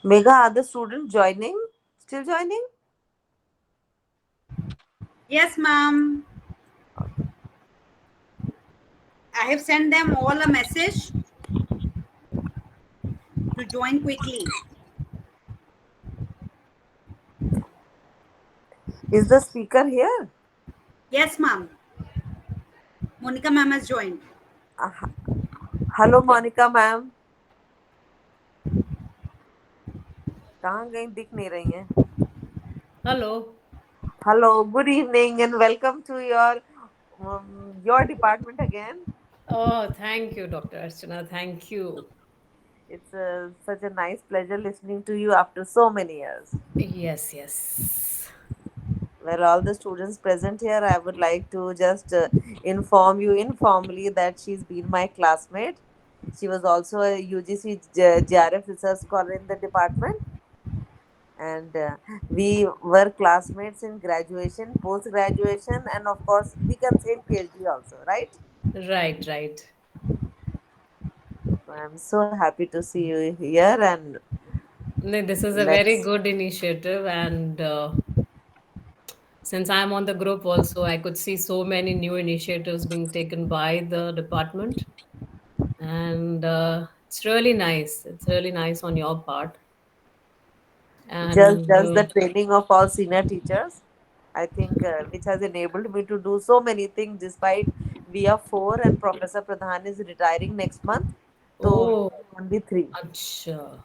Mega, are the students joining? Still joining? Yes, ma'am. I have sent them all a message to join quickly. Is the speaker here? Yes, ma'am. Monica ma'am has joined. Uh, Hello, Monica ma'am. कहाँ गई दिख नहीं रही हैं? Hello. Hello, good evening, and welcome to your department again. Oh, thank you, Dr. Archana. Thank you. It's such a nice pleasure listening to you after so many years. Yes, yes. Well, all the students present here, I would like to just inform you informally that she's been my classmate. She was also a UGC GRF research scholar in the department, and we were classmates in graduation, post graduation, and of course, we can say in PhD also, right? Right, right. So I'm so happy to see you here, and No, this is a very let's good initiative, and since I'm on the group also, I could see so many new initiatives being taken by the department, and it's really nice. It's really nice on your part, and just the training of all senior teachers. I think which has enabled me to do so many things despite we are four and Professor Pradhan is retiring next month. So oh, only three. acha.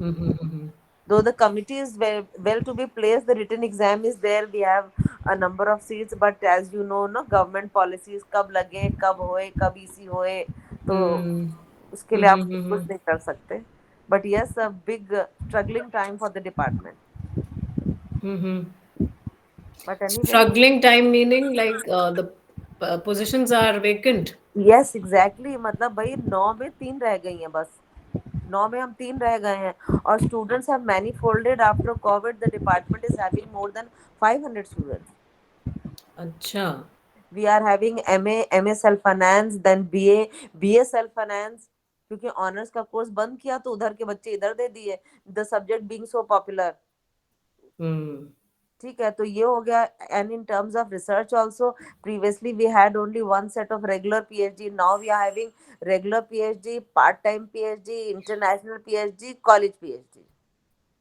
Mm-hmm. Though the committee is well to be placed, the written exam is there. We have a number of seats, but as you know, no government policies कब लगे, कब होए, कब EC होए, तो उसके लिए आप कुछ Mm-hmm. नहीं कर सकते. But yes, a big struggling time for the department. Mm-hmm. But anyway, Struggling time meaning like the positions are vacant. Yes exactly मतलब भाई 9 में 3 रह गई हैं बस. 9 में हम 3 रह गए हैं और students have many folded after covid. The department is having more than 500 students. अच्छा. We are having M A self finance, then B A self finance. क्योंकि ऑनर्स का कोर्स बंद किया तो उधर के बच्चे इधर दे दिए, the subject being so popular. Hmm. ठीक है, तो ये हो गया. And in terms of research also, previously we had only one set of regular PhD. Now we are having regular PhD, part time PhD, international PhD, college PhD.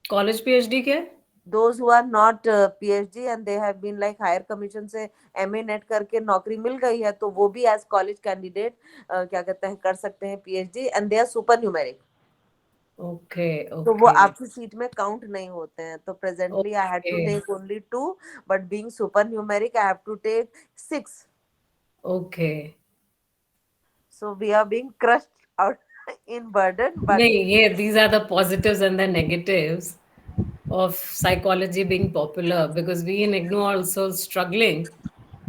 College PhD क्या है? those who are not PhD and they have been like higher commission से MA NET करके नौकरी मिल गई है, तो वो भी एज कॉलेज कैंडिडेट क्या कहते हैं कर सकते हैं PhD, and they are super numeric. Okay, तो वो ओके, आपकी सीट में काउंट नहीं होते हैं. तो presently I had okay, to take only 2, but being super numeric I have to take 6. Okay. So we are being crushed out in burden, but नहीं, ये these are the positives and the negatives of psychology being popular because we in IGNOU also struggling.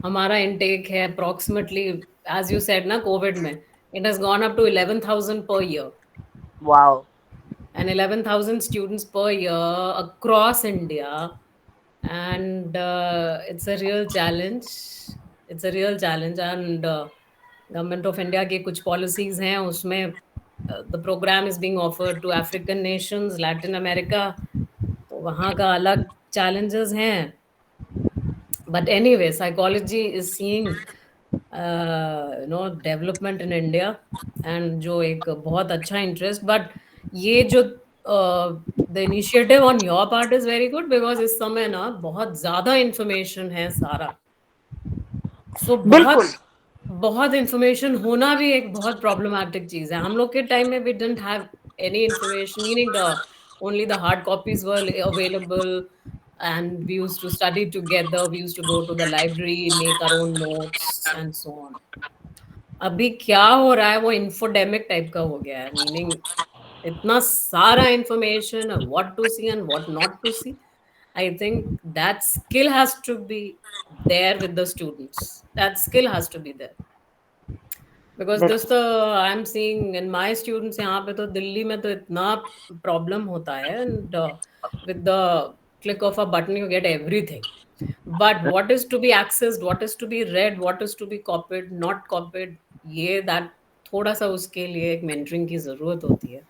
हमारा intake है approximately, as you said ना, COVID में it has gone up to 11,000 per year. wow. And 11,000 students per year across India. And it's a real challenge. It's a real challenge. And Government of India की कुछ policies हैं उसमें the program is being offered to African nations, Latin America. तो वहाँ का अलग challenges हैं. But anyway, psychology is seeing development in India, and जो एक बहुत अच्छा interest. But ये जो the initiative on your part is very good because इस समय ना बहुत ज़्यादा information है सारा. So बहुत बिल्कुल. बहुत information होना भी एक बहुत problematic चीज़ है. हम लोग के time में we didn't have any information, meaning the only the hard copies were available, and we used to study together. We used to go to the library, make our own notes, and so on. अभी क्या हो रहा है वो infodemic type का हो गया है, मीनिंग इतना सारा information, what to see and what not to see. I think that skill has to be there with the students. That skill has to be there because this the I am seeing in my students. यहाँ पे तो दिल्ली में तो इतना problem होता है, and with the click of a button you get everything. But what is to be accessed, what is to be read, what is to be copied, not copied, ये that थोड़ा सा उसके लिए एक मेंटरिंग की जरूरत होती है.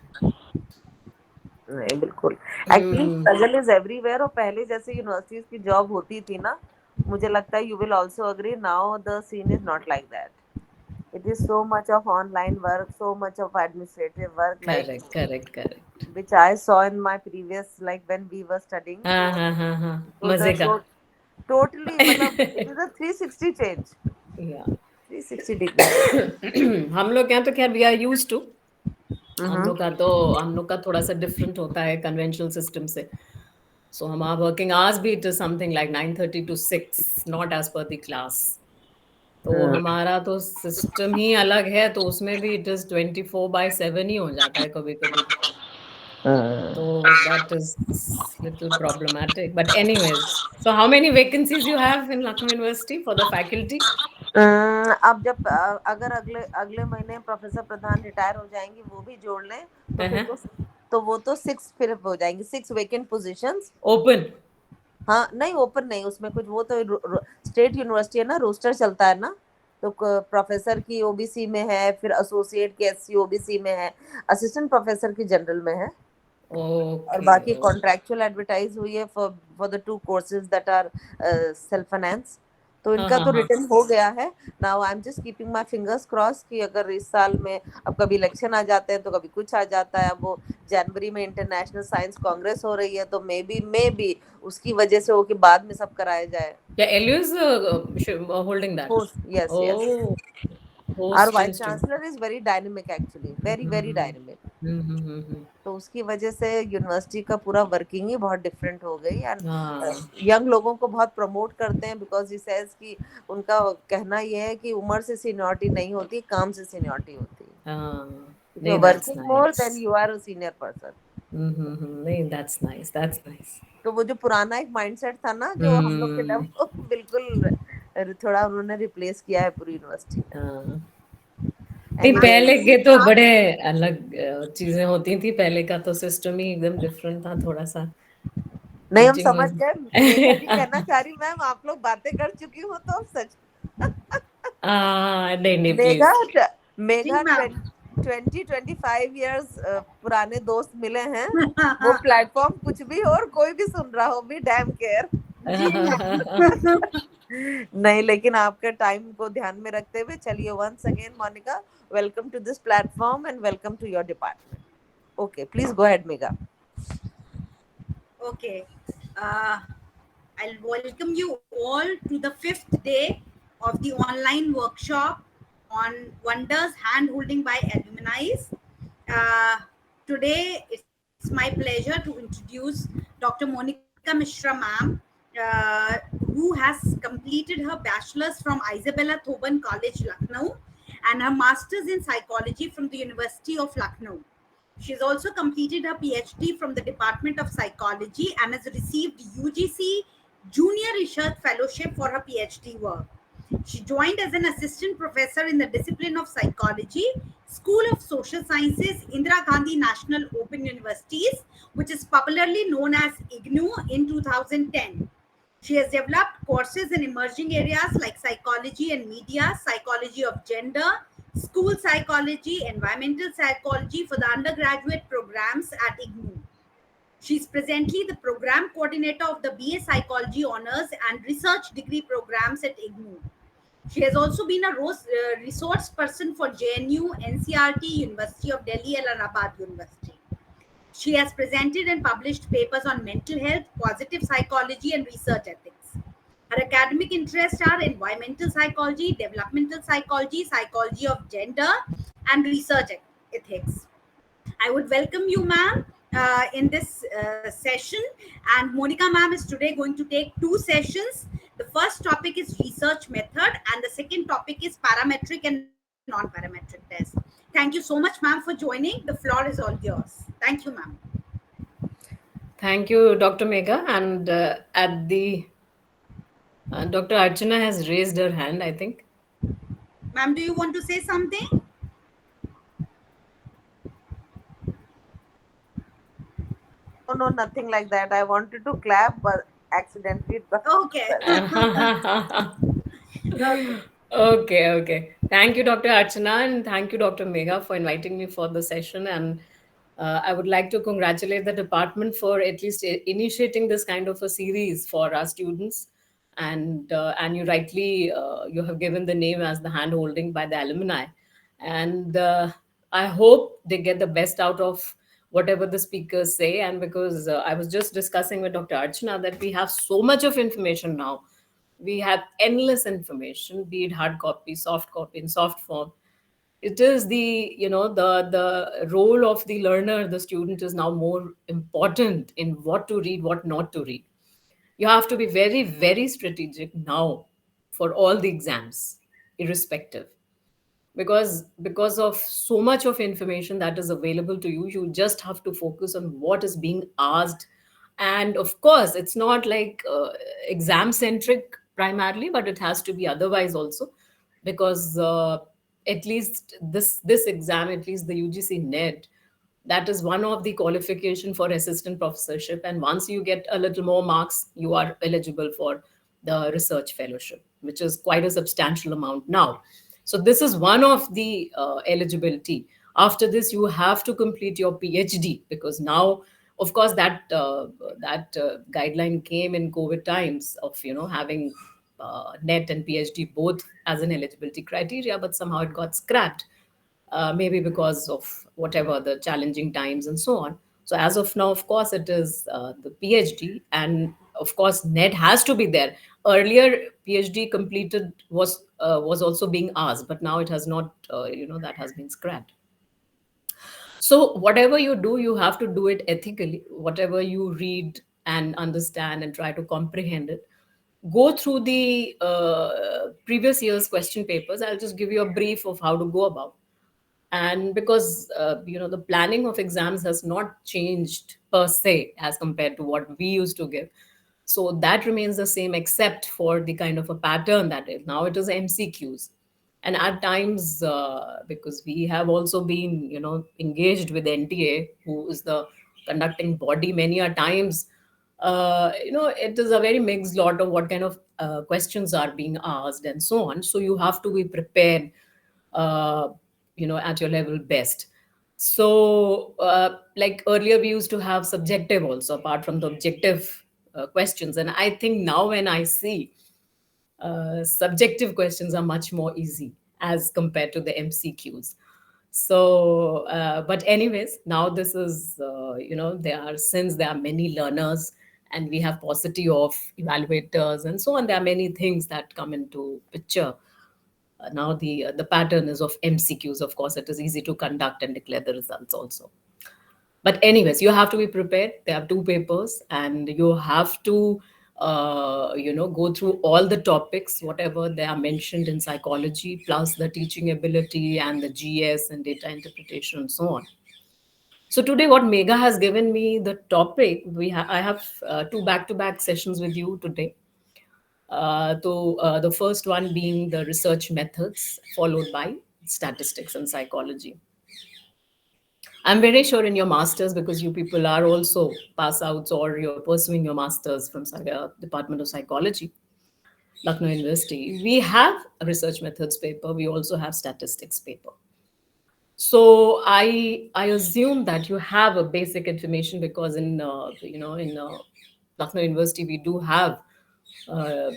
नहीं बिल्कुल, actually Hmm. Struggle is everywhere. और पहले जैसे यूनिवर्सिटीज की जॉब होती थी ना, मुझे लगता है you will also agree, now the scene is not like that. It is so much of online work, so much of administrative work, like Correct, correct, correct. which I saw in my previous, like when we were studying. हाँ So, हाँ हाँ हाँ, so the मजे का. totally, मतलब it is a 360 change, Yeah. 360 degree change. हम लोग क्या तो खैर we are use to. Mm-hmm. हम लोग का थोड़ा सा डिफरेंट होता है कन्वेंशनल सिस्टम से. सो हमारा वर्किंग आवर्स भी it is something like 9:30 to 6, not as per the class. तो हमारा तो सिस्टम ही अलग है, तो उसमें भी इट इज 24/7 ही हो जाता है कभी कभी. तो that is little problematic. But anyways, so how many vacancies you have in Lucknow University for the faculty? अब जब अगर अगले अगले महीने प्रोफेसर प्रधान रिटायर हो जाएंगे, वो भी जोड़ लें, तो फिर Uh-huh. तो वो तो 6 फिर हो जाएंगी, 6 वेकेंट पोजीशंस। Open. हाँ नहीं, ओपन नहीं, उसमें कुछ वो तो स्टेट यूनिवर्सिटी है ना, रोस्टर चलता है ना। तो प्रोफेसर की ओबीसी में है, फिर एसोसिएट की एससी ओबीसी में है, असिस्टेंट प्रोफेसर की जनरल में है, और Okay. बाकी कॉन्ट्रैक्चुअल एडवर्टाइज हुई है for for the 2 courses that are self finance. तो हाँ इनका हाँ तो हाँ. रिटर्न हो गया है। Now I am just keeping my fingers cross कि अगर इस साल में, अब कभी इलेक्शन आ जाते हैं तो कभी कुछ आ जाता है। अब वो जनवरी में इंटरनेशनल साइंस कांग्रेस हो रही है, तो मे बी उसकी वजह से हो कि बाद में सब कराया जाए। Yeah, LU is holding that. Host, yes yes. Oh, our host vice institute. Chancellor is very dynamic, actually very very Mm-hmm. Dynamic. Mm-hmm. तो उसकी वजह से यूनिवर्सिटी का पूरा वर्किंग ही बहुत डिफरेंट हो गई। एंड हाँ. यंग लोगों को बहुत प्रमोट करते हैं, बिकॉज ही सेज कि उनका कहना ये है कि उम्र से सीनियरिटी नहीं होती, काम से सीनियरिटी होती है। हाँ. इफ यू नहीं, are that's working more than nice. You are a senior person. Mm-hmm. नहीं, that's nice. That's nice. तो वो जो पुराना एक माइंडसेट था ना, जो हम लोग के टाइम, Hmm. वो बिल्कुल थोड़ा उन्होंने रिप्लेस किया है पूरी यूनिवर्सिटी में। हाँ. नहीं, Ma'am, पहले एनीवेज, के we तो have बड़े अलग चीजें होती थी. पहले का तो सिस्टम ही एकदम डिफरेंट था थोड़ा सा. नहीं हम टीचिंग समझ वाज. गए। मेघा जी कहना चाह रही, मैम आप लोग बातें कर चुकी हो तो अब सच। नहीं नहीं, मेघा, प्लीज. जी मेघा मैम। 20-25 years पुराने दोस्त मिले हैं। वो प्लेटफॉर्म कुछ भी हो और कोई भी सुन रहा हो, भी डैम केयर। जी मैम। नहीं, लेकिन आपके टाइम को ध्यान में रखते हुए चलिए, once again Monica, welcome to this platform and welcome to your department. Okay, please go ahead Megha. Okay. Uh, I'll welcome you all to the fifth day of the online workshop on Wonders Hand Holding by Alumni. Today, it's my pleasure to introduce Dr. Monica Mishra, ma'am, who has completed her bachelor's from Isabella Thoban College, Lucknow, and her master's in psychology from the University of Lucknow. She has also completed her PhD from the Department of Psychology and has received UGC Junior Research Fellowship for her PhD work. She joined as an assistant professor in the discipline of psychology, School of Social Sciences, Indira Gandhi National Open Universities, which is popularly known as IGNOU, in 2010. She has developed courses in emerging areas like psychology and media, psychology of gender, school psychology, environmental psychology for the undergraduate programs at IGNOU. She is presently the program coordinator of the BA Psychology Honors and Research Degree programs at IGNOU. She has also been a resource person for JNU, NCRT, University of Delhi, and Allahabad University. She has presented and published papers on mental health, positive psychology, and research ethics. Her academic interests are environmental psychology, developmental psychology, psychology of gender, and research ethics. I would welcome you, ma'am, in this session. And Monica, ma'am, is today going to take 2 sessions. The first topic is research method, and the second topic is parametric and non-parametric test. Thank you so much, ma'am, for joining. The floor is all yours. Thank you, ma'am. Thank you, Dr. Megha. And at the Dr. Archana has raised her hand, I think. Ma'am, do you want to say something? No, nothing like that. I wanted to clap, but accidentally it got Okay. Okay, okay. Thank you, Dr. Archana, and thank you, Dr. Megha, for inviting me for the session. And I would like to congratulate the department for at least initiating this kind of a series for our students. And you rightly you have given the name as the hand holding by the alumni, and I hope they get the best out of whatever the speakers say. And because I was just discussing with Dr. Archana that we have so much of information now, we have endless information, be it hard copy, soft copy, in soft form. It is the, the role of the learner, the student, is now more important in what to read, what not to read. You have to be very, very strategic now for all the exams, irrespective, because of so much of information that is available to you. You just have to focus on what is being asked. And of course, it's not like exam centric primarily, but it has to be otherwise also, because at least this exam, at least the UGC net, that is one of the qualification for assistant professorship, and once you get a little more marks, you are eligible for the research fellowship, which is quite a substantial amount now. So this is one of the eligibility. After this, you have to complete your PhD, because now, of course, that guideline came in COVID times of having net and PhD both as an eligibility criteria, but somehow it got scrapped, maybe because of whatever the challenging times and so on. So as of now, of course, it is the PhD, and of course, net has to be there. Earlier, PhD completed was also being asked, but now it has not. That has been scrapped. So whatever you do, you have to do it ethically. Whatever you read and understand and try to comprehend it, go through the previous year's question papers. I'll just give you a brief of how to go about. And because the planning of exams has not changed per se as compared to what we used to give, so that remains the same, except for the kind of a pattern that is now, it is MCQs. And at times, because we have also been engaged with NTA, who is the conducting body, many a times it is a very mixed lot of what kind of questions are being asked and so on. So you have to be prepared uh, at your level best. So like earlier, we used to have subjective also, apart from the objective questions. And I think now when I see subjective questions are much more easy as compared to the MCQs. So but anyways, now this is there are, since there are many learners and we have paucity of evaluators and so on, there are many things that come into picture. Now the pattern is of MCQs. Of course, it is easy to conduct and declare the results also. But anyways, you have to be prepared. There are two papers, and you have to go through all the topics whatever they are mentioned in psychology, plus the teaching ability and the GS and data interpretation and so on. So today, what Megha has given me the topic, I have two back-to-back sessions with you today. The first one being the research methods, followed by statistics and psychology. I'm very sure in your masters, because you people are also pass outs or you're pursuing your masters from Department of Psychology, Lucknow University, we have a research methods paper. We also have statistics paper. So I assume that you have a basic information, because in Lucknow University we do have uh,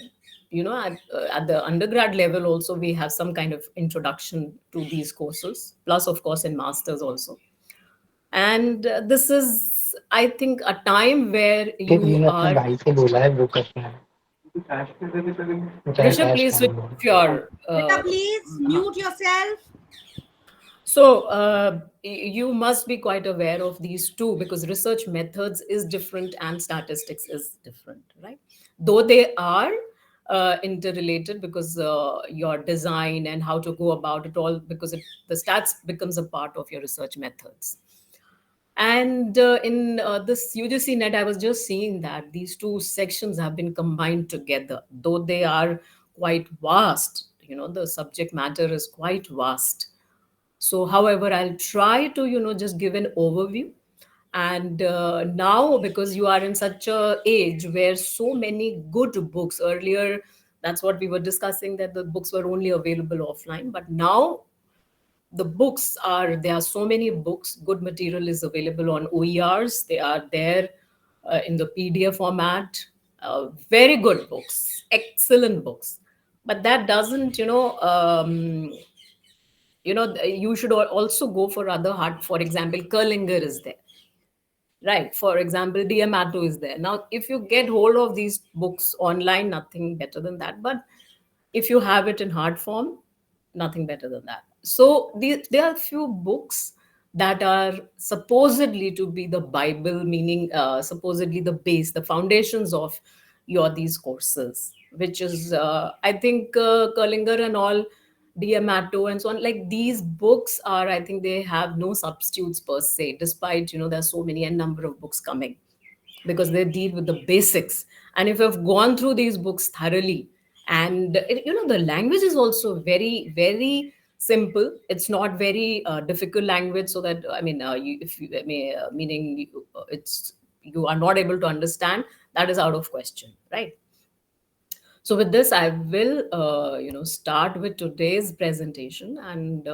at the undergrad level also we have some kind of introduction to these courses, plus of course in masters also. And this is, I think, a time where फिर you मैंने अपने are. भाई से बोला है वो करना है चाहे Rishabh, कैश please switch काम हो off your. Beta, please mute yourself. So you must be quite aware of these two, because research methods is different and statistics is different, right? Though they are interrelated, because your design and how to go about it all, because the stats becomes a part of your research methods. And in this UGC net, I was just seeing that these two sections have been combined together, though they are quite vast. The subject matter is quite vast. So, however, I'll try to, just give an overview. And now, because you are in such a age where so many good books, earlier, that's what we were discussing, that the books were only available offline. But now the books are, there are so many books, good material is available on OERs, they are there in the PDF format, very good books, excellent books. But that doesn't, you should also go for other hard, for example, Kurlinger is there. Right. For example, Diamato is there. Now, if you get hold of these books online, nothing better than that. But if you have it in hard form, nothing better than that. So there are few books that are supposedly to be the Bible, meaning supposedly the base, the foundations of your these courses, which is I think Kurlinger and all, Diamato and so on. Like these books are, I think they have no substitutes per se, despite there's so many a number of books coming, because they deal with the basics. And if you've gone through these books thoroughly, and the language is also very, very simple. It's not very difficult language, so that I mean, if you I mean, meaning it's you are not able to understand, that is out of question, right? So with this, I will start with today's presentation, and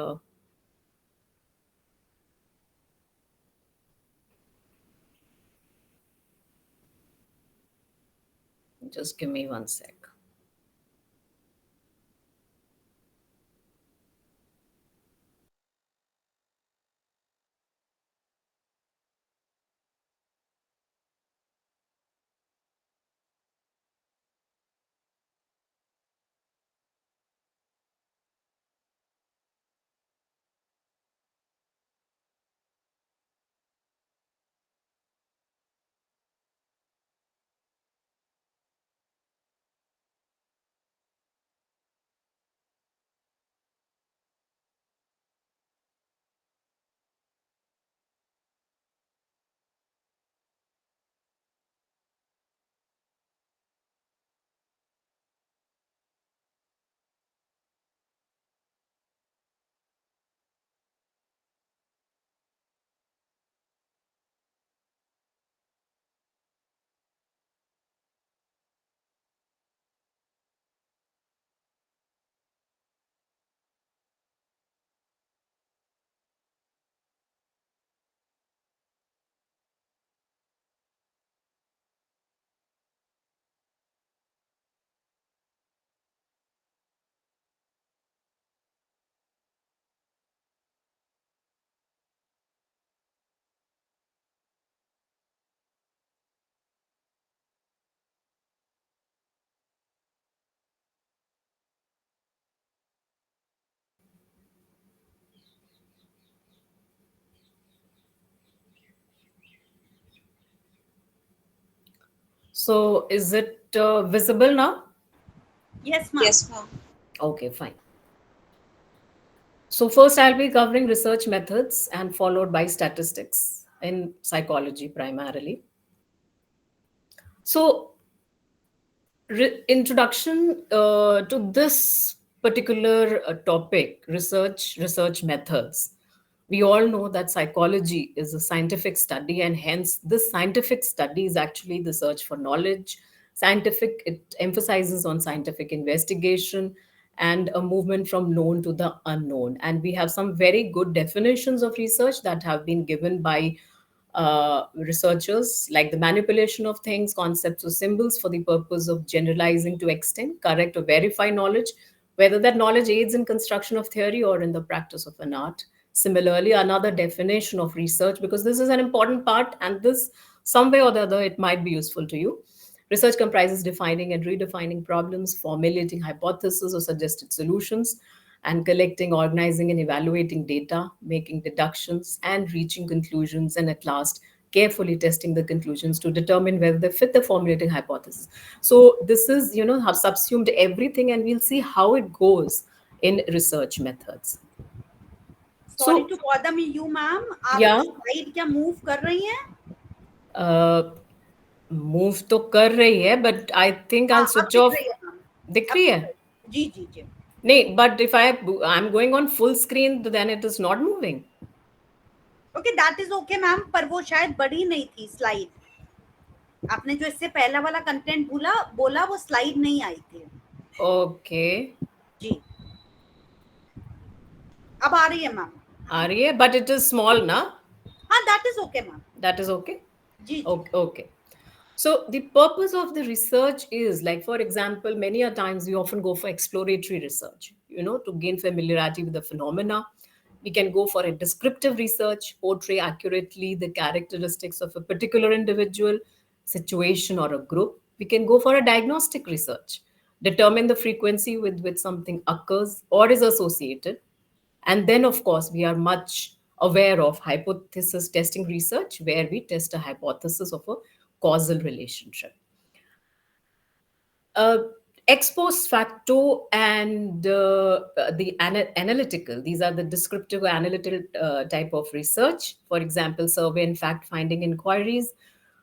just give me one sec. So is it visible now? Yes, ma'am. Yes, ma'am. Okay, fine. So first I'll be covering research methods and followed by statistics in psychology primarily. So introduction to this particular topic, research methods. We all know that psychology is a scientific study, and hence this scientific study is actually the search for knowledge. Scientific, it emphasizes on scientific investigation and a movement from known to the unknown. And we have some very good definitions of research that have been given by researchers, like the manipulation of things, concepts, or symbols for the purpose of generalizing to extend, correct, or verify knowledge, whether that knowledge aids in construction of theory or in the practice of an art. Similarly, another definition of research, because this is an important part, and this, some way or the other, it might be useful to you. Research comprises defining and redefining problems, formulating hypotheses or suggested solutions, and collecting, organizing, and evaluating data, making deductions, and reaching conclusions, and at last, carefully testing the conclusions to determine whether they fit the formulating hypothesis. So this is, have subsumed everything, and we'll see how it goes in research methods. Sorry So, to bother me, you, ma'am. आप yeah. slide क्या move कर रही हैं? Move तो कर रही है, but I think I switch off. दिख रही है? जी जी जी. नहीं, but if I am going on full screen then it is not moving. Okay, that is okay ma'am, पर वो शायद बड़ी नहीं थी स्लाइड. आपने जो इससे पहला वाला कंटेंट बोला वो स्लाइड नहीं आई थी. ओके जी, अब आ रही है ma'am. RA, but it is small, na? हाँ, that is okay ma'am. That is okay? जी जी. Okay, okay. So the purpose of the research is, like, for example, many a times we often go for exploratory research, to gain familiarity with the phenomena. We can go for a descriptive research, portray accurately the characteristics of a particular individual, situation, or a group. We can go for a diagnostic research, determine the frequency with which something occurs or is associated. And then, of course, we are much aware of hypothesis testing research, where we test a hypothesis of a causal relationship. Uh, Ex post facto and the analytical, these are the descriptive or analytical type of research. For example, survey and fact finding inquiries,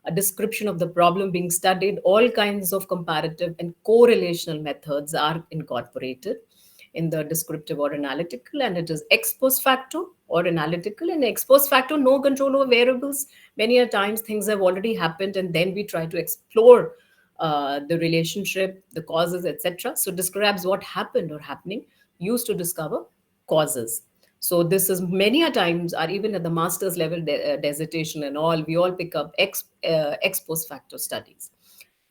a description of the problem being studied, all kinds of comparative and correlational methods are incorporated in the descriptive or analytical, and it is ex post facto or analytical. And ex post facto, no control over variables. Many a times things have already happened, and then we try to explore the relationship, the causes, etc. So describes what happened or happening, used to discover causes. So this is many a times, or even at the master's level dissertation and all, we all pick up ex post facto studies.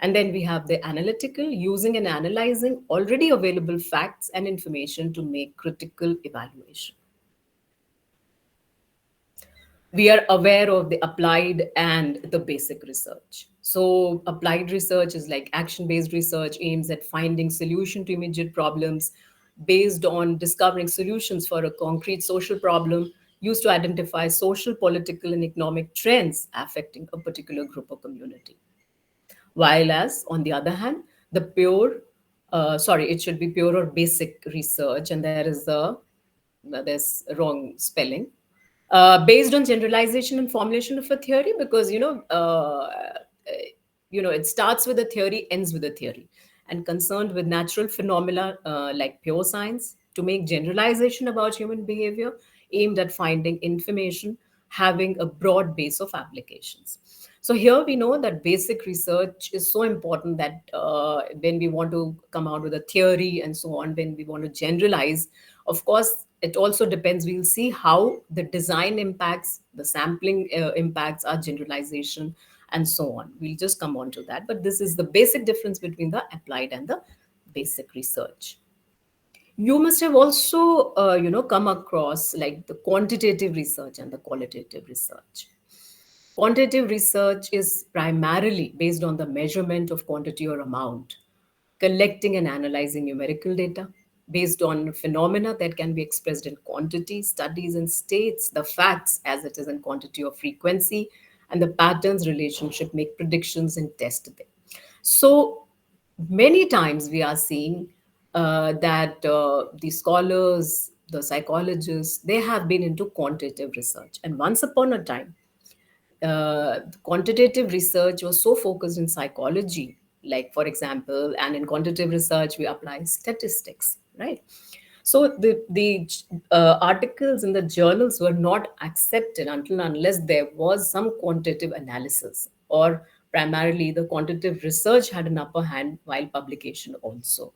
And then we have the analytical, using and analyzing already available facts and information to make critical evaluation. We are aware of the applied and the basic research. So applied research is like action based research, aims at finding solution to immediate problems based on discovering solutions for a concrete social problem, used to identify social, political, and economic trends affecting a particular group or community. While as, on the other hand, the pure, sorry, it should be pure or basic research, and there's wrong spelling. Based on generalization and formulation of a theory, because it starts with a theory, ends with a theory, and concerned with natural phenomena like pure science, to make generalization about human behavior, aimed at finding information having a broad base of applications. So here we know that basic research is so important, that when we want to come out with a theory and so on, when we want to generalize, of course, it also depends. We'll see how the design impacts, the sampling impacts our generalization, and so on. We'll just come on to that. But this is the basic difference between the applied and the basic research. You must have also, come across like the quantitative research and the qualitative research. Quantitative research is primarily based on the measurement of quantity or amount, collecting and analyzing numerical data based on phenomena that can be expressed in quantity, studies and states the facts as it is in quantity or frequency, and the patterns relationship, make predictions and test them. So many times we are seeing that the scholars, the psychologists, they have been into quantitative research. And once upon a time, quantitative research was so focused in psychology, like, for example, and in quantitative research we apply statistics, right? So the articles in the journals were not accepted until and unless there was some quantitative analysis, or primarily the quantitative research had an upper hand while publication also.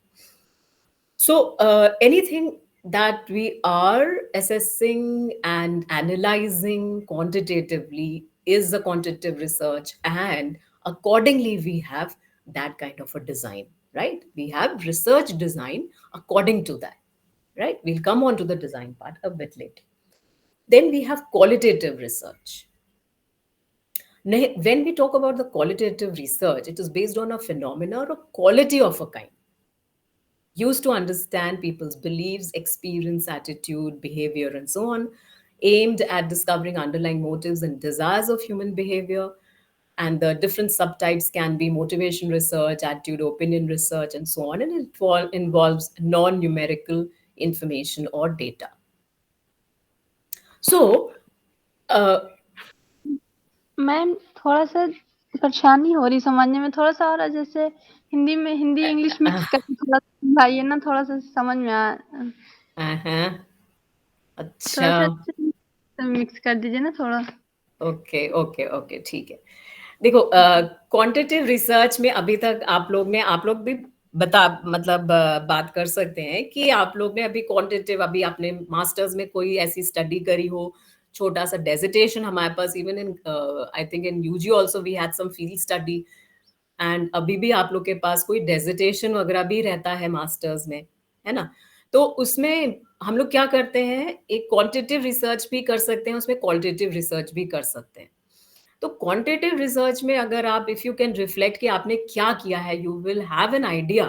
So, anything that we are assessing and analyzing quantitatively is a quantitative research, and accordingly, we have that kind of a design, right? We have research design according to that, right? We'll come on to the design part a bit later. Then we have qualitative research. When we talk about the qualitative research, it is based on a phenomena or a quality of a kind, used to understand people's beliefs, experience, attitude, behavior, and so on, aimed at discovering underlying motives and desires of human behavior. And the different subtypes can be motivation research, attitude, opinion research, and so on. And it involves non numerical information or data. So, uh, ma'am थोड़ा सा परेशानी हो रही समझने में, थोड़ा सा और जैसे हिंदी में हिंदी इंग्लिश मिक्स करके थोड़ा समझाइए ना, थोड़ा सा समझ में आ uh-huh. थोड़ा सा अच्छा, मिक्स कर दीजिए ना थोड़ा. ओके ओके ओके, ठीक है. देखो, क्वांटिटेटिव रिसर्च में अभी तक आप लोग भी बात कर सकते हैं कि आप लोग ने अभी क्वांटिटेटिव, अभी आपने मास्टर्स में कोई ऐसी स्टडी करी हो, छोटा सा डेजिटेशन हमारे पास, even in I think in UG also we had some field study, and अभी भी आप लोग के पास कोई डेजिटेशन वगैरह भी रहता है मास्टर्स में, है ना? तो उसमें हम लोग क्या करते हैं, एक क्वांटिटेटिव रिसर्च भी कर सकते हैं, उसमें क्वालिटेटिव रिसर्च भी कर सकते हैं। तो क्वांटिटेटिव रिसर्च में अगर आप, इफ यू कैन रिफ्लेक्ट कि आपने क्या किया है, you will have an idea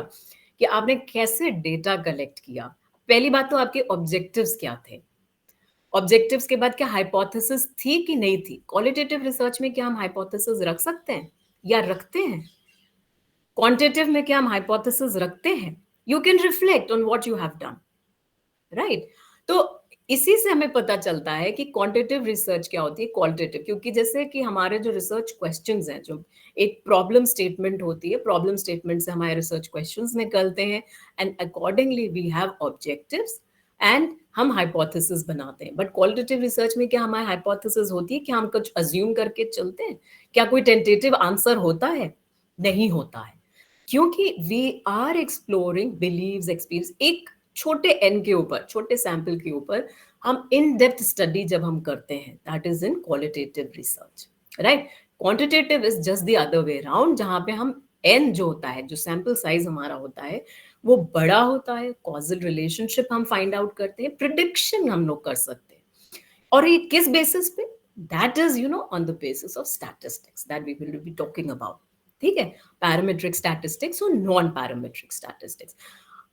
कि आपने कैसे डेटा कलेक्ट किया। पहली बात तो आपके ऑब्जेक्टिव्स क्या थे, ऑब्जेक्टिव्स के बाद क्या हाइपोथेसिस थी कि नहीं थी। क्वालिटेटिव रिसर्च में क्या हम हाइपोथेसिस रख सकते हैं या रखते हैं? क्वांटिटेटिव में क्या हम हाइपोथेसिस रखते हैं? You can reflect on what you have done, right? तो इसी से हमें पता चलता है कि क्वांटिटेटिव रिसर्च क्या होती है, क्वालिटेटिव। क्योंकि जैसे कि हमारे जो रिसर्च क्वेश्चंस हैं, जो एक प्रॉब्लम स्टेटमेंट होती है, प्रॉब्लम स्टेटमेंट से हमारे रिसर्च क्वेश्चंस निकलते हैं, and accordingly we have objectives and हम हाइपोथेसिस बनाते हैं। बट क्वालिटेटिव रिसर्च में क्या हमारी हाइपोथेसिस होती है कि हम कुछ अज्यूम करके चलते हैं? क्या कोई टेंटेटिव आंसर होता है? नहीं होता है, क्योंकि we are exploring beliefs, experience, एक छोटे एन के ऊपर, छोटे सैंपल के ऊपर हम इन डेप्थ स्टडी जब हम करते हैं, that is in qualitative research, right? Quantitative is just the other way around, जहां पे हम एन जो होता है, जो सैंपल साइज हमारा होता है, वो बड़ा होता है, कॉजल रिलेशनशिप हम फाइंड आउट करते हैं, प्रिडिक्शन हम लोग कर सकते हैं। और ये किस बेसिस पे? That is on the basis of statistics that we will be talking about, ठीक है? पैरामीट्रिक स्टैटिस्टिक्स और नॉन पैरामीट्रिक स्टैटिस्टिक्स।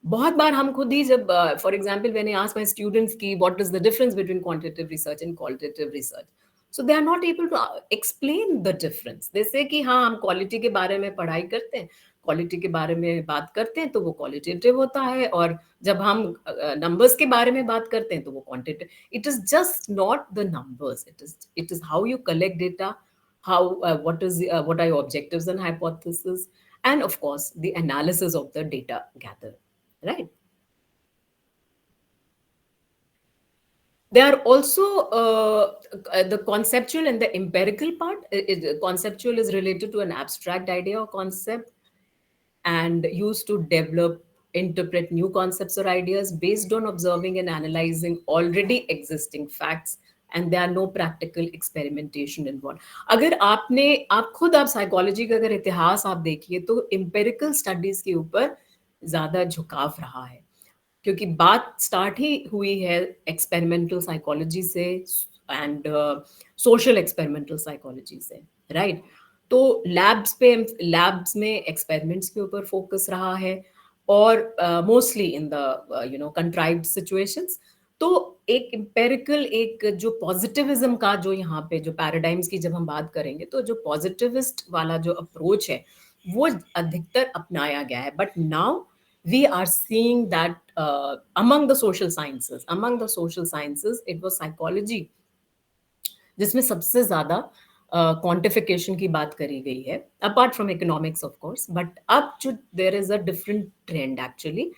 बहुत बार हम खुद ही जब, for example when I ask my students की what is the difference between quantitative research and qualitative research, so they are not able to explain the difference. जैसे कि हाँ, हम क्वालिटी के बारे में पढ़ाई करते हैं, क्वालिटी के बारे में बात करते हैं तो वो क्वालिटेटिव होता है, और जब हम नंबर्स के बारे में बात करते हैं तो वो quantitative. It is just not the numbers, it is how you collect data, how what are your objectives and hypothesis, and of course the analysis of the data gathered, right? There are also the conceptual and the empirical part. Conceptual is related to an abstract idea or concept and used to develop, interpret new concepts or ideas based on observing and analyzing already existing facts, and there are no practical experimentation involved. अगर आप खुद आप psychology का अगर इतिहास आप देखिए तो एम्पेरिकल स्टडीज के ऊपर ज्यादा झुकाव रहा है, क्योंकि बात स्टार्ट ही हुई है एक्सपेरिमेंटल साइकोलॉजी से एंड सोशल एक्सपेरिमेंटल साइकोलॉजी से, राइट? तो लैब्स में एक्सपेरिमेंट्स के ऊपर फोकस रहा है, और mostly in the contrived situations. तो एक एम्पेरिकल, एक जो पॉजिटिविज्म का जो यहाँ पे जो पैराडाइम्स की जब हम बात करेंगे, तो जो पॉजिटिविस्ट वाला जो अप्रोच है वो अधिकतर अपनाया गया है। But now we are seeing that among the social sciences it was psychology जिसमें सबसे ज्यादा क्वांटिफिकेशन की बात करी गई है, apart from economics of course. But अब जो there is a different trend actually,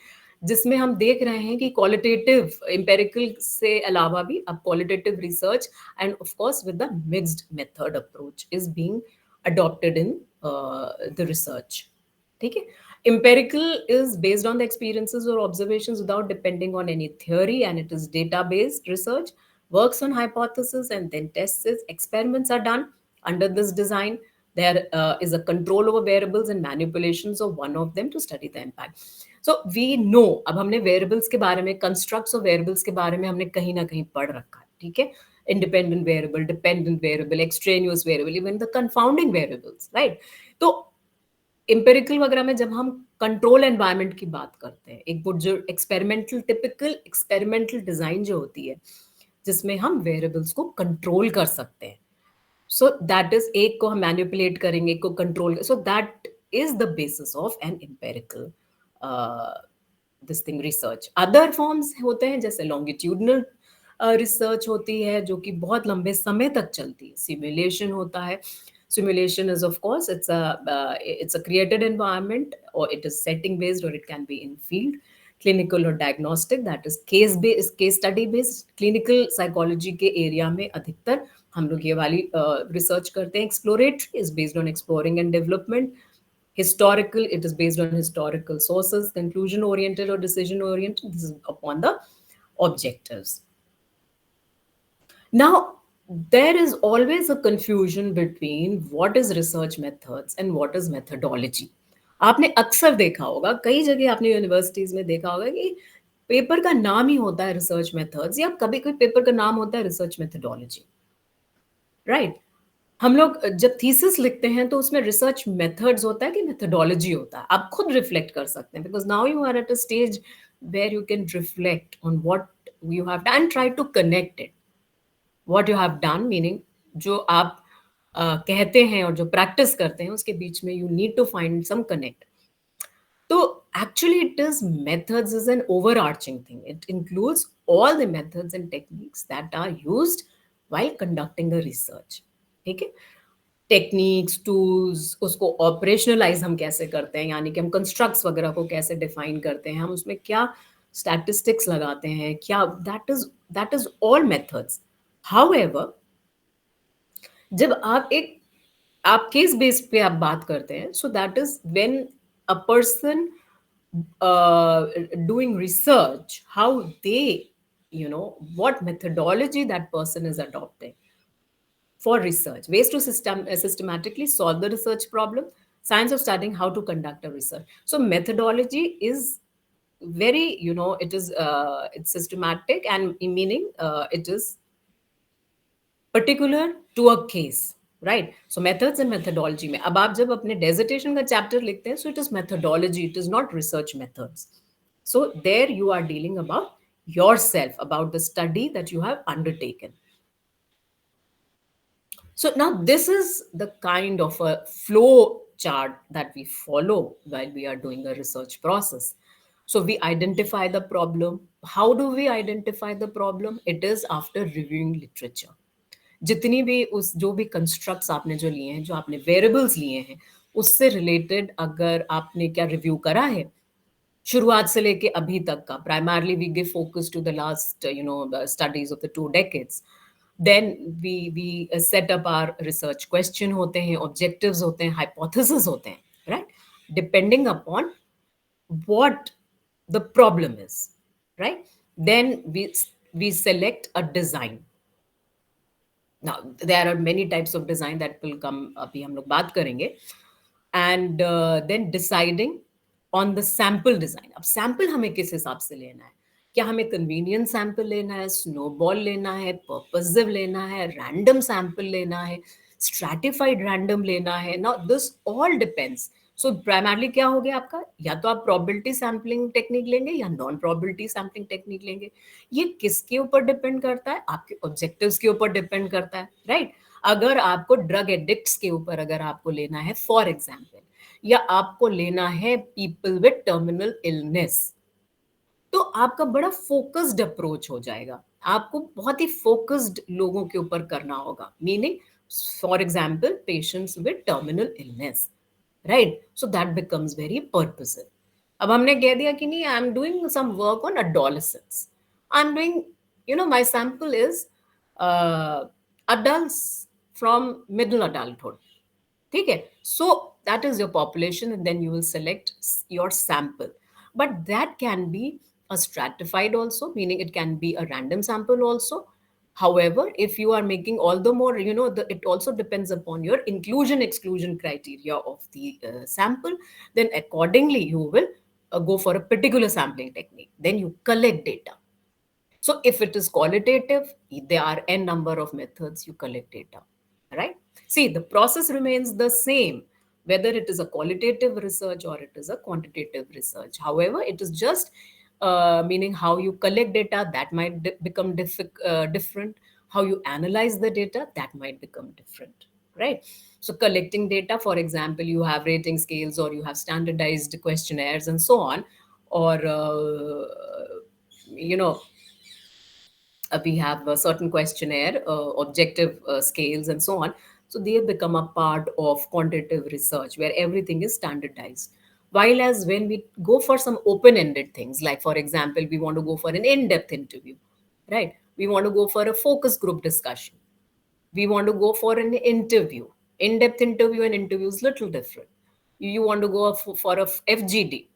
जिसमें हम देख रहे हैं कि क्वालिटेटिव एम्पेरिकल से अलावा भी अब qualitative research and of course with the mixed method approach is being adopted in the research, ठीक है? Empirical is based on the experiences or observations without depending on any theory, and it is data-based research, works on hypothesis and then tests it. Experiments are done under this design. There is a control over variables and manipulations of one of them to study the impact. So we know, अब हमने variables के बारे में, constructs of variables के बारे में हमने कहीं ना कहीं पढ़ रखा है, ठीक है? Independent variable, dependent variable, extraneous variable, even the confounding variables, right? तो एम्पेरिकल वगैरह में जब हम कंट्रोल एनवायरनमेंट की बात करते हैं, एक जो एक्सपेरिमेंटल, टिपिकल एक्सपेरिमेंटल डिजाइन जो होती है, जिसमें हम वेरिएबल्स को कंट्रोल कर सकते हैं, सो दैट इज, एक को हम मैनिपुलेट करेंगे, एक को control, so that is the basis of an empirical this thing research. Other forms होते हैं जैसे लॉन्गिट्यूडनल रिसर्च होती है, जो कि बहुत लंबे समय तक चलती है। सिमुलेशन होता है। Simulation is, of course, it's a created environment, or it is setting based, or it can be in field, clinical or diagnostic, that is case based, case study based। clinical psychology के area में अधिकतर हम लोग ये वाली research करते हैं। exploratory is based on exploring and development, Historical, it is based on historical sources. Conclusion oriented or decision oriented, this is upon the objectives. Now, there is always a confusion between what is research methods and what is methodology. आपने अक्सर देखा होगा, कई जगह आपने universities में देखा होगा कि पेपर का नाम ही होता है रिसर्च मेथड्स, या कभी कोई पेपर का नाम होता है रिसर्च मेथडोलॉजी, राइट? हम लोग जब थीसिस लिखते हैं तो उसमें रिसर्च मेथड्स होता है कि मेथडोलॉजी होता है, आप खुद रिफ्लेक्ट कर सकते हैं, because now you are at a stage where you can reflect on what you have done, try to connect it what you have done, meaning जो आप कहते हैं और जो प्रैक्टिस करते हैं उसके बीच में you need to find some connect. तो actually it is methods is an overarching thing. It includes all the methods and techniques that are used while conducting a research. ठीक है? टेक्निक्स, टूल्स, उसको operationalise हम कैसे करते हैं, यानी कि हम कंस्ट्रक्ट्स वगैरह को कैसे डिफाइन करते हैं, हम उसमें क्या स्टैटिस्टिक्स लगाते हैं, क्या, that is all methods. However, जब आप केस बेस पे आप बात करते हैं, सो that is when a person doing research, how they, what methodology that person is adopting for research, ways to systematically solve the research problem, science of studying how to conduct a research. So methodology is very, it is it's systematic, and meaning it is particular to a case, right? So methods and methodology में अब आप जब अपने dissertation का chapter लिखते हैं, so it is methodology, it is not research methods. So there you are dealing about yourself, about the study that you have undertaken. So now this is the kind of a flow chart that we follow while we are doing a research process. So we identify the problem. How do we identify the problem? It is after reviewing literature. जितनी भी जो भी constructs आपने जो लिए हैं, जो आपने वेरिएबल्स लिए हैं, उससे रिलेटेड अगर आपने क्या रिव्यू करा है शुरुआत से लेके अभी तक का, primarily we give focus to the last studies of the 2 decades. Then we set up our research question होते हैं, ऑब्जेक्टिव्स होते हैं, हाइपोथेसिस होते हैं, right? Depending upon what the problem is, right? Then we select a design. Now there are many types of design that will come, abhi hum log baat karenge. And then deciding on the sample design. अब sample हमें किस हिसाब से लेना है? क्या हमें convenient sample लेना है, snowball लेना है, purposive लेना है, random sample लेना है, stratified random लेना है? Now this all depends. So primarily क्या हो गया आपका, या तो आप probability sampling technique लेंगे या non probability sampling technique लेंगे. ये किसके ऊपर डिपेंड करता है? आपके ऑब्जेक्टिव्स के ऊपर डिपेंड करता है, राइट? अगर आपको ड्रग एडिक्ट्स के ऊपर अगर आपको लेना है फॉर एग्जाम्पल, या आपको लेना है पीपल विद टर्मिनल इलनेस, तो आपका बड़ा फोकस्ड अप्रोच हो जाएगा. आपको बहुत ही फोकस्ड लोगों के ऊपर करना होगा, meaning for example patients with terminal illness, right? So that becomes very purposive. अब हमने कह दिया कि नहीं, I am doing some work on adolescents, I am doing, my sample is adults from middle adulthood. ठीक है? So that is your population, and then you will select your sample. But that can be a stratified also, meaning it can be a random sample also. However, if you are making all the more, it also depends upon your inclusion exclusion criteria of the sample. Then accordingly, you will go for a particular sampling technique. Then you collect data. So if it is qualitative, there are n number of methods you collect data, right? See, the process remains the same, whether it is a qualitative research or it is a quantitative research. However, it is just meaning how you collect data, that might become different. How you analyze the data, that might become different, right? So collecting data, for example, you have rating scales or you have standardized questionnaires and so on, or we have a certain questionnaire, objective scales, and so on. So they have become a part of quantitative research where everything is standardized. While as when we go for some open-ended things, like for example, we want to go for an in-depth interview, right? We want to go for a focus group discussion. We want to go for an interview. In-depth interview and interview is little different. You want to go for a FGD,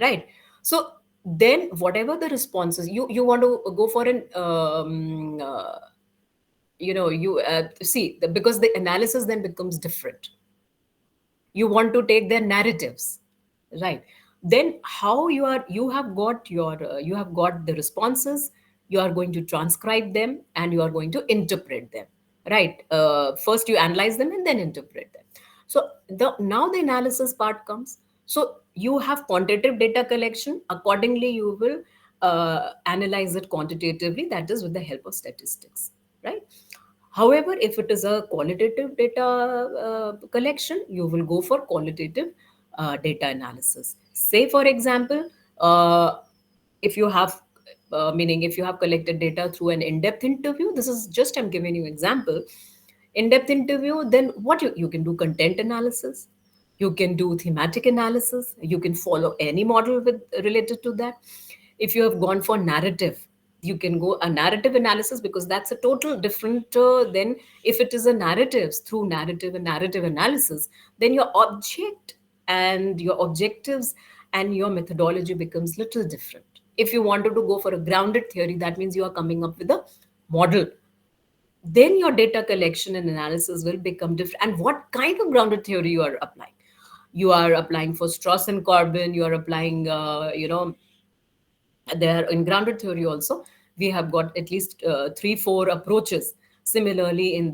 right? So then whatever the responses, you want to go for an you see because the analysis then becomes different. You want to take their narratives, right? Then how you have got your you have got the responses, you are going to transcribe them and you are going to interpret them, right? First you analyze them and then interpret them. So now the analysis part comes. So you have quantitative data collection, accordingly you will analyze it quantitatively, that is with the help of statistics, right? However, if it is a qualitative data collection, you will go for qualitative data analysis. Say, for example, if you have, meaning if you have collected data through an in-depth interview, this is just I'm giving you example. In-depth interview, then what you can do content analysis, you can do thematic analysis, you can follow any model with related to that. If you have gone for narrative, you can go a narrative analysis, because that's a total different than if it is a narratives through narrative and narrative analysis, then your object and your objectives and your methodology becomes little different. If you wanted to go for a grounded theory, that means you are coming up with a model, then your data collection and analysis will become different. And what kind of grounded theory you are applying? You are applying for Strauss and Corbin, you are applying there in grounded theory also we have got at least 3 4 approaches. Similarly in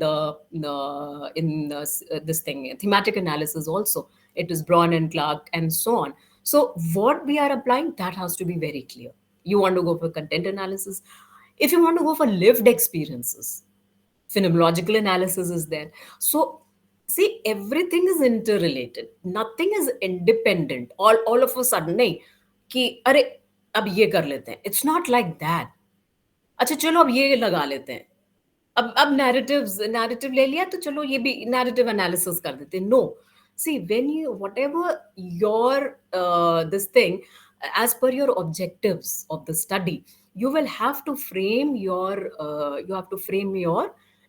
this thing thematic analysis also, it is Braun and Clark and so on. So what we are applying, that has to be very clear. You want to go for content analysis. If you want to go for lived experiences, phenomenological analysis is there. So see, everything is interrelated, nothing is independent all of a sudden nahi कि अरे अब ये कर लेते हैं, it's not like that. अच्छा चलो अब ये लगा लेते हैं, अब नैरेटिव ले लिया तो चलो ये भी नैरेटिव एनालिसिस कर देते हैं. No, see when you whatever your this thing, as per your objectives of the study, you will have to frame your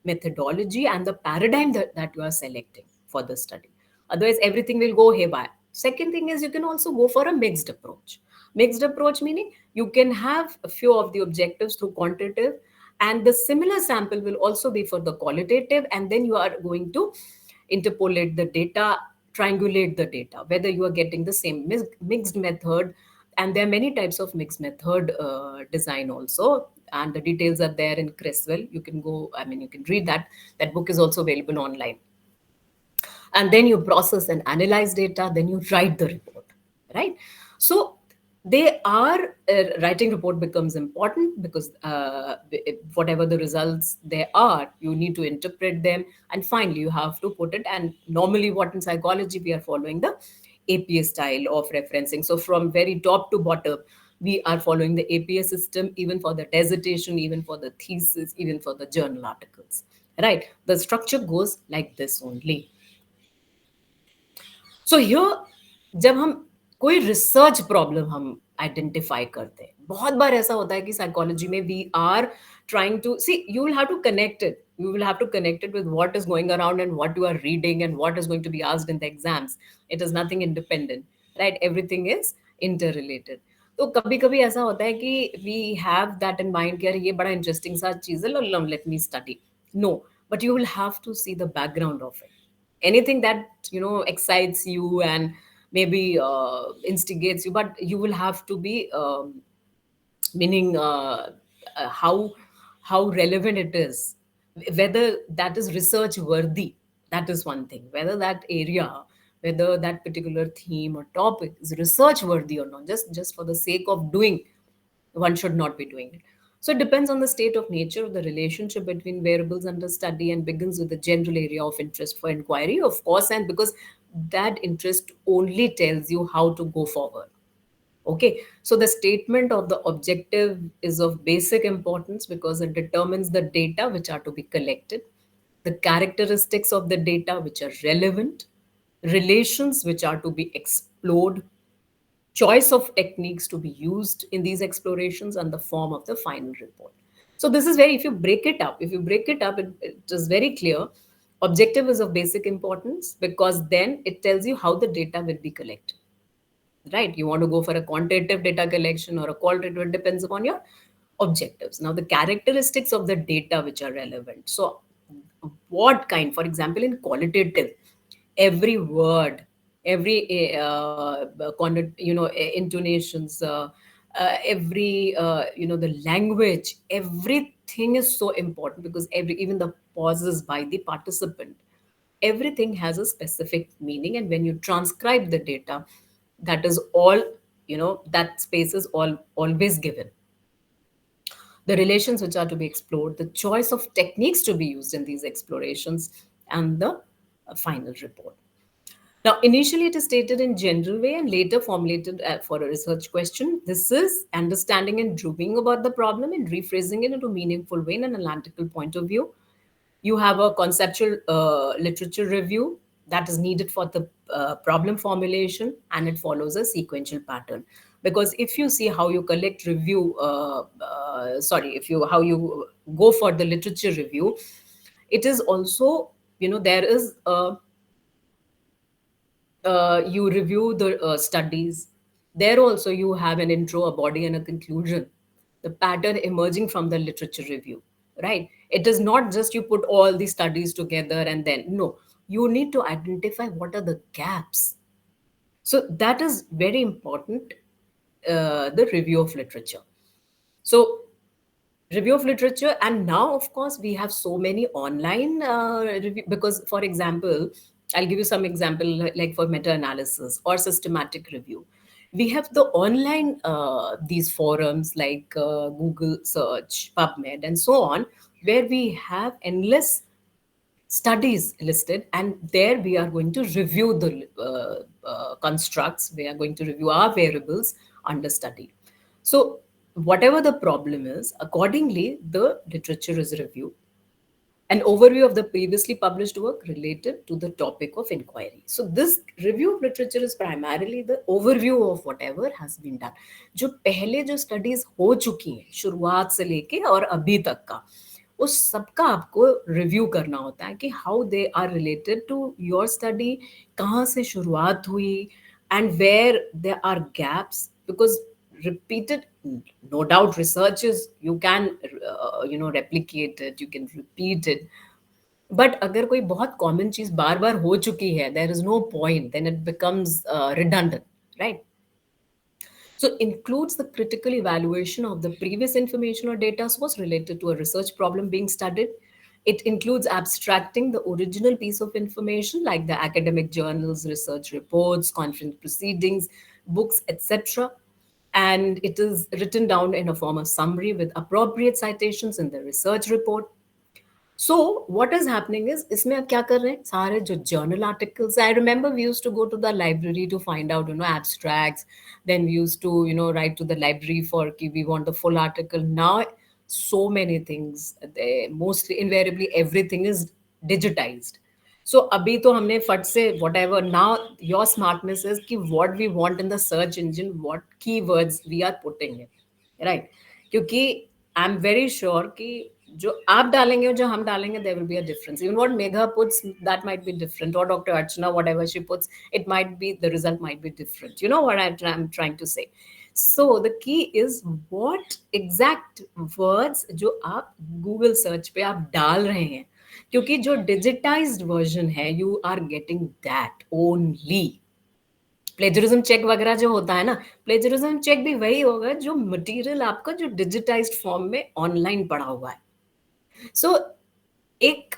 methodology and the paradigm that you are selecting for the study. Otherwise everything will go haywire. Second thing is you can also go for a mixed approach. Mixed approach meaning you can have a few of the objectives through quantitative, and the similar sample will also be for the qualitative, and then you are going to interpolate the data, triangulate the data, whether you are getting the same mixed method. And there are many types of mixed method design also, and the details are there in Creswell. You can go, I mean, you can read that book is also available online. And then you process and analyze data, then you write the report, right? So they are writing report becomes important, because whatever the results they are, you need to interpret them, and finally you have to put it. And normally what in psychology we are following the APA style of referencing. So from very top to bottom we are following the APA system, even for the dissertation, even for the thesis, even for the journal articles, right? The structure goes like this only. So here जब हम कोई research problem हम identify करते हैं, बहुत बार ऐसा होता है कि साइकोलॉजी में we are trying to see, you will have to connect it, you will have to connect it with what is going around and what you are reading and what is going to be asked in the exams. It is nothing independent, right? Everything is interrelated. तो कभी कभी ऐसा होता है कि we have that in mind कि यार ये बड़ा interesting सा चीज़ है, let me study. No, but you will have to see the background of it. Anything that excites you and maybe instigates you, but you will have to be meaning how relevant it is, whether that is research worthy. That is one thing, whether that area, whether that particular theme or topic is research worthy or not. Just for the sake of doing, one should not be doing it. So it depends on the state of nature of the relationship between variables under study, and begins with the general area of interest for inquiry, of course, and because that interest only tells you how to go forward. Okay, so the statement of the objective is of basic importance because it determines the data which are to be collected, the characteristics of the data which are relevant, relations which are to be explored, choice of techniques to be used in these explorations, and the form of the final report. So this is very, if you break it up, it is very clear. Objective is of basic importance because then it tells you how the data will be collected, right? You want to go for a quantitative data collection or a qualitative, it depends upon your objectives. Now, the characteristics of the data which are relevant. So, what kind, for example, in qualitative, every word, every intonations, every the language, everything is so important because every even the pauses by the participant, everything has a specific meaning, and when you transcribe the data, that is all, that space is all always given. The relations which are to be explored, the choice of techniques to be used in these explorations, and the final report. Now, initially it is stated in general way and later formulated for a research question. This is understanding and dreaming about the problem and rephrasing it into a meaningful way in an analytical point of view. You have a conceptual literature review that is needed for the problem formulation, and it follows a sequential pattern. Because if you see how you collect review, sorry, if you how you go for the literature review, it is also, there is a you review the studies. There also you have an intro, a body, and a conclusion. The pattern emerging from the literature review, right? It is not just you put all the studies together and then, no, you need to identify what are the gaps. So that is very important, the review of literature. So review of literature, and now of course we have so many online review, because for example, I'll give you some example, like for meta analysis or systematic review, we have the online these forums like Google search, PubMed, and so on, where we have endless studies listed, and there we are going to review the constructs, we are going to review our variables under study. So whatever the problem is, accordingly the literature is reviewed, an overview of the previously published work related to the topic of inquiry. So this review of literature is primarily the overview of whatever has been done. जो पहले जो studies हो चुकी हैं शुरुआत से लेके और अभी तक का, उस सबका आपको रिव्यू करना होता है कि how they are related to your study, कहाँ से शुरुआत हुई, and where there are gaps, because repeated, no doubt research is, you can replicate it, you can repeat it, but अगर कोई बहुत कॉमन चीज बार बार हो चुकी है, there is no point, then it becomes redundant, right? So includes the critical evaluation of the previous information or data source related to a research problem being studied. It includes abstracting the original piece of information like the academic journals, research reports, conference proceedings, books, etc. And it is written down in a form of summary with appropriate citations in the research report. So what is happening is, इसमें अब क्या कर रहे हैं, सारे जो journal articles, I remember we used to go to the library to find out, abstracts. Then we used to, write to the library for कि we want the full article. Now, so many things, mostly invariably everything is digitized. So अभी तो हमने फट से whatever, now your smartness is कि what we want in the search engine, what keywords we are putting in, right? क्योंकि I am very sure कि जो आप डालेंगे और जो हम डालेंगे, there will be a difference. Even what Megha puts, that might be different, or Dr. Archana, whatever she puts, it might be, the result might be different. You know what I'm trying to say? So the key is what exact words जो आप Google search पे आप डाल रहे हैं, क्योंकि जो digitized version है, you are getting that only. Plagiarism check वगैरह जो होता है ना, प्लेजरिज्म चेक भी वही होगा जो मटेरियल आपका जो डिजिटाइज्ड फॉर्म में ऑनलाइन पड़ा हुआ है. सो एक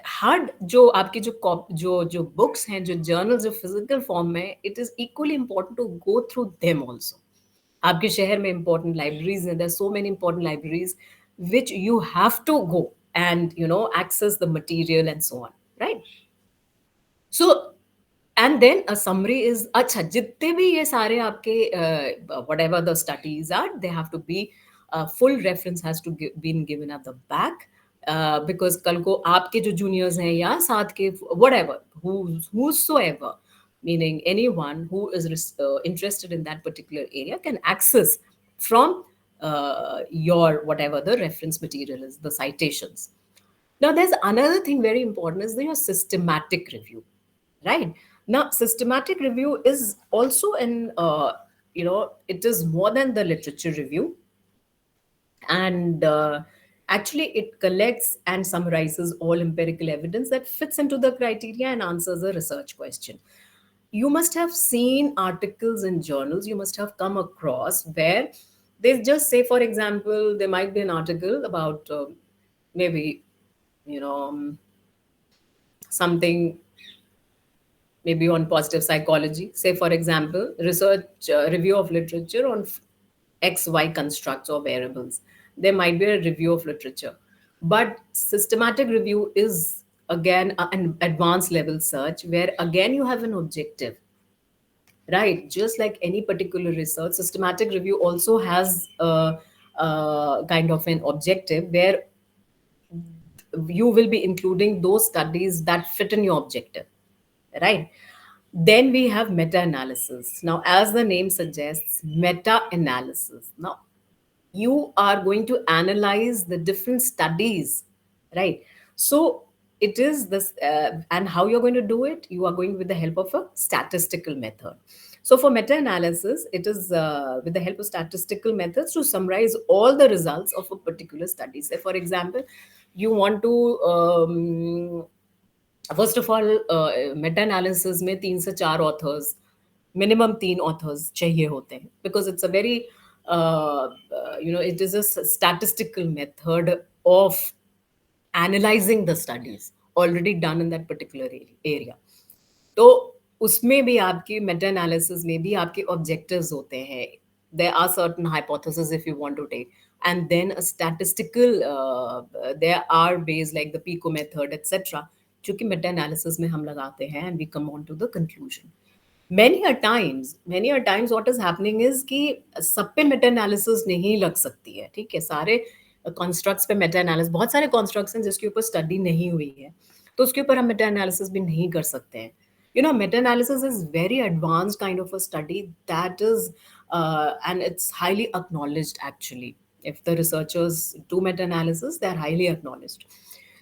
हार्ड जो आपकी जो बुक्स हैं, जो जर्नल्स, जो फिजिकल फॉर्म में, it is equally important to go through them also. आपके शहर में इंपॉर्टेंट लाइब्रेरीज हैं, there are so many important libraries which you have to go and access the material and so on, right? So and then a summary is, अच्छा जितने भी ये सारे आपके whatever the studies are, they have to be full reference has to been given at the back, because कल को आपके जो juniors हैं या साथ के whatever, whosoever, meaning anyone who is interested in that particular area can access from your whatever the reference material is, the citations. Now, there's another thing very important is your systematic review, right? Now, systematic review is also it is more than the literature review, and actually it collects and summarizes all empirical evidence that fits into the criteria and answers a research question. You must have seen articles in journals, you must have come across where they just say, for example, there might be an article about maybe you know something maybe on positive psychology, say for example research review of literature on xy constructs or variables. There might be a review of literature, but systematic review is again an advanced level search where again you have an objective, right? Just like any particular research, systematic review also has a kind of an objective where you will be including those studies that fit in your objective, right? Then we have meta analysis. Now, as the name suggests, meta analysis. Now, you are going to analyze the different studies, right? So it is this, and how you're going to do it, you are going with the help of a statistical method. So for meta analysis, it is with the help of statistical methods to summarize all the results of a particular study. Say for example, you want to first of all Meta analysis में 3 से 4 authors, minimum 3 authors चाहिए होते हैं, because it's a very it is a statistical method of analysing the studies already done in that particular area. तो उसमें भी आपकी Meta analysis में भी आपके ऑब्जेक्टिव्स होते हैं. There are certain hypotheses if you want to take, and then a statistical there are ways like the pico method etc, जो कि मेटा एनालिसिस में हम लगाते हैं, and we come on to the conclusion. Many a times what is happening is कि सब पे Meta analysis नहीं लग सकती है, ठीक है? सारे कॉन्स्ट्रक्ट्स पे मेटा एनालिसिस, बहुत सारे कॉन्स्ट्रक्ट्स हैं जिसके ऊपर स्टडी नहीं हुई है, तो उसके ऊपर हम मेटा एनालिसिस भी नहीं कर सकते हैं. Meta analysis is very advanced kind of a study that is and it's highly acknowledged actually. If the researchers do meta analysis, they're highly acknowledged.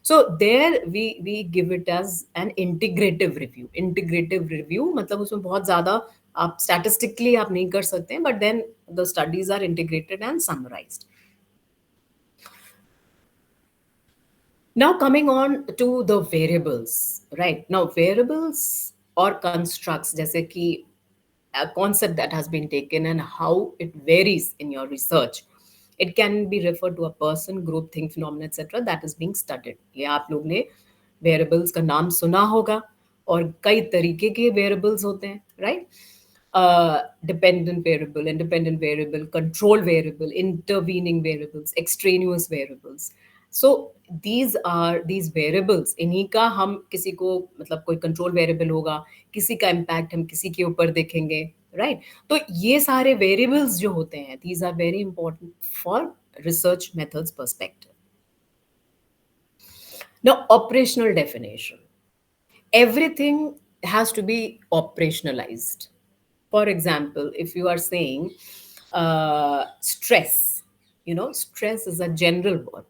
So there we give it as an integrative review. Integrative review मतलब उसमें बहुत ज़्यादा आप statistically आप नहीं कर सकते हैं, but then the studies are integrated and summarized. Now coming on to the variables, right? Now variables or constructs, जैसे कि a concept that has been taken and how it varies in your research. It can be referred to a person, group, thing, phenomenon, etc. that is being studied. ये आप लोग ने variables का नाम सुना होगा, और कई तरीके के variables होते हैं, right? Dependent variable, independent variable, control variable, intervening variables, extraneous variables. So these variables, इन्हीं का हम किसी को मतलब कोई control variable होगा, किसी का impact हम किसी के ऊपर देखेंगे, right? तो ये सारे variables जो होते हैं, these are very important for research methods perspective. Now, operational definition. Everything has to be operationalized. For example, if you are saying stress, stress is a general word.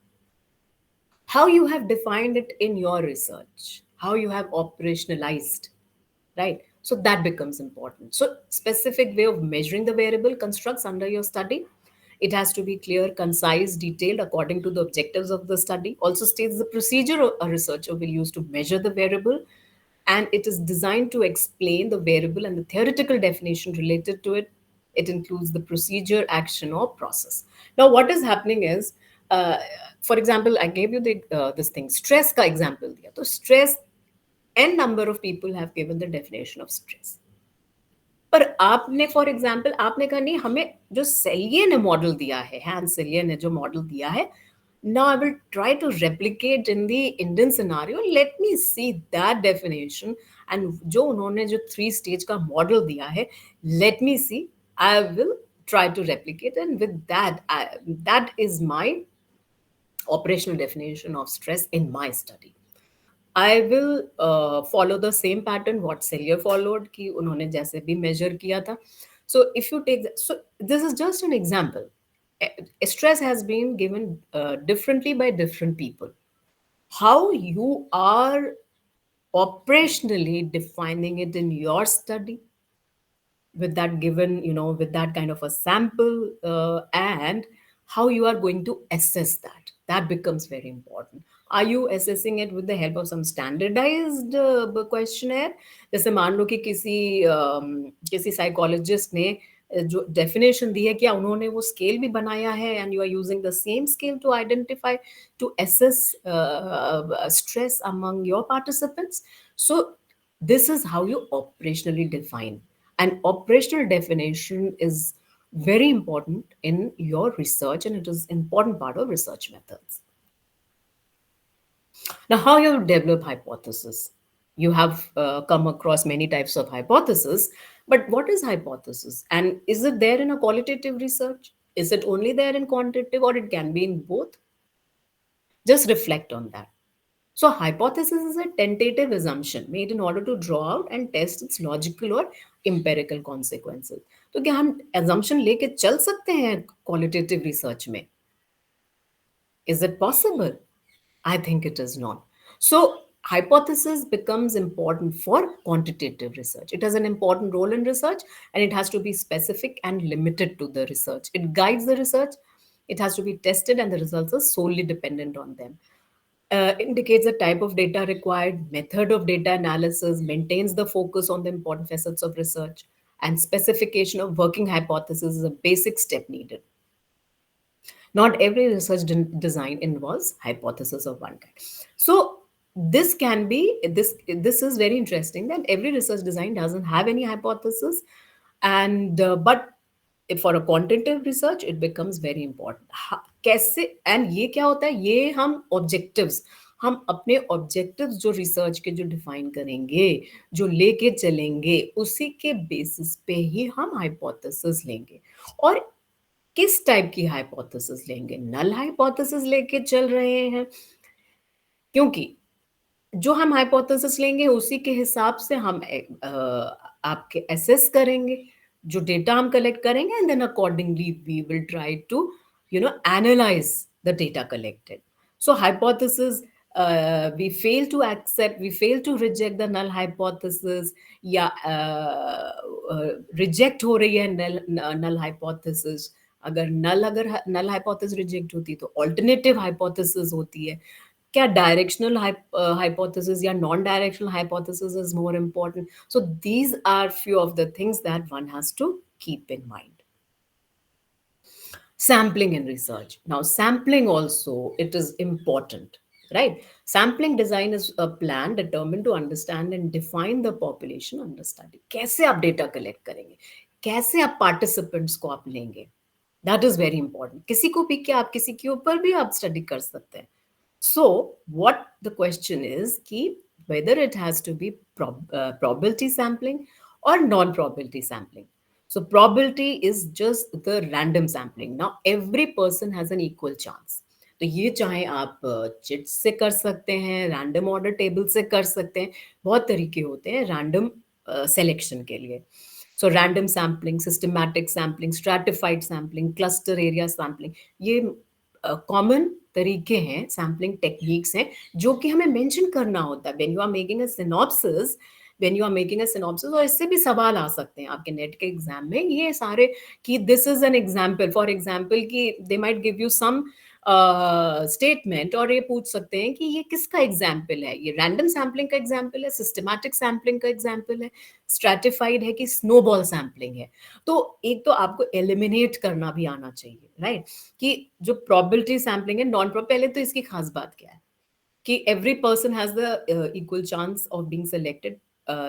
How you have defined it in your research, how you have operationalized, right? So that becomes important. So specific way of measuring the variable constructs under your study. It has to be clear, concise, detailed according to the objectives of the study. Also states the procedure a researcher will use to measure the variable, and it is designed to explain the variable and the theoretical definition related to it. It includes the procedure, action, or process. Now, what is happening is, for example, I gave you this thing, stress ka example diya. So stress, n number of people have given the definition of stress. पर आपने for example आपने कहा नहीं, हमें जो सेलिये ने model दिया है, हैंस सेलिये ने जो मॉडल दिया है, now I will try to replicate in the Indian scenario. Let me see that definition, and जो उन्होंने जो 3 stage का मॉडल दिया है, let me see, I will try to replicate, and with that that is my operational definition of stress in my study. I will follow the same pattern what Selye followed कि उन्होंने जैसे भी measure किया था. So if you take so this is just an example. Stress has been given differently by different people. how you are operationally defining it in your study with that given, with that kind of a sample, and how you are going to assess that. That becomes very important. Are you assessing it with the help of some standardized questionnaire? जैसे मान लो कि किसी psychologist ने जो definition दी है, क्या उन्होंने वो स्केल भी बनाया है, and you are using the same scale to identify, to assess stress among your participants? So this is how you operationally define. And operational definition is very important in your research, and it is important part of research methods. Now, how you develop hypothesis? You have come across many types of hypothesis, but what is hypothesis? And is it there in a qualitative research? Is it only there in quantitative, or it can be in both? Just reflect on that. So, hypothesis is a tentative assumption made in order to draw out and test its logical or empirical consequences. तो क्या हम assumption लेके चल सकते हैं qualitative research में? Is it possible? I think it is not. So, hypothesis becomes important for quantitative research. It has an important role in research, and it has to be specific and limited to the research. It guides the research, it has to be tested, and the results are solely dependent on them. Indicates the type of data required, method of data analysis, maintains the focus on the important facets of research, and specification of working hypothesis is a basic step needed. Not every research design involves hypothesis of one kind. So this can be this is very interesting that every research design doesn't have any hypothesis, and but for a quantitative research it becomes very important. कैसे, and ये क्या होता है, ये हम अपने objectives जो research के जो डिफाइन करेंगे, जो लेके चलेंगे, उसी के बेसिस पे ही हम हाइपोथेसिस लेंगे. और किस टाइप की हाइपोथेसिस लेंगे? नल हाइपोथेसिस लेके चल रहे हैं, क्योंकि जो हम हाइपोथेसिस लेंगे उसी के हिसाब से हम आपके एसेस करेंगे, जो डेटा हम कलेक्ट करेंगे, and then accordingly we will try to analyse the data collected. So hypothesis, we fail to accept, we fail to reject the null hypothesis, या रिजेक्ट हो रही है null hypothesis. अगर null hypothesis रिजेक्ट होती तो alternative hypothesis होती है. क्या डायरेक्शनल hypothesis या non directional hypothesis is more important? So these are few of the things that one has to keep in mind. Sampling in research. Now, sampling also, it is important, right? Sampling design is a plan determined to understand and define the population under study. कैसे आप data collect करेंगे? कैसे आप participants को आप लेंगे? That is very important. किसी को pick के आप किसी के ऊपर भी आप study कर सकते हैं. So, what the question is कि whether it has to be probability sampling or non-probability sampling. So probability is just the random sampling. Now every person has an equal chance. तो ये चाहे आप चिट्स से कर सकते हैं, रैंडम ऑर्डर टेबल से कर सकते हैं, बहुत तरीके होते हैं रैंडम सिलेक्शन के लिए. So random sampling, systematic sampling, stratified sampling, cluster area sampling, ये कॉमन तरीके हैं, सैम्पलिंग टेक्निक्स हैं जो कि हमें मेंशन करना होता है when you are making a synopsis. और इससे भी सवाल आ सकते हैं आपके नेट के एग्जाम में, ये सारे कि this is an example, for example कि they might give you some statement और ये पूछ सकते हैं कि ये किसका एग्जाम्पल है, ये रैंडम सैम्पलिंग का एग्जाम्पल है, सिस्टमैटिक सैम्पलिंग का एग्जाम्पल है, स्ट्रैटिफाइड है कि स्नोबॉल सैम्पलिंग है. तो एक तो आपको एलिमिनेट करना भी आना चाहिए, राइट? कि जो प्रोबेबिलिटी सैम्पलिंग है, नॉन प्रोब, पहले तो इसकी खास बात क्या है कि every person has the equal chance of being selected.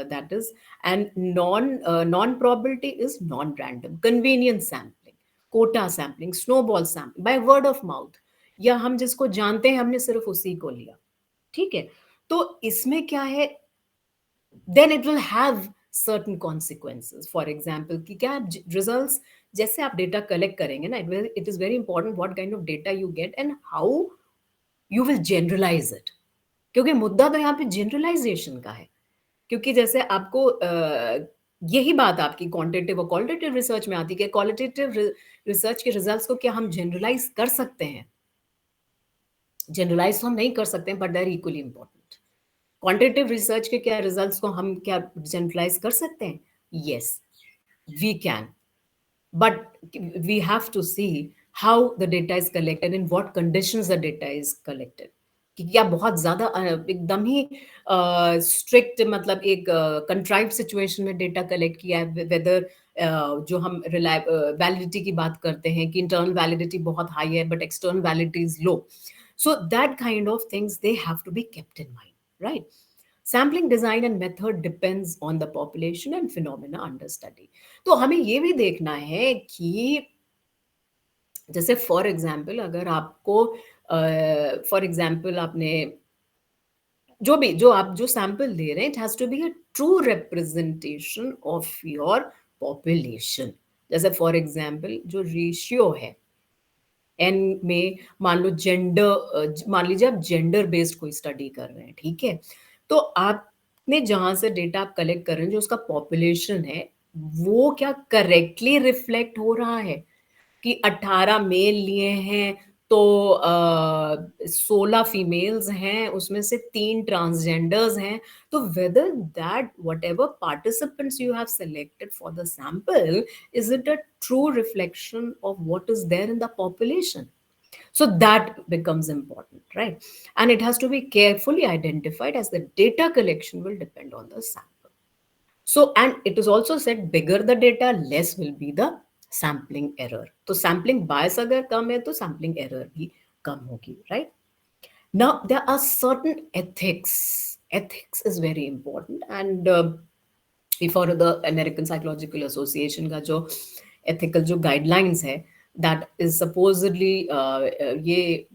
That is, and non-probability is non-random, convenience sampling, quota sampling, snowball sampling, by word of mouth, या हम जिसको जानते हैं हमने सिर्फ उसी को लिया. ठीक है, तो इसमें क्या है, then it will have certain consequences. For example, कि क्या results, जैसे आप data collect करेंगे ना, it is very important what kind of data you get and how you will generalize it. क्योंकि मुद्दा तो यहाँ पे generalization का है. क्योंकि जैसे आपको यही बात आपकी क्वांटिटेटिव और क्वालिटेटिव रिसर्च में आती है कि क्वालिटेटिव रिसर्च के रिजल्ट्स को क्या हम जनरलाइज कर सकते हैं, जनरलाइज तो हम नहीं कर सकते, but they are equally important. Quantitative research के क्या रिजल्ट्स को हम क्या जनरलाइज कर सकते हैं? Yes, we can, but we have to see how the data is collected, in what conditions the data is collected. कि क्या बहुत ज्यादा एकदम ही स्ट्रिक्ट, मतलब एक कंट्राइव सिचुएशन में डेटा कलेक्ट किया है, वेदर जो हम वैलिडिटी की बात करते हैं कि इंटरनल वैलिडिटी बहुत हाई है but external validity is low. So that kind of things, they have to be kept in mind, right? Sampling design and method depends on the population and phenomena under study. तो हमें ये भी देखना है कि जैसे for example अगर आपको फॉर एग्जाम्पल आपने जो आप जो सैंपल दे रहे हैं, it has to be a true representation of your population. जैसे फॉर एग्जाम्पल जो रेशियो है एन में, मान लो जेंडर, मान लीजिए आप जेंडर बेस्ड कोई स्टडी कर रहे हैं, ठीक है, तो आपने जहां से डेटा आप कलेक्ट कर रहे हैं, जो उसका पॉपुलेशन है, वो क्या करेक्टली रिफ्लेक्ट हो रहा है कि 18 मेल लिए हैं तो 16 फीमेल्स हैं, उसमें से 3 ट्रांसजेंडर्स हैं. तो whether that what ever participants you have selected for the sample, is it a true reflection of what is there in the population? So that becomes important, right? And it has to be carefully identified, as the data collection will depend on the sample. So, and it is also said, bigger the data, less will be the sampling error. So sampling bias agar kam hai, to sampling error bhi kam hogi, right? Now, there are certain ethics. Ethics is very important, and we follow the American Psychological Association का जो ethical जो guidelines है, that is supposedly ये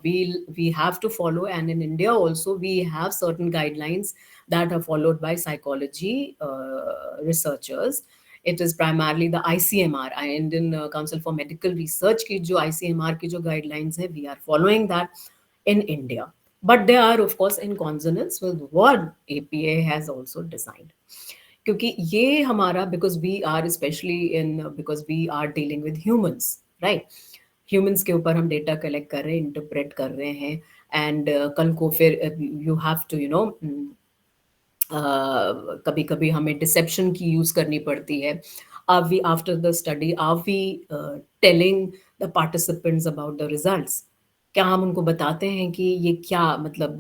we have to follow, and in India also we have certain guidelines that are followed by psychology researchers. It is primarily the ICMR, Indian Council for Medical Research की जो ICMR की जो guidelines है, we are following that in India. But they are of course in consonance with what APA has also designed. क्योंकि ये हमारा, because we are specially in, because we are dealing with humans, right? Humans के ऊपर हम data collect कर रहे हैं, interpret कर रहे हैं, एंड कल को फिर you have to you know, कभी कभी हमें डिसेप्शन की यूज करनी पड़ती है. Are we after the study, are we telling the participants about the results? क्या हम उनको बताते हैं कि ये क्या मतलब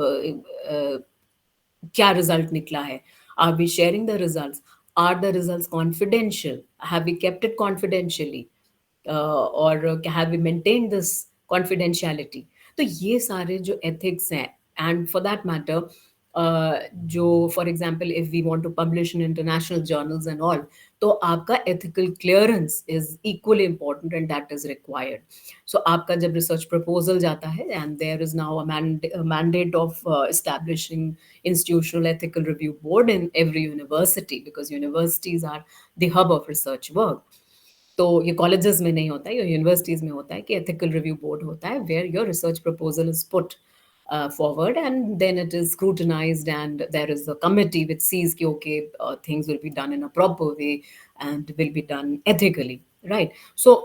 क्या रिजल्ट निकला है? Are we sharing the results? Are the results confidential? Have we kept it confidentially? Or have we maintained this confidentiality? तो ये सारे जो ethics हैं, and for that matter, जो for example if we want to publish in international journals and all, तो आपका ethical clearance is equally important, and that is required. So आपका जब research proposal जाता है, and there is now a mandate of establishing institutional ethical review board in every university, because universities are the hub of research work. तो ये colleges में नहीं होता है, ये यूनिवर्सिटीज में होता है कि एथिकल रिव्यू बोर्ड होता है, where your research proposal is put forward, and then it is scrutinized, and there is a committee which sees कि okay, things will be done in a proper way and will be done ethically, right? So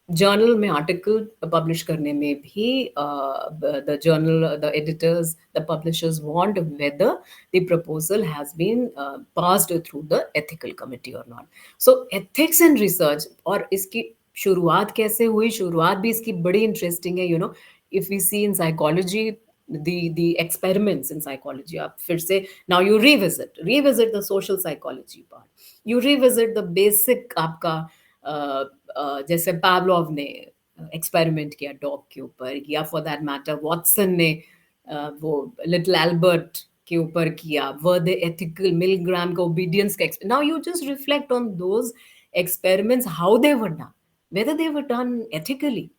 journal में article publish करने में भी the journal, the editors, the publishers want whether the proposal has been passed through the ethical committee और not. So ethics in research, और इसकी शुरुआत कैसे हुई? शुरुआत भी इसकी बड़ी इंटरेस्टिंग है. You know, if we see in psychology, the experiments in psychology, आप फिर से now you revisit the social psychology part, you revisit the basic आपका जैसे पावलोव ने एक्सपेरिमेंट किया डॉग के ऊपर, या फॉर दैट मैटर वॉटसन ने वो लिटिल एल्बर्ट के ऊपर किया, वर द एथिकल, मिलग्राम का ओबीडियंस का. Now you just reflect on those experiments, how they were done, whether they were done ethically.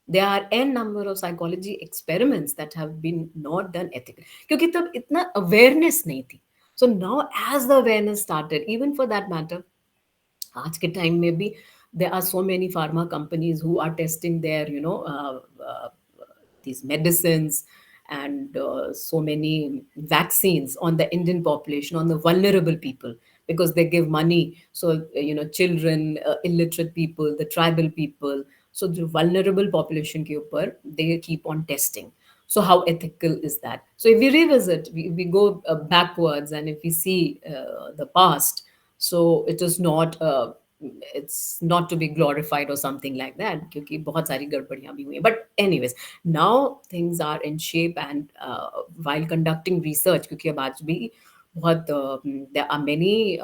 There are n number of psychology experiments that have been not done ethically, क्योंकि तब इतना awareness नहीं थी. So now as the awareness started, even for that matter, आज के time में भी there are so many pharma companies who are testing their, you know, these medicines and so many vaccines on the Indian population, on the vulnerable people, because they give money. So, you know, children, illiterate people, the tribal people. So the vulnerable population के ऊपर they keep on testing. So how ethical is that? So if we revisit, we go backwards, and if we see the past, so it is not it's not to be glorified or something like that, क्योंकि बहुत सारी गड़बड़ियां भी हुई हैं. But anyways, now things are in shape, and while conducting research, क्योंकि अब आज भी बहुत there are many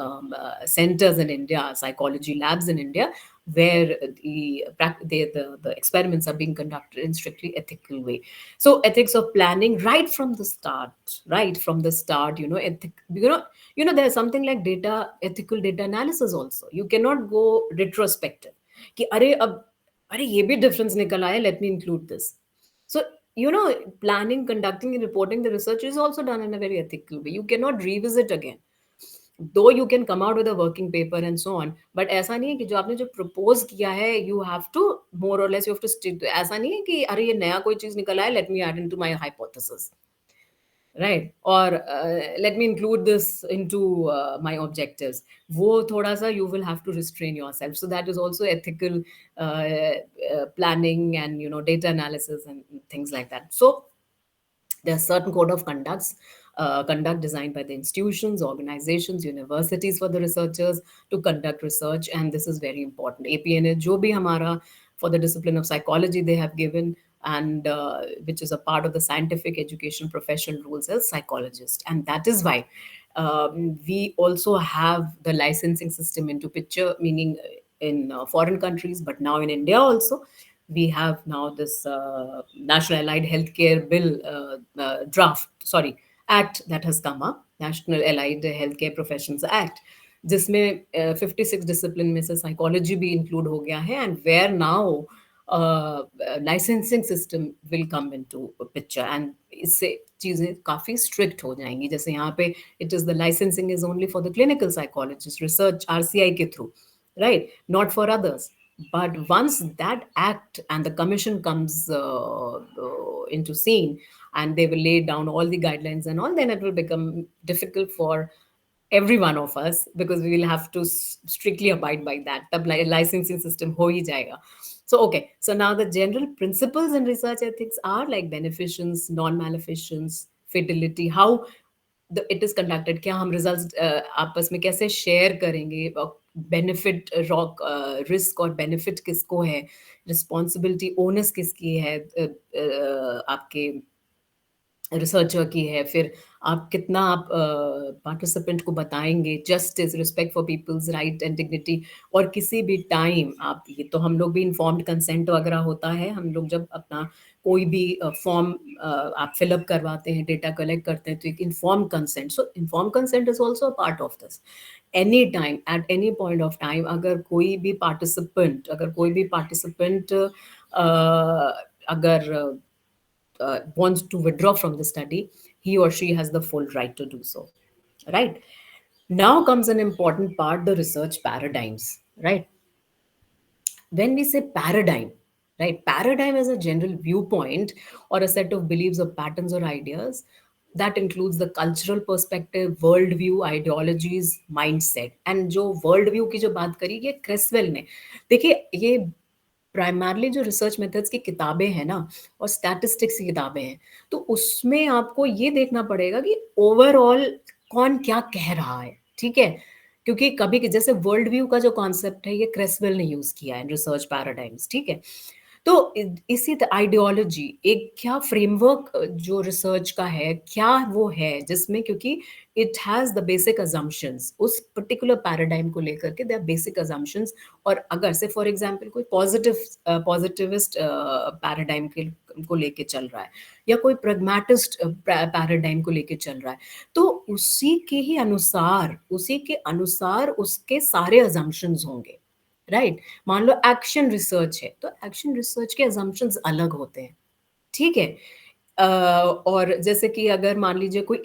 centers in India, psychology labs in India, where the experiments are being conducted in strictly ethical way. So ethics of planning right from the start, there's something like ethical data analysis also. You cannot go retrospective कि अरे ये भी difference निकल आया, let me include this. So planning, conducting and reporting the research is also done in a very ethical way. You cannot revisit again, though you can come out with a working paper and so on, but ऐसा नहीं है कि जो आपने जो propose किया है, you have to more or less you have to stick to. ऐसा नहीं है कि अरे ये नया कोई चीज निकल आया, let me add into my hypothesis, right? Or let me include this into my objectives. वो थोड़ा सा you will have to restrain yourself. So that is also ethical planning and data analysis and things like that. So there are certain code of conduct designed by the institutions, organizations, universities for the researchers to conduct research, and this is very important. APNA जो भी हमारा for the discipline of psychology they have given, and which is a part of the scientific education professional rules as psychologist, and that is why we also have the licensing system into picture, meaning in foreign countries, but now in India also we have now this National Allied Healthcare Bill Act that has come up, National Allied Healthcare Professions Act, जिसमें 56 discipline में से psychology भी include हो गया है, and where now licensing system will come into picture, and इससे चीज़ें काफ़ी स्ट्रिक्ट हो जाएंगी. जैसे यहाँ पे it is the licensing is only for the clinical psychologist research RCI के through, right? Not for others. But once that act and the commission comes into scene, and they will lay down all the guidelines and all, then it will become difficult for every one of us, because we will have to strictly abide by that. The licensing system ho hi jayega. So okay, so now the general principles in research ethics are like beneficence, non-maleficence, fidelity, how it is conducted, क्या हम result आपस में कैसे share करेंगे, benefit rock risk और benefit किसको है, responsibility onus किसकी है, आपके रिसर्चर की है, फिर आप कितना आप पार्टिसिपेंट को बताएंगे, justice, respect for people's right and dignity, और किसी भी टाइम आप ये तो हम लोग भी इन्फॉर्म्ड कंसेंट वगैरह होता है, हम लोग जब अपना कोई भी फॉर्म आप फिलअप करवाते हैं, डेटा कलेक्ट करते हैं, तो एक inform consent. So inform consent is also a part of this. Any time at any point of time अगर कोई भी पार्टिसिपेंट अगर wants to withdraw from the study, he or she has the full right to do so. Right? Now comes an important part, the research paradigms. Right? When we say paradigm, right, paradigm is a general viewpoint or a set of beliefs or patterns or ideas that includes the cultural perspective, worldview, ideologies, mindset. And जो world view की जो बात करी, ये क्रेसवेल ने, देखिए ये primarily जो रिसर्च मेथड्स की किताबें हैं ना, और स्टैटिस्टिक्स की किताबें हैं, तो उसमें आपको ये देखना पड़ेगा कि ओवरऑल कौन क्या कह रहा है. ठीक है, क्योंकि कभी जैसे वर्ल्ड व्यू का जो कॉन्सेप्ट है, ये क्रेसवेल ने यूज किया है इन रिसर्च पैराडाइम्स. ठीक है, तो इसी आइडियोलॉजी एक क्या फ्रेमवर्क जो रिसर्च का है, क्या वो है जिसमें, क्योंकि it has the basic assumptions उस पर्टिकुलर पैराडाइम को लेकर के, दे आर बेसिक अजम्पशंस. और अगर से फॉर एग्जांपल कोई पॉजिटिविस्ट पैराडाइम को लेके चल रहा है, या कोई प्रैग्मेटिस्ट पैराडाइम को लेके चल रहा है, तो उसी के अनुसार उसके सारे अजम्पशंस होंगे. राइट? मान लो एक्शन रिसर्च है, तो एक्शन रिसर्च के अजम्पशंस अलग होते हैं. ठीक है, और जैसे कि अगर मान लीजिए कोई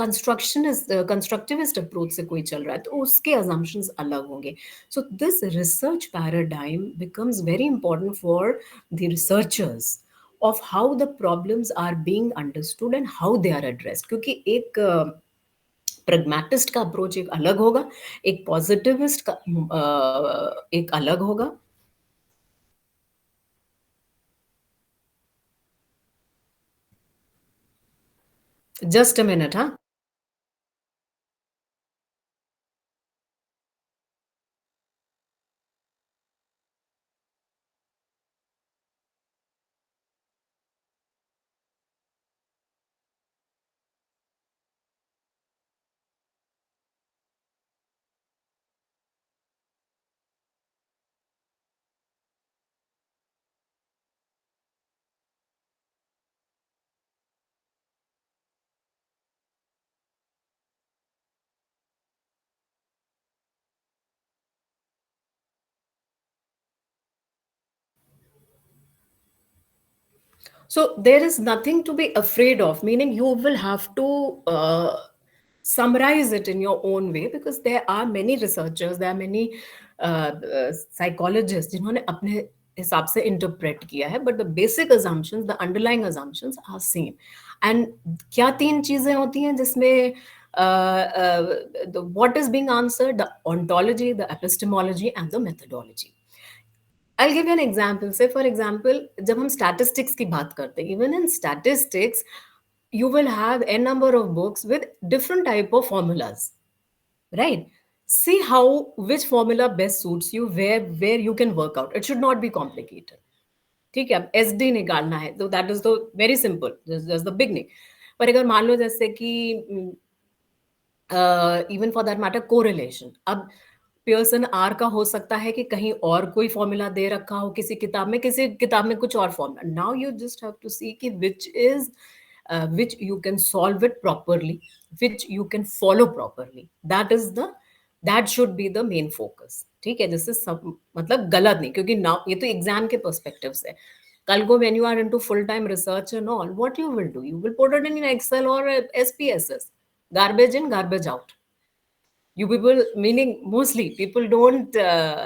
कंस्ट्रक्टिविस्ट अप्रोच से कोई चल रहा है, तो उसके अजम्पशंस अलग होंगे. So this research paradigm becomes very important for the researchers of how the problems are being understood and how they are addressed. क्योंकि एक प्रैग्मेटिस्ट का अप्रोच एक अलग होगा, एक पॉजिटिविस्ट का एक अलग होगा. Just a minute, huh? So there is nothing to be afraid of, meaning you will have to summarize it in your own way, because there are many researchers, there are many psychologists जिन्होंने अपने हिसाब से interpret किया है, but the basic assumptions, the underlying assumptions are same. And क्या तीन चीजें होती हैं जिसमें what is being answered? The ontology, the epistemology, and the methodology. I'll give you an example. Say, for example, जब हम statistics की बात करते हैं, even in statistics, you will have a number of books with different type of formulas, right? See how which formula best suits you, where you can work out. It should not be complicated. ठीक है, अब SD निकालना है तो that is the very simple, just the beginning. पर अगर मान लो जैसे कि even for that matter correlation, अब पियर्सन आर का हो सकता है कि कहीं और कोई फॉर्मूला दे रखा हो किसी किताब में, किसी किताब में कुछ और formula. Now you just have to see कि which you can solve it properly, which you can follow properly. That should be the main focus. ठीक है, जिससे सब मतलब गलत नहीं, क्योंकि नाउ ये तो एग्जाम के पर्सपेक्टिव से. कल को when you are into full time research and all, what you will do, you will put it in Excel or SPSS. Garbage in, garbage out. You people, meaning mostly people don't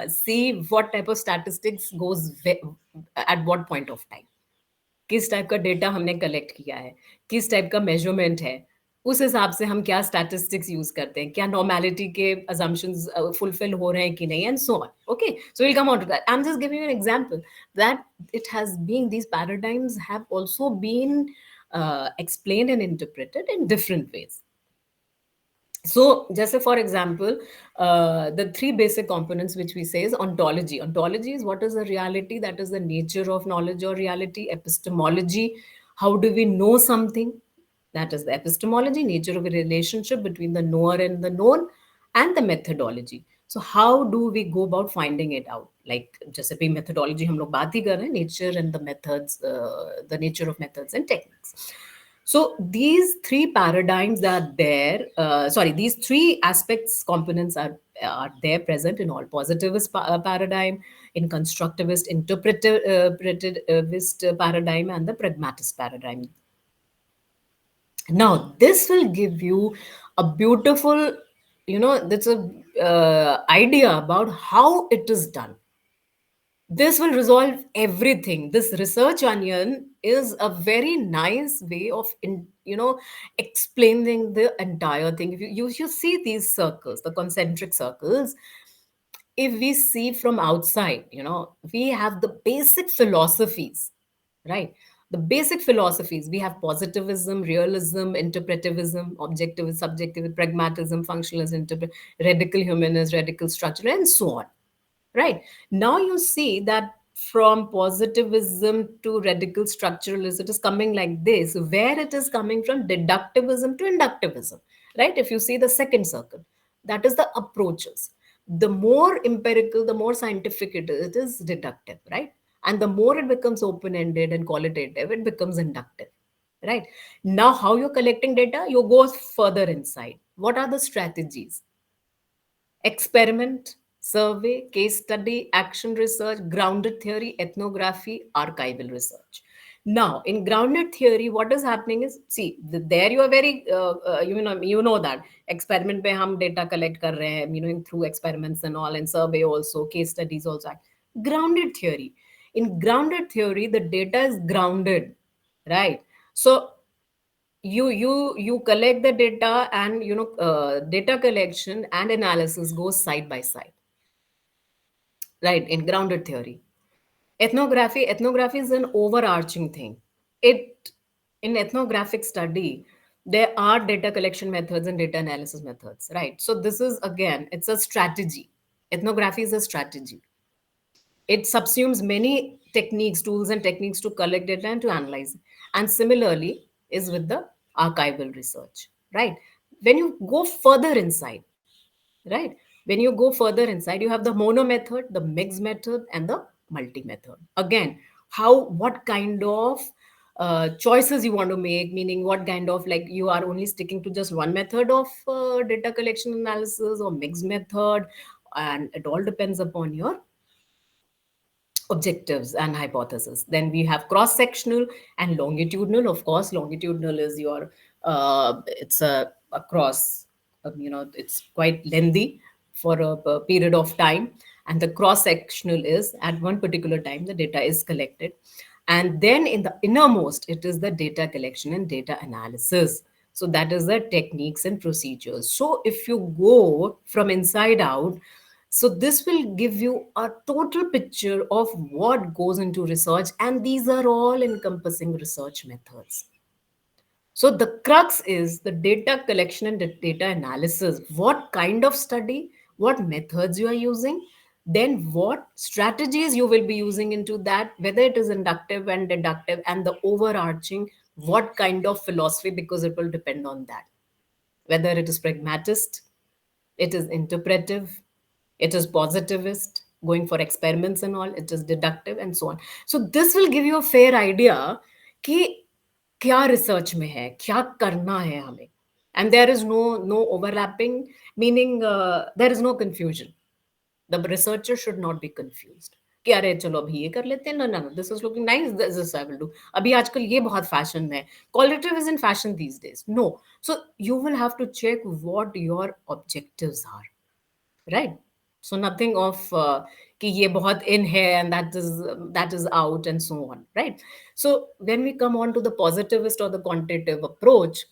see what type of statistics goes at what point of time. किस type का data हमने collect किया है, किस type का measurement है, उस हिसाब से हम क्या स्टैटिस्टिक्स यूज करते हैं, क्या नॉर्मेलिटी के assumptions फुलफिल हो रहे हैं कि नहीं, and so on. Okay, so will come on to that. I am just giving you an example that it has been, these paradigms have also been explained and interpreted in different ways. So, just for example, the three basic components which we say is ontology. Ontology is what is the reality, that is the nature of knowledge or reality. Epistemology, how do we know something? That is the epistemology, nature of a relationship between the knower and the known, and the methodology. So, how do we go about finding it out? Like, just a methodology, हम लोग बात ही कर रहे हैं, nature and the methods, the nature of methods and techniques. So these three paradigms are there. These three aspects, components are there present in all positivist paradigm, in constructivist, interpretivist paradigm, and the pragmatist paradigm. Now, this will give you a beautiful, that's a idea about how it is done. This will resolve everything. This research onion is a very nice way of explaining the entire thing. If you see these circles, the concentric circles, if we see from outside, we have the basic philosophies, right? The basic philosophies, we have positivism, realism, interpretivism, objectivism, subjectivism, pragmatism, functionalism, radical humanist, radical structural, and so on. Right. Now you see that from positivism to radical structuralism, it is coming like this, where it is coming from deductivism to inductivism. Right. If you see the second circle, that is the approaches. The more empirical, the more scientific it is deductive. Right. And the more it becomes open ended and qualitative, it becomes inductive. Right. Now, how you're collecting data, you go further inside. What are the strategies? Experiment, survey, case study, action research, grounded theory, ethnography, archival research. Now, in grounded theory, what is happening is, see, there you are very, that experiment pe hum data collect kar rahe hain, through experiments and all, and survey also, case studies also. Grounded theory. In grounded theory, the data is grounded, right? So you collect the data, and data collection and analysis goes side by side, right? In grounded theory. Ethnography is an overarching thing. It In ethnographic study, there are data collection methods and data analysis methods, right? So this is again, it's a strategy. Ethnography is a strategy. It subsumes many techniques, tools, and techniques to collect data and to analyze. And similarly, is with the archival research, right? When you go further inside, right? When you go further inside, you have the mono method, the mix method, and the multi method. Again, what kind of choices you want to make, meaning what kind of, like, you are only sticking to just one method of data collection analysis or mixed method, and it all depends upon your objectives and hypothesis. Then we have cross sectional and longitudinal. Of course, longitudinal is your it's a cross, it's quite lengthy for a period of time, and the cross sectional is at one particular time the data is collected. And then in the innermost, it is the data collection and data analysis. So that is the techniques and procedures. So if you go from inside out, so this will give you a total picture of what goes into research, and these are all encompassing research methods. So the crux is the data collection and the data analysis. What kind of study, what methods you are using, then what strategies you will be using into that, whether it is inductive and deductive, and the overarching what kind of philosophy, because it will depend on that. Whether it is pragmatist, it is interpretive, it is positivist, going for experiments and all, it is deductive, and so on. So this will give you a fair idea कि क्या research में है, क्या करना है हमें. And there is no overlapping, meaning there is no confusion. The researcher should not be confused कि अरे चलो अभी ये कर लेते हैं, no no no, this is looking nice, this I will do. अभी आजकल ये बहुत फैशन में है, qualitative is in fashion these days. No. So you will have to check what your objectives are, right? So nothing of कि ये बहुत in है and that is out and so on, right? So when we come on to the positivist or the quantitative approach,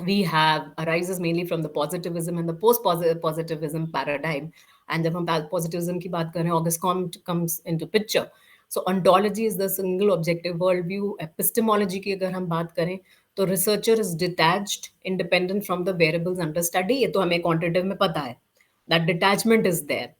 we have arises mainly from the positivism and the post positivism paradigm. And जब हम positivism की बात करें, August Comte comes into picture. So ontology is the single objective worldview. Epistemology की अगर हम बात करें, तो researcher is detached, independent from the variables under study. ये तो हमें quantitative में पता है. That detachment is there,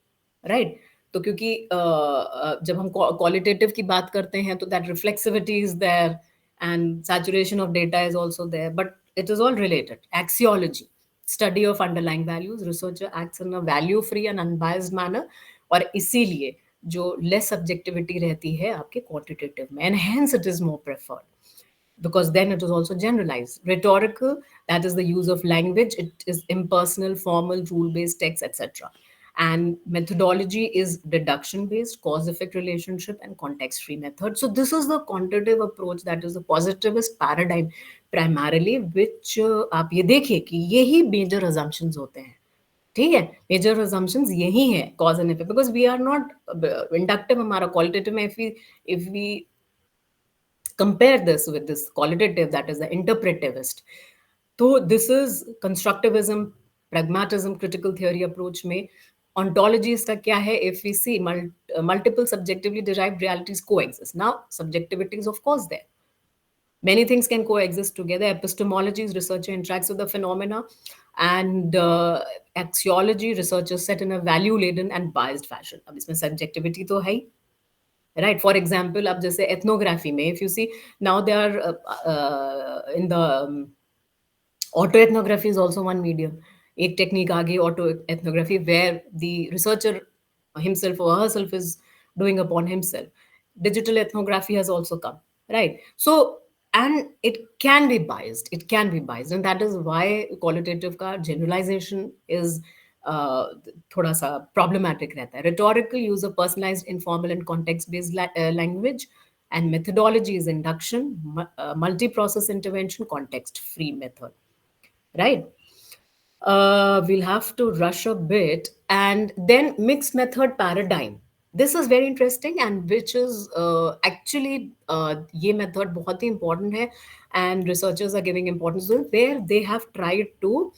right? तो क्योंकि जब हम qualitative की बात करते हैं, तो that reflexivity is there and saturation of data is also there, but it is all related. Axiology, study of underlying values. Researcher acts in a value free and unbiased manner, और इसीलिए जो less subjectivity रहती है आपके quantitative में, and hence it is more preferred because then it is also generalized. Rhetorical, that is the use of language. It is impersonal, formal, rule-based text, etc. And methodology is deduction-based, cause-effect relationship, and context-free method. So this is the quantitative approach, that is the positivist paradigm primarily, which आप ये देखिए कि यही major assumptions होते हैं. ठीक है, major assumptions यही है, cause and effect, because we are not inductive. हमारा qualitative में if we compare this with this qualitative, that is the interpretivist. So this is constructivism, pragmatism, critical theory approach में ontology इसका क्या है? If we see multiple subjectively derived realities coexist. Now subjectivity is of course there. Many things can coexist together. Epistemology is researcher interacts with the phenomena, and axiology, researchers set in a value laden and biased fashion. अब इसमें subjectivity तो है ही, right? For example, अब जैसे ethnography में, if you see now they are in the auto ethnography is also one medium. एक technique आ गई auto ethnography where the researcher himself or herself is doing upon himself. Digital ethnography has also come, right? So and it can be biased. It can be biased, and that is why qualitative का generalization is थोड़ा सा problematic रहता है. Rhetorical use of personalized, informal, and context-based language, and methodology is induction, multi-process intervention, context-free method, right? We'll have to rush a bit, and then mixed method paradigm. This is very interesting, and which is actually ये method बहुत ही important है, and researchers are giving importance to it, where they have tried to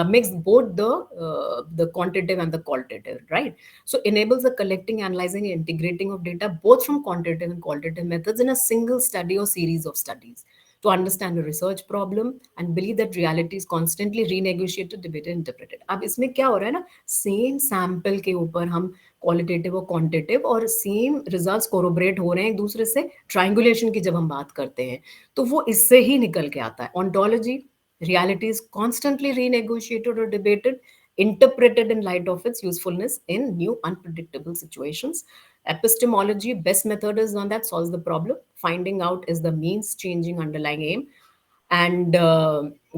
mix both the quantitative and the qualitative, right? So enables the collecting, analyzing, and integrating of data both from quantitative and qualitative methods in a single study or series of studies. to understand a research problem and believe that reality is constantly renegotiated, debated, interpreted. अब इसमें क्या हो रहा है ना, same sample के ऊपर हम क्वालिटेटिव और क्वांटिटेटिव और सेम रिजल्ट्स कोरोबरेट हो रहे हैं एक दूसरे से, ट्राइंगुलेशन की जब हम बात करते हैं तो वो इससे ही निकल के आता है. Ontology, reality is constantly renegotiated or debated, interpreted in light of its usefulness in new unpredictable situations. Epistemology, best method is one that solves the problem. Finding out is the means changing underlying aim. And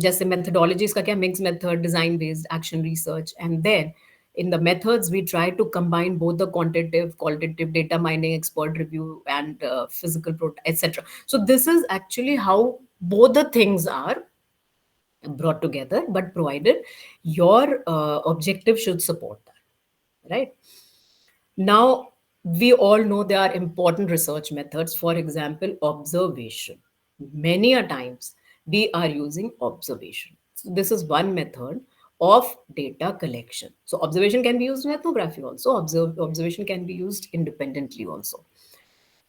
जैसे methodologies का क्या, mixed method, design based action research, and then in the methods we try to combine both the quantitative, qualitative, data mining, expert review, and etc. So this is actually how both the things are brought together, but provided your objective should support that, right? Now, we all know there are important research methods. For example, observation. Many a times we are using observation. So this is one method of data collection. So observation can be used in ethnography also. Observation can be used independently also.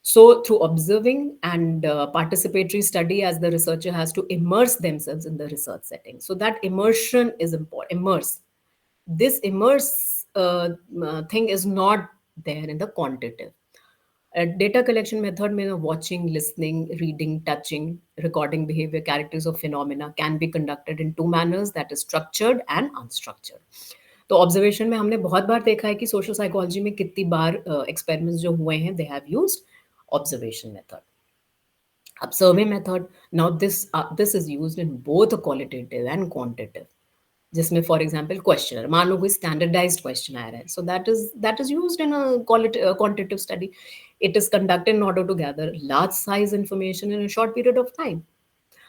So, through observing and participatory study, as the researcher has to immerse themselves in the research setting. So, that immersion is important. Immerse. This immerse thing is not there in the quantitative. Data collection method में watching, listening, reading, touching, recording behavior, characters of phenomena can be conducted in two manners, that is structured and unstructured. तो observation में हमने बहुत बार देखा है कि social psychology में कितनी बार एक्सपेरिमेंट्स जो हुए हैं, they have used observation method. Observing method, now this is used in both qualitative and quantitative. जिसमें फॉर एग्जाम्पल क्वेश्चनर, मान लो कोई स्टैंडर्डाइज्ड क्वेश्चन आ रहा है, so that is used in a quantitative study. It is conducted in order to gather large size information in a short period of time.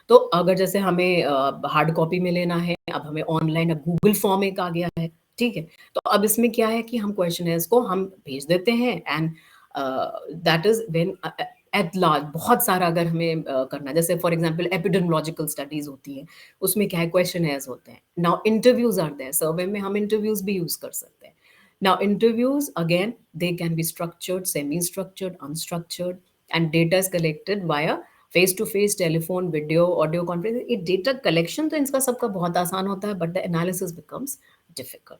तो अगर जैसे हमें हार्ड कॉपी में लेना है, अब हमें ऑनलाइन, अब गूगल फॉर्म एक आ गया है, ठीक है, तो अब इसमें क्या है कि हम क्वेश्चनर्स को हम भेज देते हैं, and that is when at large बहुत सारा अगर हमें करना, जैसे फॉर एग्जांपल एपिडेमियोलॉजिकल स्टडीज होती है, उसमें क्या है, क्वेश्चनर्स होते हैं. नाउ इंटरव्यूज आर देयर, सर्वे में हम इंटरव्यूज भी यूज कर सकते हैं. Now, interviews, again, they can be structured, semi-structured, unstructured, and data is collected via face-to-face, telephone, video, audio conference. ये data collection तो इनका सबका बहुत आसान होता है, but the analysis becomes difficult.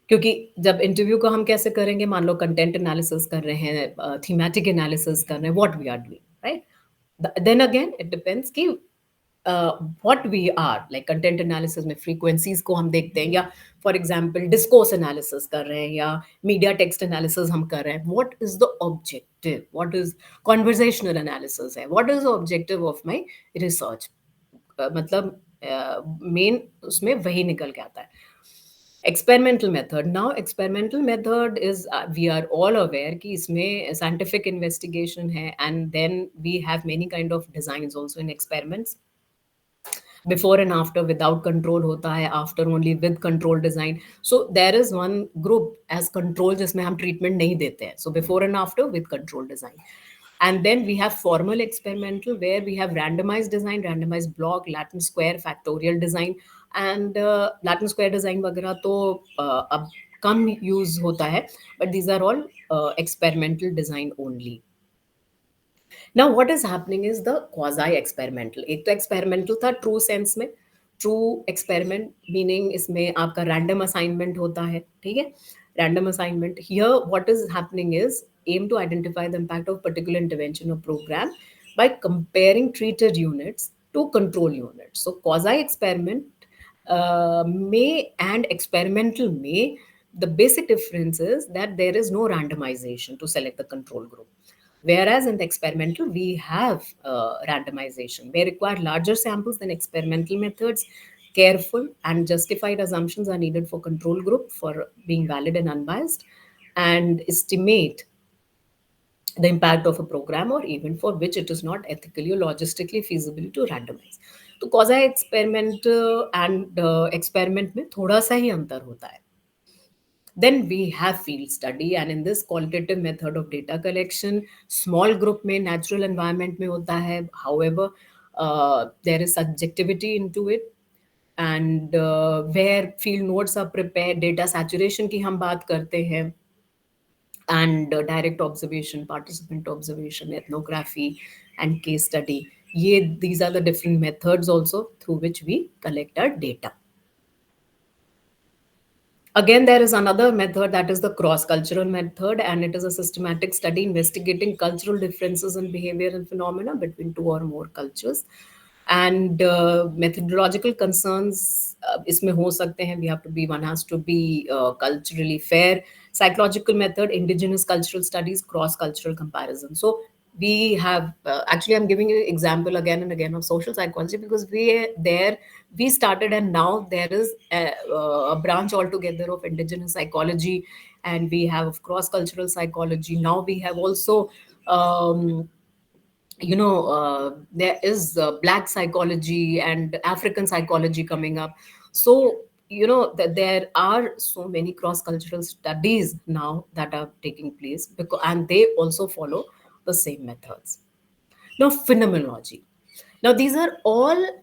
क्योंकि जब इंटरव्यू को हम कैसे करेंगे, मान लो कंटेंट एनालिसिस कर रहे हैं, थीमेटिक एनालिसिस कर रहे हैं, what we are doing, right? Then again it depends कि what we are, like content analysis में फ्रीक्वेंसीज को हम देखते हैं, या फॉर एग्जांपल डिस्कोर्स एनालिसिस कर रहे हैं, या मीडिया टेक्स्ट एनालिसिस हम कर रहे हैं. What is the objective, what is conversational analysis है, what is the objective of my research, मतलब मेन उसमें वही निकल के आता है. Experimental method. Now, experimental method is we are all aware कि इसमें scientific investigation है, and then we have many kind of designs also in experiments. Before and after, without control होता है, after only with control design. So there is one group as control जिसमें हम treatment नहीं देते हैं. So before and after with control design. And then we have formal experimental where we have randomized design, randomized block, Latin square, factorial design, and Latin square design वगैरह तो अब कम use होता है, but these are all experimental design only. Now what is happening is the quasi experimental. एक तो experimental था true sense में, true experiment meaning इसमें आपका random assignment होता है, ठीक है, random assignment. Here what is happening is aim to identify the impact of particular intervention or program by comparing treated units to control units. So quasi experiment may and experimental may, the basic difference is that there is no randomization to select the control group. Whereas in the experimental, we have randomization. They require larger samples than experimental methods. Careful and justified assumptions are needed for control group for being valid and unbiased, and estimate the impact of a program or event for which it is not ethically or logistically feasible to randomize. तो quasi experiment and experiment में थोड़ा सा ही अंतर होता है. Then we have field study, and in this qualitative method of data collection, small group में natural environment में होता है. However, there is subjectivity into it, and where field notes are prepared, data saturation की हम बात करते हैं, and direct observation, participant observation, ethnography, and case study. These are the different methods also through which we collect our data. Again, there is another method, that is the cross cultural method, and it is a systematic study investigating cultural differences in behavior and phenomena between two or more cultures. And methodological concerns इसमें हो सकते हैं. We have to be, one has to be culturally fair. Psychological method, indigenous cultural studies, cross cultural comparison. So we have actually, I'm giving you example again and again of social psychology, because we started, and now there is a branch altogether of indigenous psychology, and we have cross cultural psychology. Now we have also there is black psychology and African psychology coming up. So that there are so many cross cultural studies now that are taking place, because and they also follow the same methods. Now, phenomenology. Now, these are all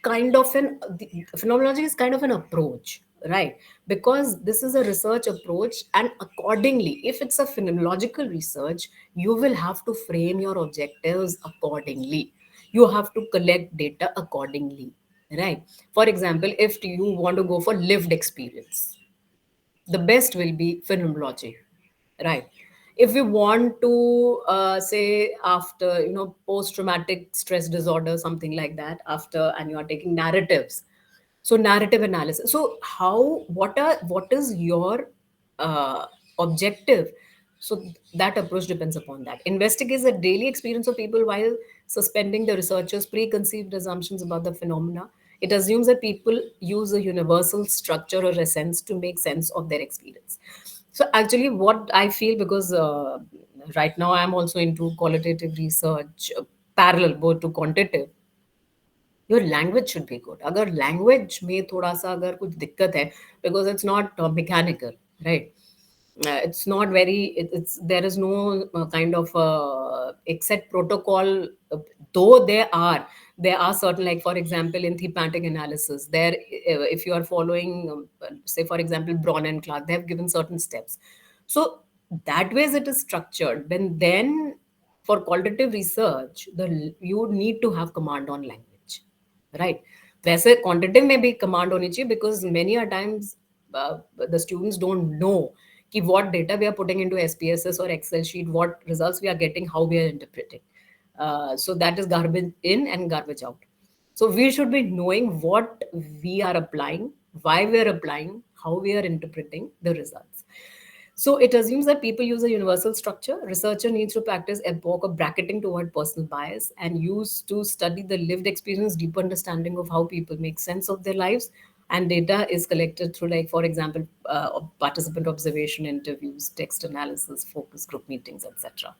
kind of the phenomenology is kind of an approach, right? Because this is a research approach, and accordingly, if it's a phenomenological research, you will have to frame your objectives accordingly. You have to collect data accordingly, right? For example, if you want to go for lived experience, the best will be phenomenology, right? If we want to say, after post traumatic stress disorder, something like that, after, and you are taking narratives, so narrative analysis. So what is your uh, objective? So that approach depends upon that. Investigates the daily experience of people while suspending the researchers preconceived assumptions about the phenomena. It assumes that people use a universal structure or a sense to make sense of their experience. So actually, what I feel, because right now I'm also into qualitative research, parallel both to quantitative, your language should be good. अगर language में थोड़ा सा अगर कुछ दिक्कत है, because it's not mechanical, right? It's not very, it's there is no kind of exact protocol, though there are certain, like for example in thematic analysis, there if you are following say for example Braun and Clark, they have given certain steps. So that ways it is structured. Then for qualitative research, you need to have command on language, right? वैसे quantitative में भी command होनी चाहिए, because many a times the students don't know कि what data we are putting into SPSS or Excel sheet, what results we are getting, how we are interpreting. So that is garbage in and garbage out. So we should be knowing what we are applying, why we are applying, how we are interpreting the results. So it assumes that people use a universal structure. Researcher needs to practice epoch of bracketing toward personal bias and use to study the lived experience, deep understanding of how people make sense of their lives. And data is collected through, like, for example, participant observation, interviews, text analysis, focus group meetings, etc.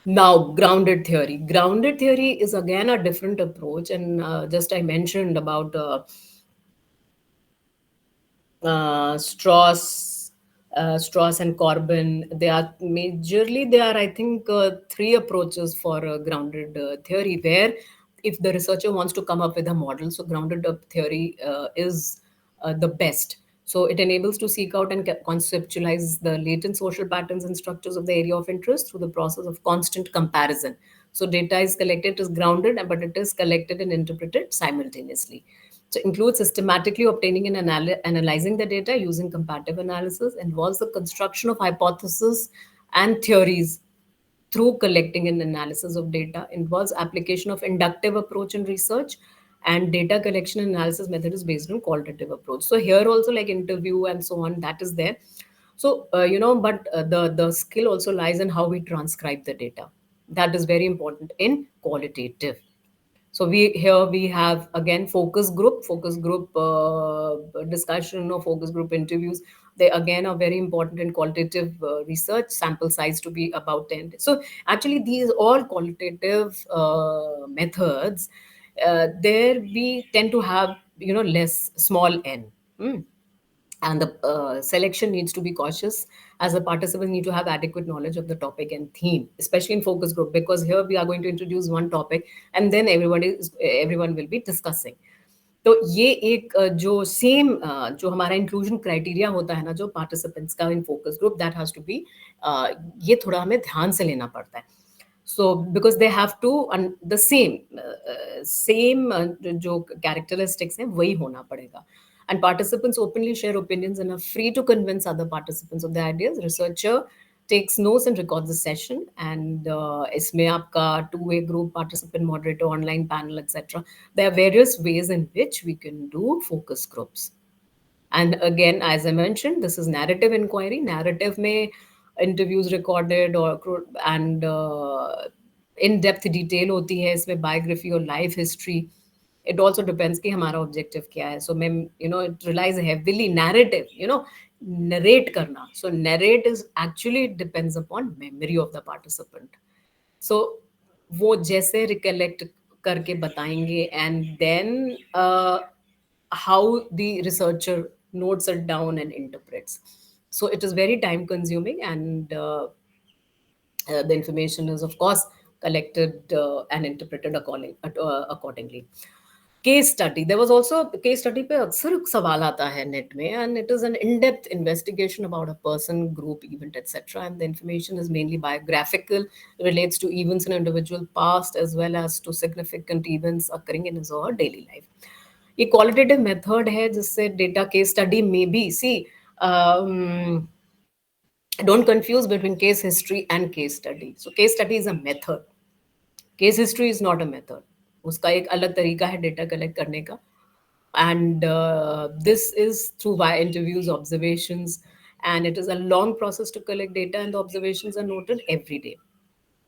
Now, grounded theory. Grounded theory is again a different approach. And just I mentioned about Strauss and Corbin. They are majorly, there are, I think, three approaches for grounded theory, where if the researcher wants to come up with a model, so grounded up theory is the best. So it enables to seek out and conceptualize the latent social patterns and structures of the area of interest through the process of constant comparison. So data is collected, is grounded, but it is collected and interpreted simultaneously. So includes systematically obtaining and analyzing the data using comparative analysis, involves the construction of hypotheses and theories through collecting and analysis of data, involves application of inductive approach in research, and data collection and analysis method is based on qualitative approach. So here also, like interview and so on, that is there. So but the skill also lies in how we transcribe the data. That is very important in qualitative. So we have again focus group discussion or focus group interviews. They again are very important in qualitative research. Sample size to be about 10. So actually, these all qualitative methods. There we tend to have less small n. And the selection needs to be cautious, as the participants need to have adequate knowledge of the topic and theme, especially in focus group, because here we are going to introduce one topic and then everyone will be discussing. तो ये एक जो same जो हमारा inclusion criteria होता है ना, जो पार्टिसिपेंट्स का in focus group, that has to be, ये थोड़ा हमें ध्यान से लेना पड़ता है. So because they have to the same जो characteristics हैं वही होना पड़ेगा. And participants openly share opinions and are free to convince other participants of their ideas. Researcher takes notes and records the session, and इसमें आपका two-way group, participant, moderator, online panel, etc. There are various ways in which we can do focus groups. And again, as I mentioned, this is narrative inquiry. Narrative में interviews recorded or and in-depth detail होती है इसमें, biography or life history. It also depends कि हमारा objective क्या है. So मैं it relies heavily narrative, narrate करना. So narrate is actually depends upon memory of the participant. So वो जैसे recollect करके बताएंगे, and then how the researcher notes it down and interprets. So it is very time consuming, and the information is, of course, collected and interpreted accordingly. Case study. There was also case study पे अक्सर सवाल आता है net में, and it is an in-depth investigation about a person, group, event, etc. And the information is mainly biographical, relates to events in individual past as well as to significant events occurring in his or her daily life. ये qualitative method है जिससे data case study में भी um, don't confuse between case history and case study. So case study is a method. Case history is not a method. उसका एक अलग तरीका है data collect करने का. And this is through via interviews, observations, and it is a long process to collect data, and the observations are noted every day.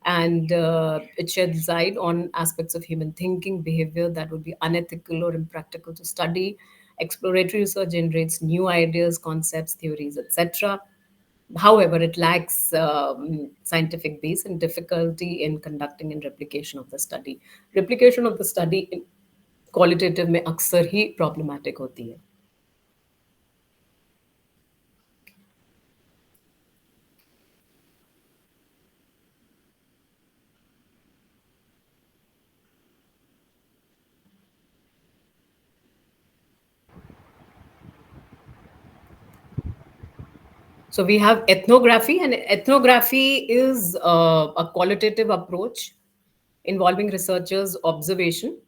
And it sheds light on aspects of human thinking, behavior that would be unethical or impractical to study. Exploratory research generates new ideas, concepts, theories, etc. However, it lacks scientific base and difficulty in conducting and replication of the study. Replication of the study in qualitative में अक्सर ही problematic होती है. So we have ethnography, and ethnography is a qualitative approach involving researchers' observation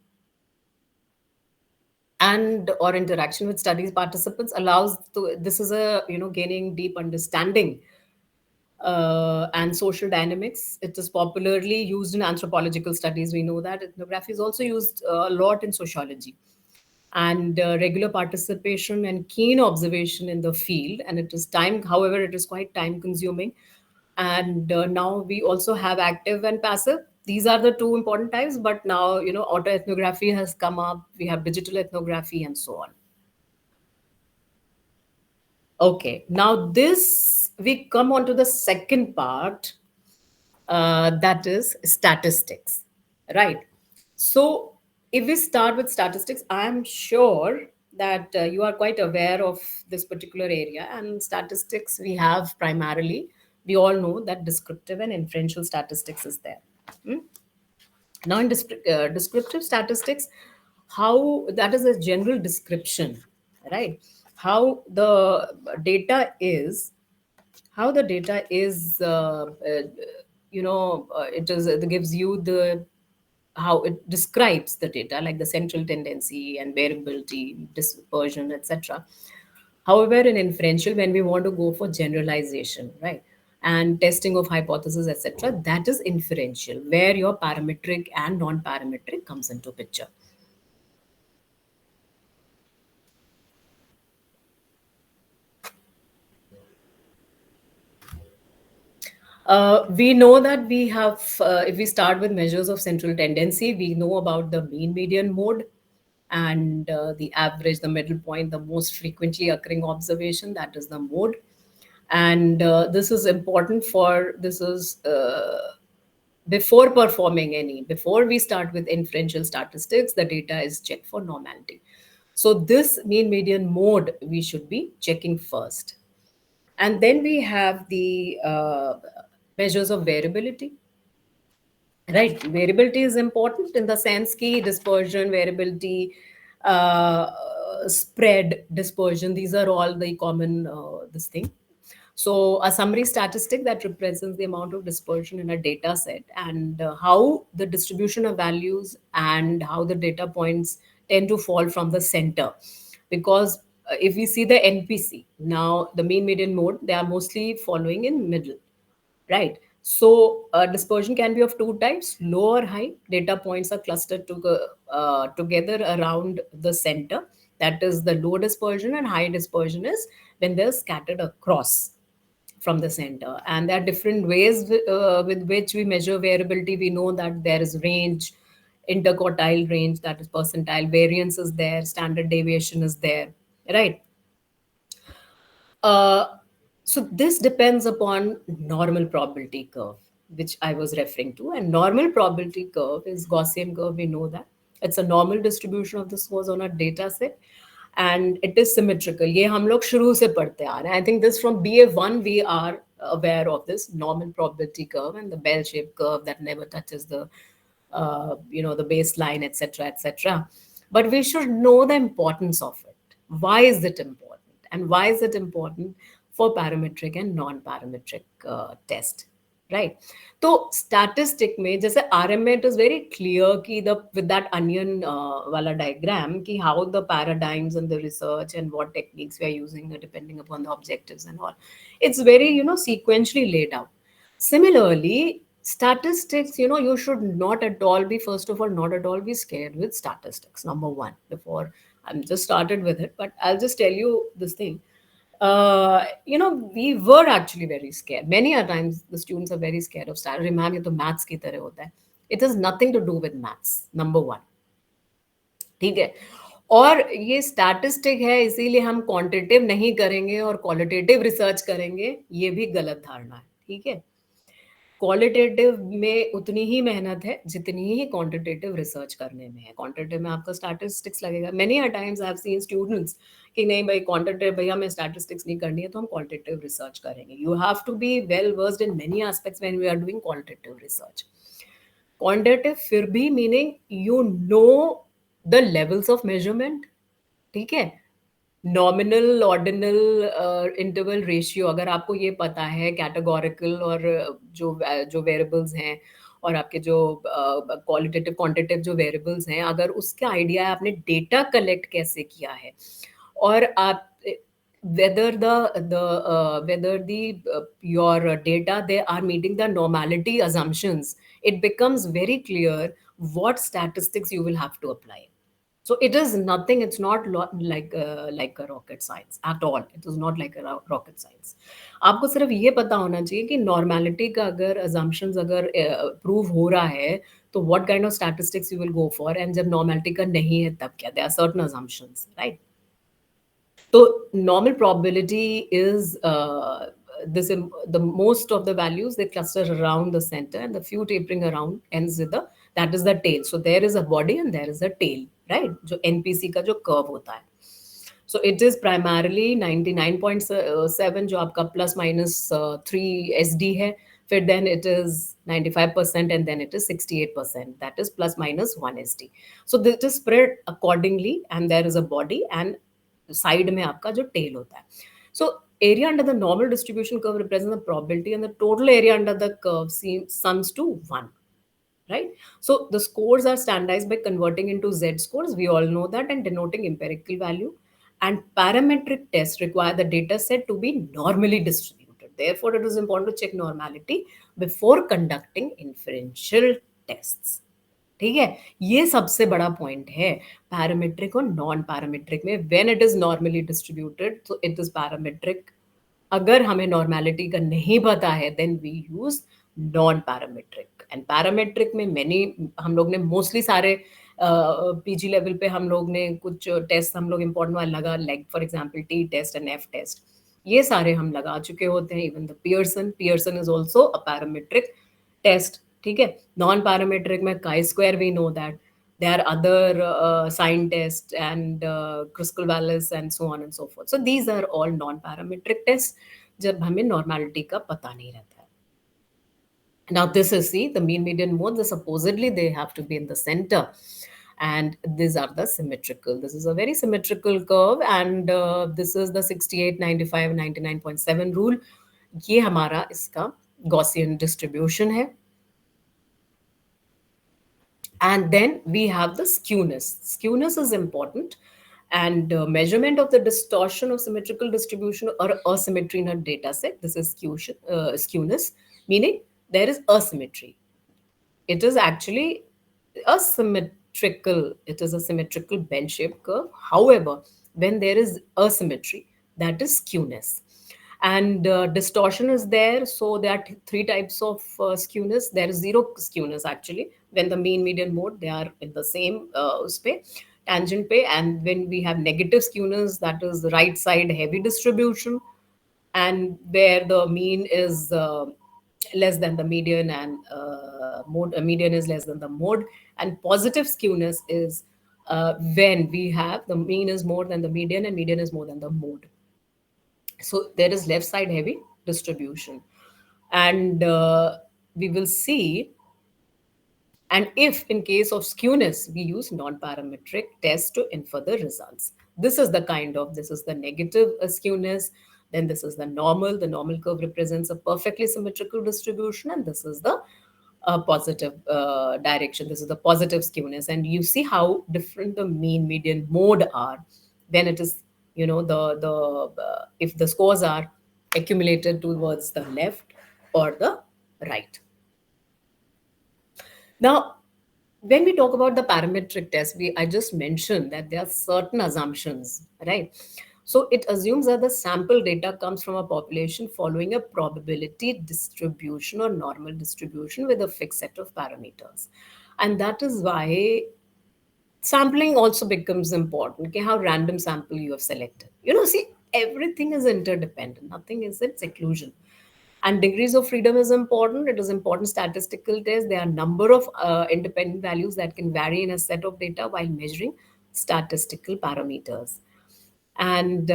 and or interaction with studies participants. Allows to, this is a gaining deep understanding and social dynamics. It is popularly used in anthropological studies. We know that ethnography is also used a lot in sociology. And regular participation and keen observation in the field, and it is time, however it is quite time consuming. And now we also have active and passive. These are the two important types, but now auto ethnography has come up, we have digital ethnography and so on. Okay, now this we come on to the second part, that is statistics, right? So if we start with statistics, I'm sure that you are quite aware of this particular area. And statistics, we have primarily, we all know that descriptive and inferential statistics is there. Hmm? Now in descriptive statistics, how that is a general description, right? How the data is, it gives you the how it describes the data, like the central tendency and variability, dispersion, etc. However, in inferential, when we want to go for generalization, right, and testing of hypotheses, etc., that is inferential, where your parametric and non-parametric comes into picture. We know that we have, if we start with measures of central tendency, we know about the mean, median, mode, and the average, the middle point, the most frequently occurring observation, that is the mode. And this is important for, this is before performing any, before we start with inferential statistics, the data is checked for normality. So this mean, median, mode, we should be checking first. And then we have the measures of variability. Right, variability is important in the sense ki dispersion, variability, spread, dispersion. These are all the common this thing. So, a summary statistic that represents the amount of dispersion in a data set, and how the distribution of values and how the data points tend to fall from the center. Because if we see the NPC, now the mean, median, mode, they are mostly following in middle, right? So dispersion can be of two types: low or high. Data points are clustered together around the center. That is the low dispersion, and high dispersion is when they're scattered across from the center. And there are different ways with which we measure variability. We know that there is range, interquartile range, that is percentile variance is there, standard deviation is there, right? uh, so this depends upon normal probability curve, which I was referring to. And normal probability curve is Gaussian curve. We know that it's a normal distribution of the scores on a data set, and it is symmetrical. ये हम लोग शुरू से पढ़ते आ रहे हैं. I think this from BA1 we are aware of this normal probability curve and the bell-shaped curve that never touches the the baseline, etc., etc. But we should know the importance of it. Why is it important? And why is it important for parametric and non-parametric test, right? So statistic में जैसे RMA, it is very clear कि the with that onion वाला diagram कि how the paradigms and the research and what techniques we are using depending upon the objectives and all, it's very sequentially laid out. Similarly, statistics, you should not at all be, first of all, not at all be scared with statistics. Number one, before I'm just started with it, but I'll just tell you this thing. We were actually very scared. Many a times the students are very scared of stat. Ma'am, ये तो maths की तरह होता है. It has nothing to do with maths. Number one. ठीक है. और ये स्टैटिस्टिक है, इसीलिए हम क्वांटिटेटिव नहीं करेंगे और क्वालिटेटिव रिसर्च करेंगे, ये भी गलत धारणा है. ठीक है. क्वालिटेटिव में उतनी ही मेहनत है जितनी ही क्वांटिटेटिव रिसर्च करने में है. क्वांटिटेटिव में आपका स्टैटिस्टिक्स लगेगा. Many a times I have seen students कि नहीं भाई क्वांटिटेटिव, भैया मैं स्टैटिस्टिक्स नहीं करनी है तो हम क्वालिटेटिव रिसर्च करेंगे. You have to be well versed in many aspects when we are doing qualitative research. Quantitative फिर भी meaning you know the levels of measurement. ठीक है. नॉमिनल, ऑर्डिनल, इंटरवल, रेशियो, अगर आपको ये पता है, कैटेगोरिकल और जो जो वेरिएबल्स हैं और आपके जो क्वालिटेटिव क्वांटिटेटिव जो वेरिएबल्स हैं, अगर उसका आइडिया है आपने डेटा कलेक्ट कैसे किया है और आप whether the your data they are meeting the normality assumptions, it becomes very clear what statistics you will have to apply. So it is nothing. It's not like a rocket science at all. It is not like a rocket science. आपको सिर्फ ये पता होना चाहिए कि normality का अगर assumptions अगर prove हो रहा है तो what kind of statistics you will go for, and जब normality का नहीं है तब क्या? There are certain assumptions, right? So normal probability is the most of the values they cluster around the center, and the few tapering around ends with the, that is the tail. So there is a body and there is a tail, right? जो NPC का जो curve होता है. So it is primarily 99.7 जो आपका plus minus 3 SD है. फिर then it is 95% and then it is 68%. That is plus minus 1 SD. So this is spread accordingly, and there is a body and side में आपका जो tell होता है. सो area under the normal distribution curve represents the probability, and the total area under the curve sums to 1, right? So the scores are standardized by converting into Z scores. We all know that, and denoting empirical value. And parametric tests require the data set to be normally distributed. Therefore, it is important to check normality before conducting inferential tests. ठीक है. ये सबसे बड़ा point है parametric और non parametric में. When it is normally distributed तो it is parametric. अगर हमें नॉर्मेलिटी का नहीं पता है then we use non parametric. And parametric में हम लोग ने मोस्टली सारे पीजी लेवल पे हम लोग ने कुछ टेस्ट हम लोग इंपॉर्टेंट वाले लगा, like for example T test and F test, ये सारे हम लगा चुके होते हैं. Even the Pearson is also a parametric test. ठीक है. नॉन पैरामेट्रिक में chi square, we know that. there are other sign tests and Kruskalvalis and so on and so forth. So these are all non-parametric tests जब हमें normality का पता नहीं रहता है. Now this is, see, the mean, median, mode, supposedly they have to be in the center, and these are the symmetrical. This is a very symmetrical curve, and this is the 68, 95, 99.7 rule. ये हमारा इसका Gaussian distribution है. And then we have the skewness. Skewness is important, and measurement of the distortion of symmetrical distribution or asymmetry in a data set. This is skewness, meaning there is asymmetry. It is actually a symmetrical, it is a symmetrical bell-shaped curve. However, when there is asymmetry, that is skewness. And distortion is there. So there are three types of skewness. There is zero skewness actually when the mean, median, mode, they are in the same tangent pay. And when we have negative skewness, that is the right side heavy distribution, and where the mean is less than the median, and median is less than the mode. And positive skewness is when we have the mean is more than the median and median is more than the mode. So there is left side heavy distribution. And we will see, and if in case of skewness, we use non-parametric tests to infer the results. This is the negative skewness. Then this is the normal. The normal curve represents a perfectly symmetrical distribution. And this is the positive direction. This is the positive skewness. And you see how different the mean, median, mode are. Then it is, if the scores are accumulated towards the left or the right. Now, when we talk about the parametric test, I just mentioned that there are certain assumptions, right? So it assumes that the sample data comes from a population following a probability distribution or normal distribution with a fixed set of parameters. And that is why sampling also becomes important. Okay, how random sample you have selected. See, everything is interdependent. Nothing is in seclusion. And degrees of freedom is important. It is important statistical test. There are number of independent values that can vary in a set of data while measuring statistical parameters. And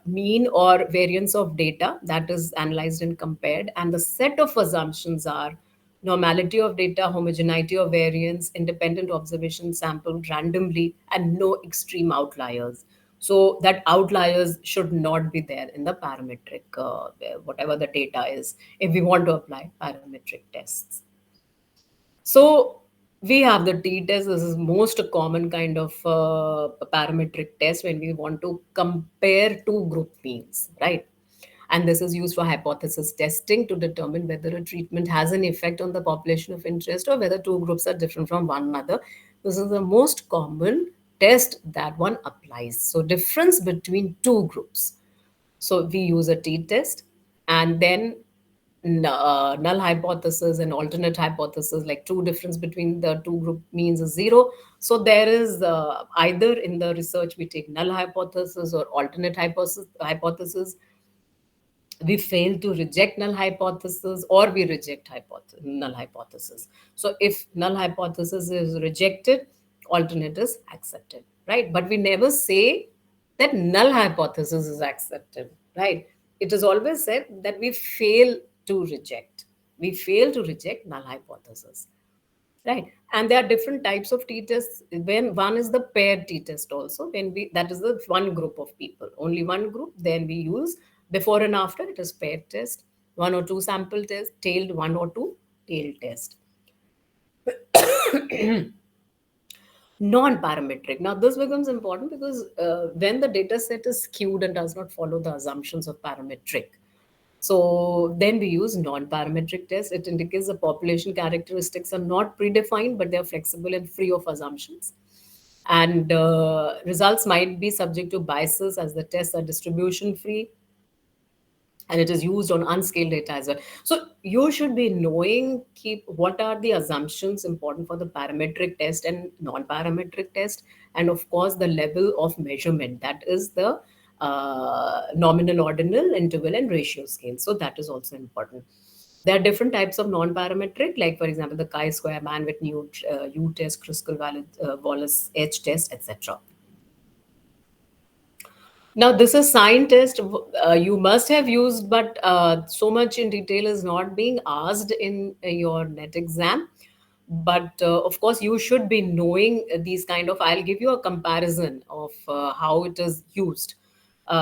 mean or variance of data that is analyzed and compared. And the set of assumptions are normality of data, homogeneity of variance, independent observation sampled randomly, and no extreme outliers. So that outliers should not be there in the parametric, whatever the data is, if we want to apply parametric tests. So we have the t-test. This is most common kind of parametric test when we want to compare two group means, right? And this is used for hypothesis testing to determine whether a treatment has an effect on the population of interest or whether two groups are different from one another. This is the most common test that one applies. So difference between two groups. So we use a t-test, and then null hypothesis and alternate hypothesis, like true difference between the two group means is zero. So there is either in the research we take null hypothesis or alternate hypothesis. We fail to reject null hypothesis, or we reject null hypothesis. So if null hypothesis is rejected, alternate is accepted, right? But we never say that null hypothesis is accepted, right? It is always said that we fail to reject. We fail to reject null hypothesis, right? And there are different types of t-tests. When one is the paired t-test also, that is the one group of people, only one group, then we use before and after. It is paired test, one or two sample test, tailed one or two tailed test. Non-parametric. Now this becomes important because when the data set is skewed and does not follow the assumptions of parametric, so then we use non-parametric test. It indicates the population characteristics are not predefined, but they are flexible and free of assumptions. And results might be subject to biases as the tests are distribution free. And it is used on unscaled data as well. So you should be knowing what are the assumptions important for the parametric test and non-parametric test. And of course, the level of measurement, that is the nominal, ordinal, interval, and ratio scale. So that is also important. There are different types of non-parametric, like for example, the chi-square, Mann-Whitney U-test, Kruskal-Wallis H test, etc. Now, this is sign test. You must have used, but so much in detail is not being asked in your NET exam. But of course, you should be knowing these kind of. I'll give you a comparison of how it is used.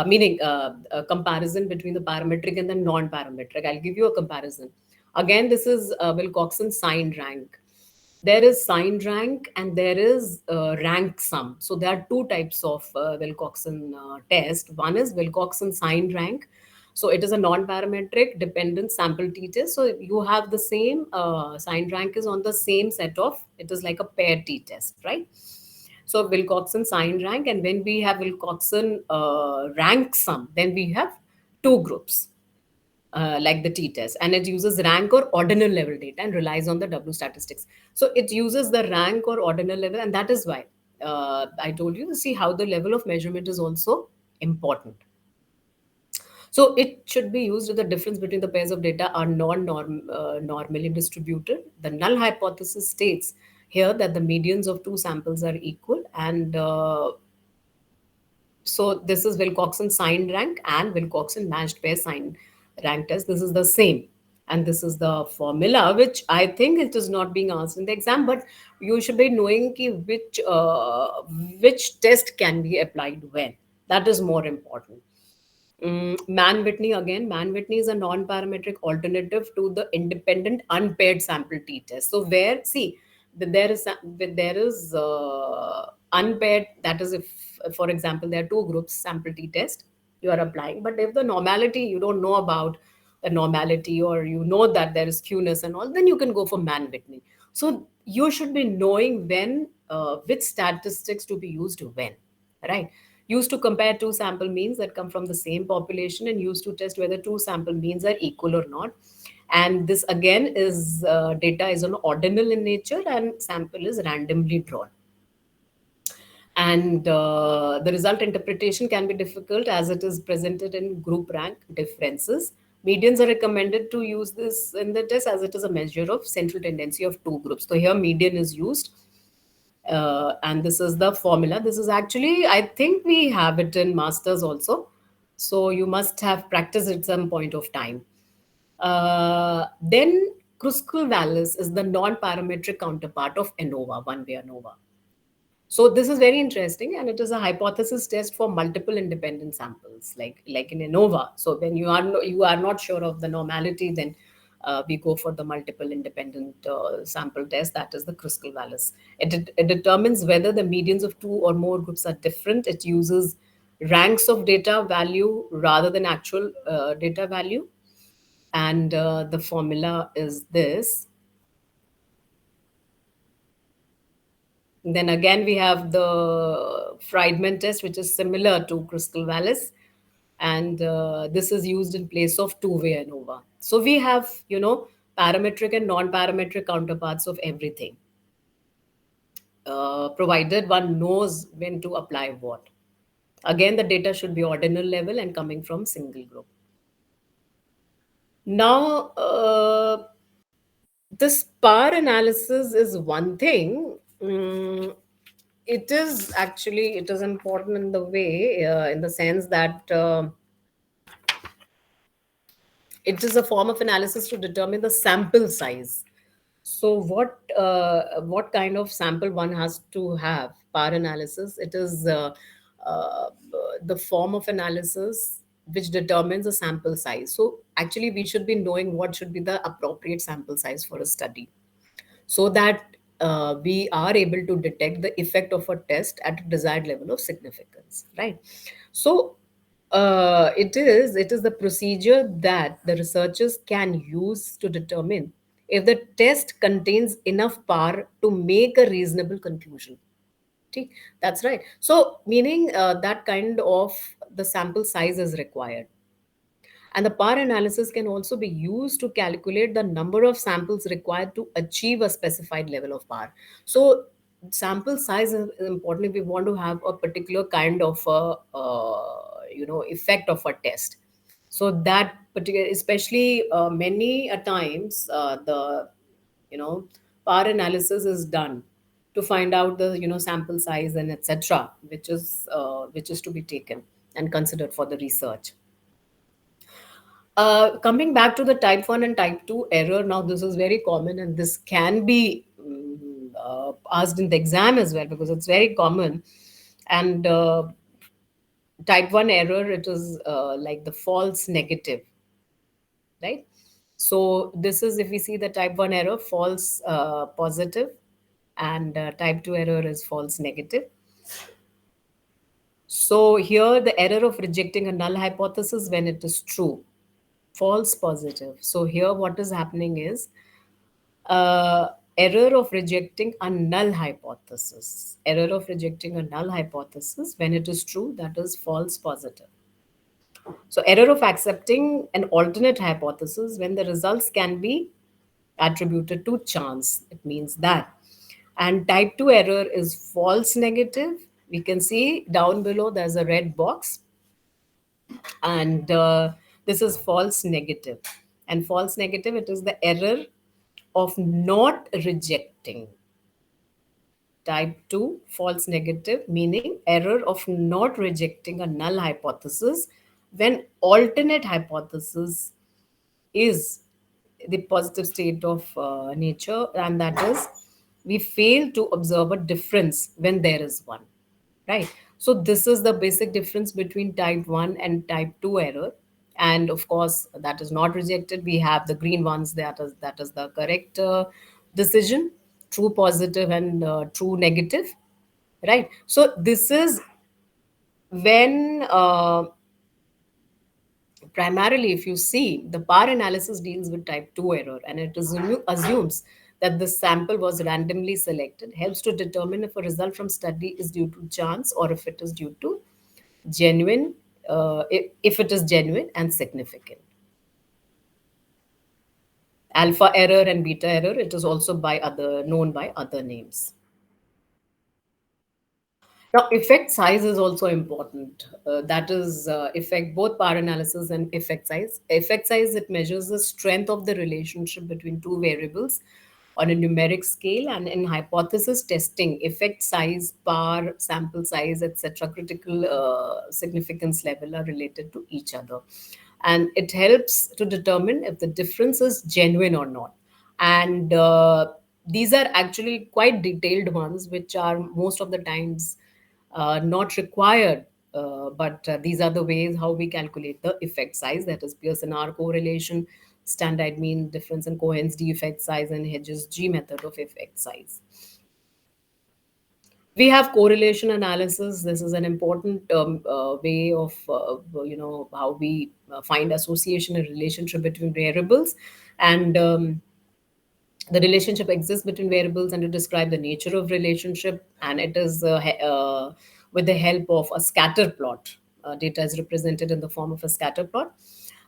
meaning a comparison between the parametric and the non-parametric. I'll give you a comparison. Again, this is Wilcoxon signed rank. There is signed rank and there is rank sum. So there are two types of Wilcoxon test. One is Wilcoxon signed rank. So it is a non-parametric dependent sample t-test. So you have the same signed rank is on the same set of, it is like a pair t-test, right? So Wilcoxon signed rank, and when we have Wilcoxon rank sum, then we have two groups like the t-test, and it uses rank or ordinal level data and relies on the W statistics. So it uses the rank or ordinal level, and that is why I told you to see how the level of measurement is also important. So it should be used if the difference between the pairs of data are normally distributed. The null hypothesis states here that the medians of two samples are equal, and so this is Wilcoxon signed rank and Wilcoxon matched pair signed rank test. This is the same. And this is the formula, which I think it is not being asked in the exam, but you should be knowing ki which test can be applied when. That is more important. Mann-Whitney again. Mann-Whitney is a non-parametric alternative to the independent unpaired sample t-test. So where, see, there is unpaired, that is if, for example, there are two groups sample t-test you are applying, but if the normality, you don't know about the normality, or you know that there is skewness and all, then you can go for Mann-Whitney. So you should be knowing when, which statistics to be used when, right? Used to compare two sample means that come from the same population, and used to test whether two sample means are equal or not. And this again is data is on ordinal in nature, and sample is randomly drawn. And the result interpretation can be difficult as it is presented in group rank differences. Medians are recommended to use this in the test as it is a measure of central tendency of two groups. So here median is used, and this is the formula. This is actually, I think we have it in masters also, so you must have practiced at some point of time. Then Kruskal-Wallis is the non-parametric counterpart of ANOVA, one-way ANOVA. So this is very interesting, and it is a hypothesis test for multiple independent samples, like in ANOVA. So when you are not sure of the normality, then we go for the multiple independent sample test. That is the Kruskal-Wallis. It determines whether the medians of two or more groups are different. It uses ranks of data value rather than actual data value, and the formula is this. Then again, we have the Friedman test, which is similar to Kruskal-Wallis, and this is used in place of two-way ANOVA. So we have, parametric and non-parametric counterparts of everything, provided one knows when to apply what. Again, the data should be ordinal level and coming from single group. Now, this power analysis is one thing. It is important in the way, in the sense that it is a form of analysis to determine the sample size. So what kind of sample one has to have? Power analysis, it is uh, the form of analysis which determines the sample size. So actually we should be knowing what should be the appropriate sample size for a study, so that we are able to detect the effect of a test at a desired level of significance, right? So it is the procedure that the researchers can use to determine if the test contains enough power to make a reasonable conclusion. See, that's right. So meaning that kind of the sample size is required. And the power analysis can also be used to calculate the number of samples required to achieve a specified level of power. So sample size is important if we want to have a particular kind of effect of a test. So that particular, especially many a times, the power analysis is done to find out the sample size and etc., which is to be taken and considered for the research. Coming back to the type 1 and type 2 error, now this is very common, and this can be asked in the exam as well, because it's very common. And Type 1 error, it is like the false negative, right? So this is, if we see the type 1 error, false positive, and type 2 error is false negative. So here the error of rejecting a null hypothesis when it is true, false positive. So here what is happening is uh, error of rejecting a null hypothesis. Error of rejecting a null hypothesis when it is true, that is false positive. So error of accepting an alternate hypothesis when the results can be attributed to chance. It means that. And type 2 error is false negative. We can see down below there's a red box, and this is false negative. And false negative, it is the error of not rejecting. Type 2 false negative, meaning error of not rejecting a null hypothesis when alternate hypothesis is the positive state of nature, and that is we fail to observe a difference when there is one, right? So this is the basic difference between type 1 and type 2 error. And of course that is not rejected, we have the green ones, that is the correct decision, true positive and true negative, right? So this is when primarily, if you see, the power analysis deals with type 2 error, and it assumes that the sample was randomly selected, helps to determine if a result from study is due to chance or if it is due to genuine, if it is genuine and significant. Alpha error and beta error, it is also by other known by other names. Now, effect size is also important. That is, effect both power analysis and effect size. Effect size, it measures the strength of the relationship between two variables on a numeric scale, and in hypothesis testing, effect size, power, sample size, etc., critical significance level are related to each other, and it helps to determine if the difference is genuine or not. And these are actually quite detailed ones, which are most of the times not required. But these are the ways how we calculate the effect size, that is Pearson R correlation, standard mean difference, and Cohen's d effect size, and Hedges G method of effect size. We have correlation analysis. This is an important way of how we find association and relationship between variables, and the relationship exists between variables, and to describe the nature of relationship, and it is with the help of a scatter plot. Data is represented in the form of a scatter plot,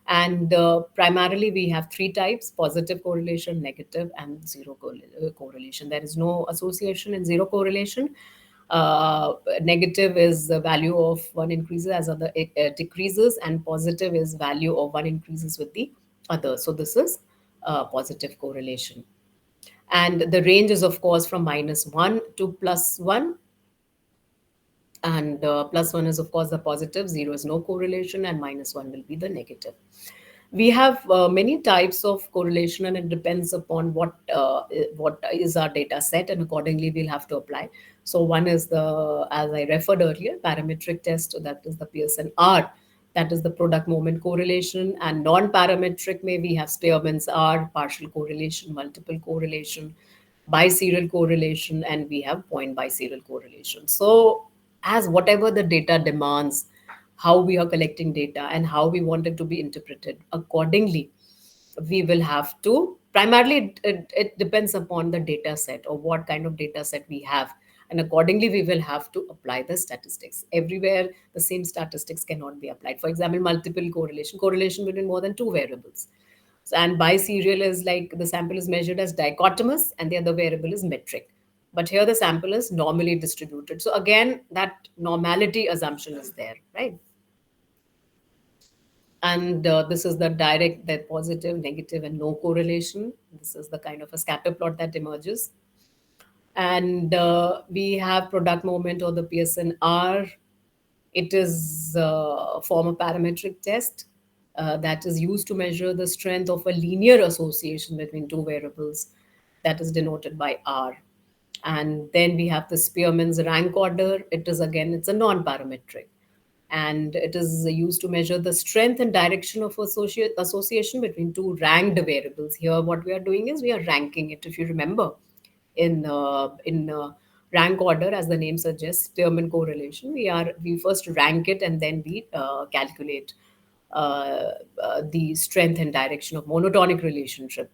and primarily we have three types: positive correlation, negative, and zero correlation. There is no association in zero correlation. Negative is the value of one increases as other decreases, and positive is value of one increases with the other. So this is positive correlation. And the range is, of course, from -1 to +1. And +1 is, of course, the positive, 0 is no correlation, and -1 will be the negative. We have many types of correlation, and it depends upon what is our data set, and accordingly we'll have to apply. So one is the, as I referred earlier, parametric test. So that is the Pearson R. That is the product moment correlation. And non-parametric, may we have Spearman's R, partial correlation, multiple correlation, biserial correlation, and we have point biserial correlation. So as whatever the data demands, how we are collecting data and how we want it to be interpreted accordingly, we will have to primarily, it depends upon the data set or what kind of data set we have, and accordingly we will have to apply the statistics. Everywhere the same statistics cannot be applied. For example, multiple correlation between more than two variables. So, and biserial is like the sample is measured as dichotomous and the other variable is metric, but here the sample is normally distributed. So again, that normality assumption is there, right? And this is the direct, the positive, negative, and no correlation. This is the kind of a scatter plot that emerges. And we have product moment, or the Pearson R. It is a form of parametric test that is used to measure the strength of a linear association between two variables, that is denoted by R. And then we have the Spearman's rank order. It is, again, it's a non-parametric. and it is used to measure the strength and direction of association between two ranked variables. Here, what we are doing is we are ranking it. If you remember, in rank order, as the name suggests, term and correlation, we first rank it and then we calculate the strength and direction of monotonic relationship.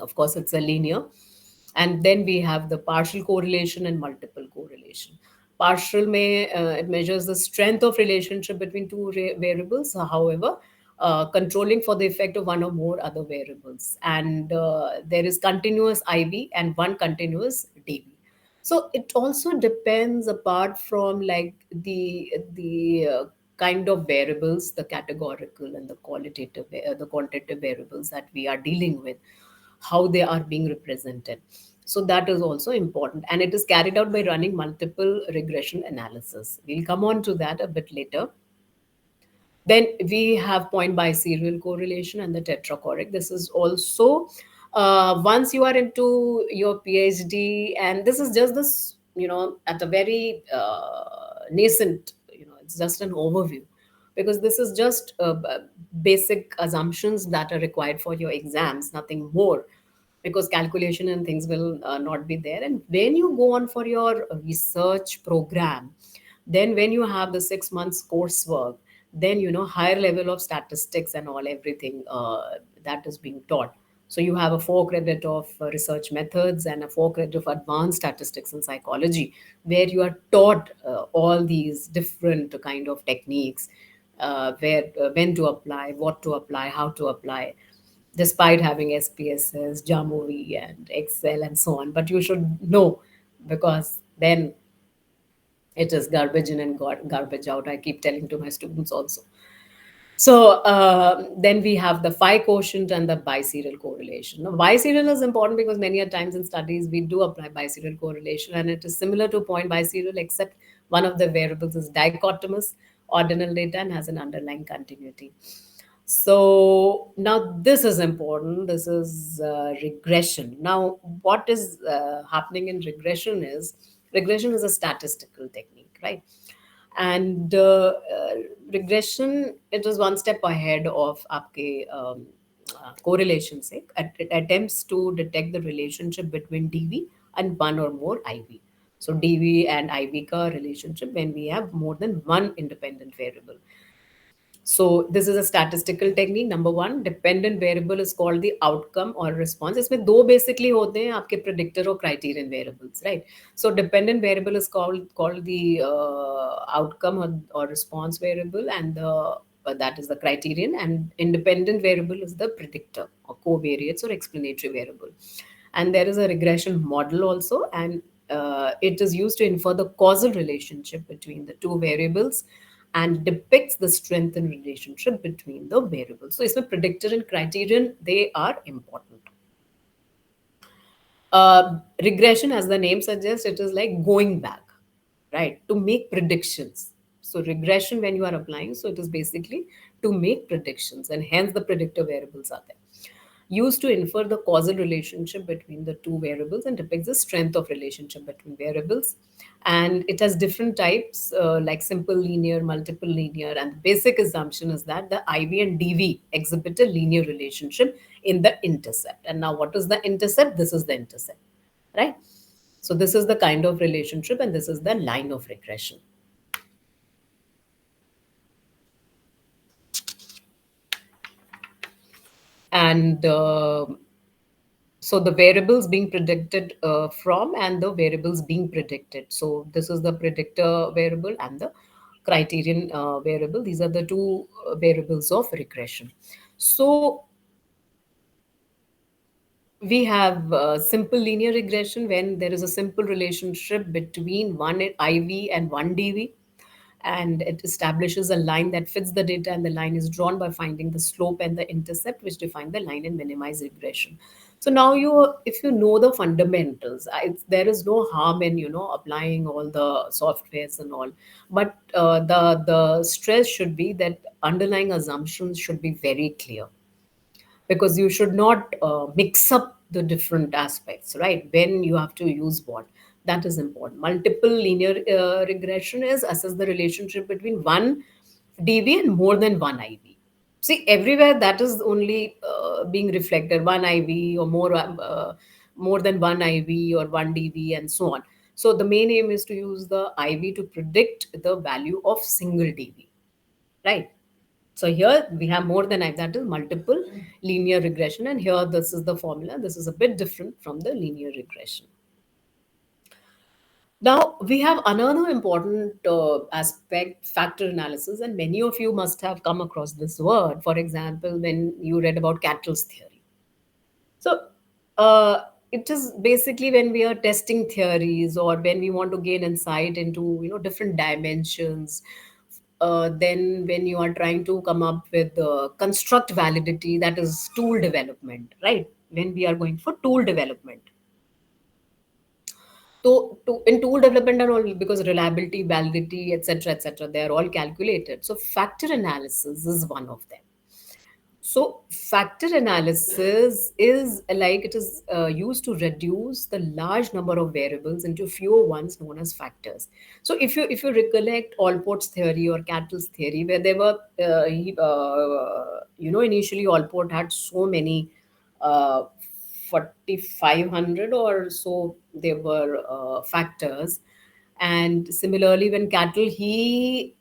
Of course, it's a linear. And then we have the partial correlation and multiple correlation. Partial it measures the strength of relationship between two variables. However, controlling for the effect of one or more other variables. And there is continuous IV and one continuous DV. So it also depends, apart from like the kind of variables, the categorical and the the quantitative variables that we are dealing with, how they are being represented. So that is also important, and it is carried out by running multiple regression analysis. We'll come on to that a bit later. Then we have point biserial correlation and the tetrachoric. This is also, once you are into your PhD, and this is just this, at a very nascent, it's just an overview, because this is just basic assumptions that are required for your exams, nothing more, because calculation and things will not be there. And when you go on for your research program, then when you have the 6 months coursework, then higher level of statistics and all, everything that is being taught. So you have a 4 credit of research methods and a 4 credit of advanced statistics and psychology, where you are taught all these different kind of techniques, where when to apply, what to apply, how to apply, despite having SPSS, Jamovi, and Excel, and so on. But you should know, because then it is garbage in and garbage out. I keep telling to my students also. So then we have the phi quotient and the biserial correlation. Now, biserial is important because many a times in studies we do apply biserial correlation, and it is similar to point biserial, except one of the variables is dichotomous, ordinal data, and has an underlying continuity. So now this is important. This is regression. Now, what is happening in regression is a statistical technique, right? And regression, it is one step ahead of आपके correlation से. It attempts to detect the relationship between DV and one or more IV. So DV and IV का relationship when we have more than one independent variable. So this is a statistical technique. Number one, dependent variable is called the outcome or response. इसमें दो basically होते हैं आपके predictor और criterion variables, right? So dependent variable is called the outcome or response variable, and that is the criterion, and independent variable is the predictor or covariates or explanatory variable. And there is a regression model also, and it is used to infer the causal relationship between the two variables and depicts the strength and relationship between the variables. So, इसमें predictor and criterion, they are important. Regression, as the name suggests, it is like going back, right, to make predictions. So, regression, when you are applying, so it is basically to make predictions, and hence the predictor variables are there. Used to infer the causal relationship between the two variables and depicts the strength of relationship between variables. And it has different types, like simple linear, multiple linear, and the basic assumption is that the IV and DV exhibit a linear relationship in the intercept. And now, what is the intercept? This is the intercept, right? So this is the kind of relationship, and this is the line of regression. And so the variables being predicted from, and the variables being predicted. So this is the predictor variable and the criterion variable. These are the two variables of regression. So we have simple linear regression when there is a simple relationship between one IV and one DV, and it establishes a line that fits the data, and the line is drawn by finding the slope and the intercept, which define the line and minimize regression. So now, if you know the fundamentals, there is no harm in applying all the softwares and all, but the stress should be that underlying assumptions should be very clear, because you should not mix up the different aspects, right, when you have to use what. That is important. Multiple linear regression is assess the relationship between one DV and more than one IV. See, everywhere that is only being reflected, one IV or more than one IV or one DV and so on. So the main aim is to use the IV to predict the value of single DV, right? So here we have more than I, that is multiple linear regression, and here this is the formula. This is a bit different from the linear regression. Now, we have another important aspect, factor analysis, and many of you must have come across this word. For example, when you read about Cattell's theory. So, it is basically when we are testing theories or when we want to gain insight into different dimensions. Then, when you are trying to come up with construct validity, that is tool development, right? When we are going for tool development, in tool development and all, because reliability, validity, etc., they are all calculated. So factor analysis is one of them. So factor analysis is like it is used to reduce the large number of variables into fewer ones known as factors. So if you recollect Allport's theory or Cattell's theory, where they were initially Allport had so many uh, 4500 or so there were factors, and similarly when Cattle he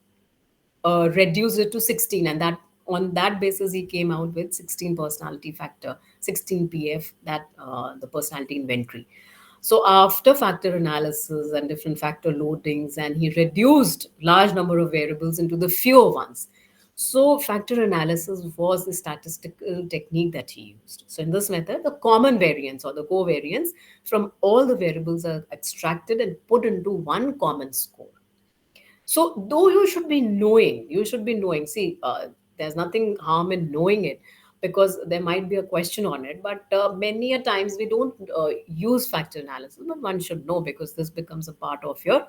reduced it to 16, and that on that basis he came out with 16 personality factor, 16 pf, that the personality inventory. So after factor analysis and different factor loadings, and he reduced large number of variables into the fewer ones. So factor analysis was the statistical technique that he used. So in this method, the common variance or the covariance from all the variables are extracted and put into one common score. So, though you should be knowing. See, there's nothing harm in knowing it because there might be a question on it. But many a times we don't use factor analysis, but one should know because this becomes a part of your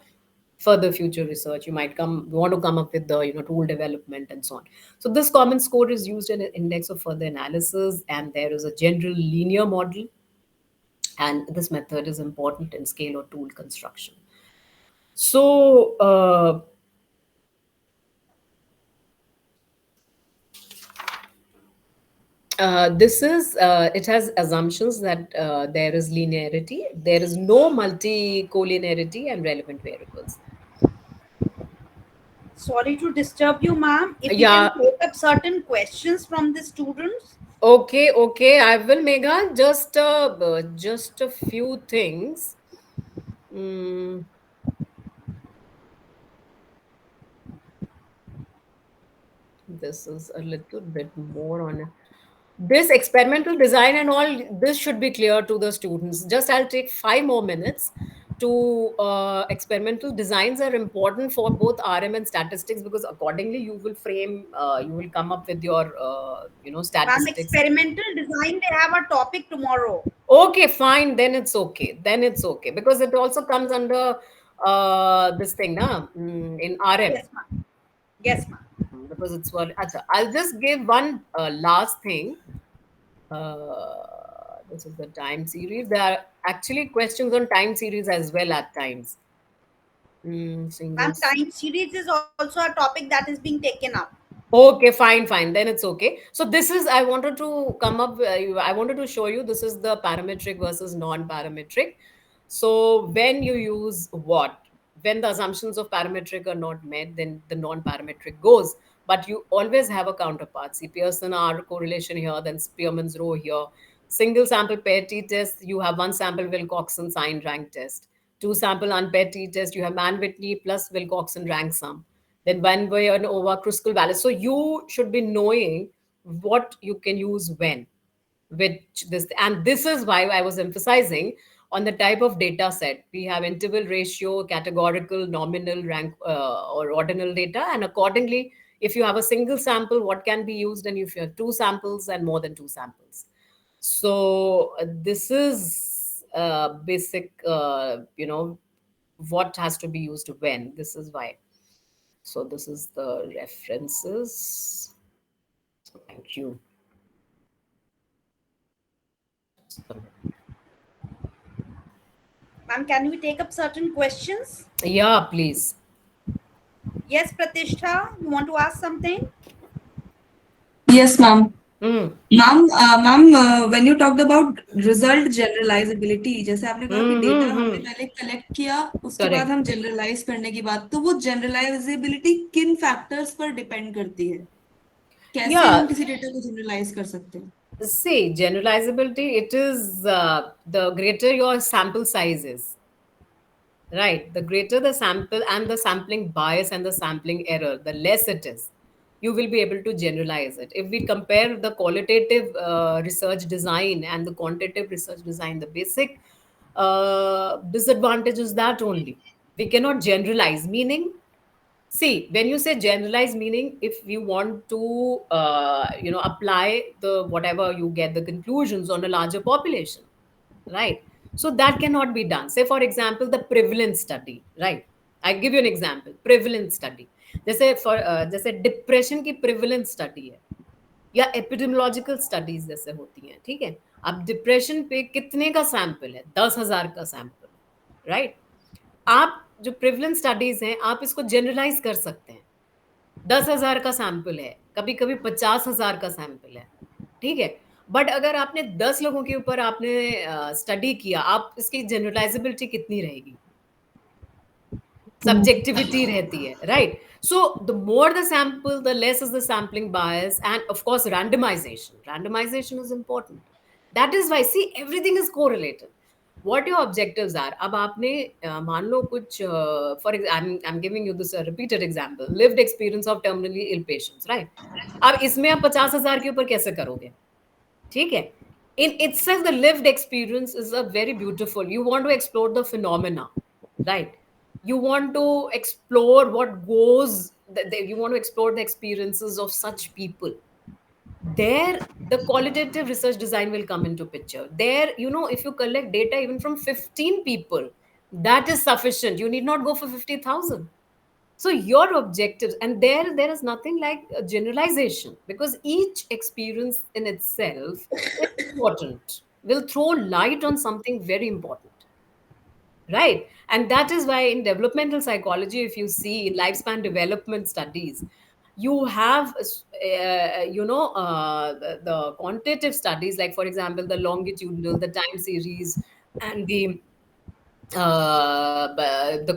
further future research. You might want to come up with the tool development and so on. So this common score is used in an index of further analysis, and there is a general linear model, and this method is important in scale or tool construction. So. This is it has assumptions that there is linearity, there is no multi-collinearity and relevant variables. Sorry to disturb you, ma'am. If we can Yeah, take up certain questions from the students. okay, I will, Mega. Just a few things. Mm, this is a little bit more on this experimental design and all. This should be clear to the students. Just I'll take 5 more minutes to experimental designs are important for both RM and statistics, because accordingly you will come up with your Ma'am, statistics. experimental design, they have a topic tomorrow. Okay, fine, then it's okay because it also comes under this thing in RM. Yes, ma'am. Yes, ma'am. Because it's what. Acha, I'll just give one last thing. This is the time series. There are actually questions on time series as well at times. Ma'am, Singles. time series is also a topic that is being taken up. Okay, fine. Then it's okay. So this is I wanted to come up. I wanted to show you this is the parametric versus non-parametric. So when you use what, when the assumptions of parametric are not met, then the non-parametric goes. But you always have a counterpart. See Pearson R correlation here, then Spearman's rho here. Single sample pair t-test, you have one sample Wilcoxon sign rank test. Two sample unpaired t-test, you have Mann-Whitney plus Wilcoxon rank sum, then one way and over Kruskal balance. So you should be knowing what you can use when, which this, and this is why I was emphasizing on the type of data set. We have interval ratio, categorical, nominal, rank or ordinal data, and accordingly, if you have a single sample, what can be used, and if you have two samples and more than two samples. So this is basic, what has to be used when. This is why. So this is the references. So thank you. Just a minute. Ma'am, can we take up certain questions? Yeah, please. Yes, Pratishtha, you want to ask something? Yes, ma'am. Hmm. Ma'am, when you talked about result generalizability, जैसे आपने कहा कि data हमने Hmm. पहले collect किया, उसके बाद Correct. हम जनरलाइज करने की बात, तो वो जनरलाइजेबिलिटी किन फैक्टर्स पर डिपेंड करती है? कैसे हम Yeah. किसी डेटा को जनरलाइज कर सकते हैं? See, generalizability, it is the greater your sample size is, right? The greater the sample and the sampling bias and the sampling error, the less it is. You will be able to generalize it. If we compare the qualitative research design and the quantitative research design, the basic disadvantage is that only. We cannot generalize, meaning, see, when you say generalize, meaning if you want to, apply the whatever you get the conclusions on a larger population, right? So that cannot be done. Say, for example, the prevalence study, right? I give you an example. Prevalence study. जैसे depression की prevalence study है या epidemiological studies जैसे होती हैं, ठीक है? अब डिप्रेशन पे कितने का सैंपल है? 10,000 का सैंपल है, राइट? आप जो प्रिवलेंस स्टडीज हैं, आप इसको जनरलाइज कर सकते हैं। 10,000 का सैंपल है, कभी कभी 50,000 का सैंपल है, ठीक है? बट अगर आपने 10 लोगों के ऊपर आपने स्टडी किया, आप इसकी जनरलाइजेबिलिटी कितनी रहेगी? सब्जेक्टिविटी रहती है, right? So the more the sample, the less is the sampling bias, and of course randomisation is important. That is why, see, everything is correlated. What your objectives are? अब आपने मान लो कुछ for I'm giving you this repeated example, lived experience of terminally ill patients, right? अब इसमें आप 50,000 के ऊपर कैसे करोगे? ठीक है? In itself, the lived experience is a very beautiful. You want to explore the phenomena, right? You want to explore what goes. You want to explore the experiences of such people. There, the qualitative research design will come into picture. There, if you collect data even from 15 people, that is sufficient. You need not go for 50,000. So your objectives, and there is nothing like a generalization, because each experience in itself is important, will throw light on something very important, right? And that is why in developmental psychology, if you see in lifespan development studies, you have the quantitative studies, like for example the longitudinal, the time series, and the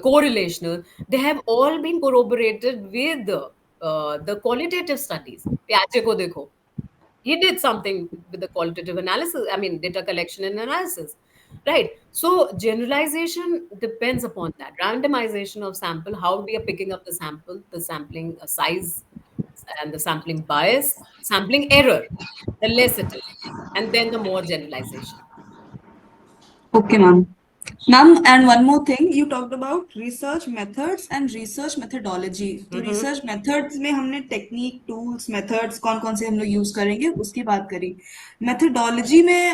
correlational. They have all been corroborated with the qualitative studies. Piaget ko dekho, he did something with the qualitative analysis, I mean data collection and analysis, right? So generalization depends upon that randomization of sample, how we are picking up the sample, the sampling size, and the sampling bias, sampling error, the less it is, and then the more generalization. Okay, ma'am. Ma'am, and one more thing, you talked about research methods and research methodology. तो research methods में हमने technique, tools, methods कौन कौन से हम लोग use करेंगे उसकी बात करी. Methodology में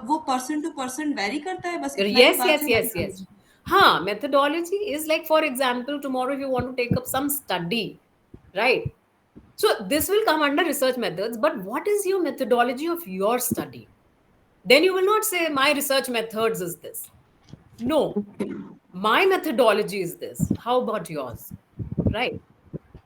वो person to person vary करता है, बस इतना ही Yes, बात yes, है yes, yes. methodology. Methodology is like, for example, tomorrow if you want to take up some study, right? So this will come under research methods, but what is your methodology of your study? Then you will not say my research methods is this. No, my methodology is this. How about yours? Right?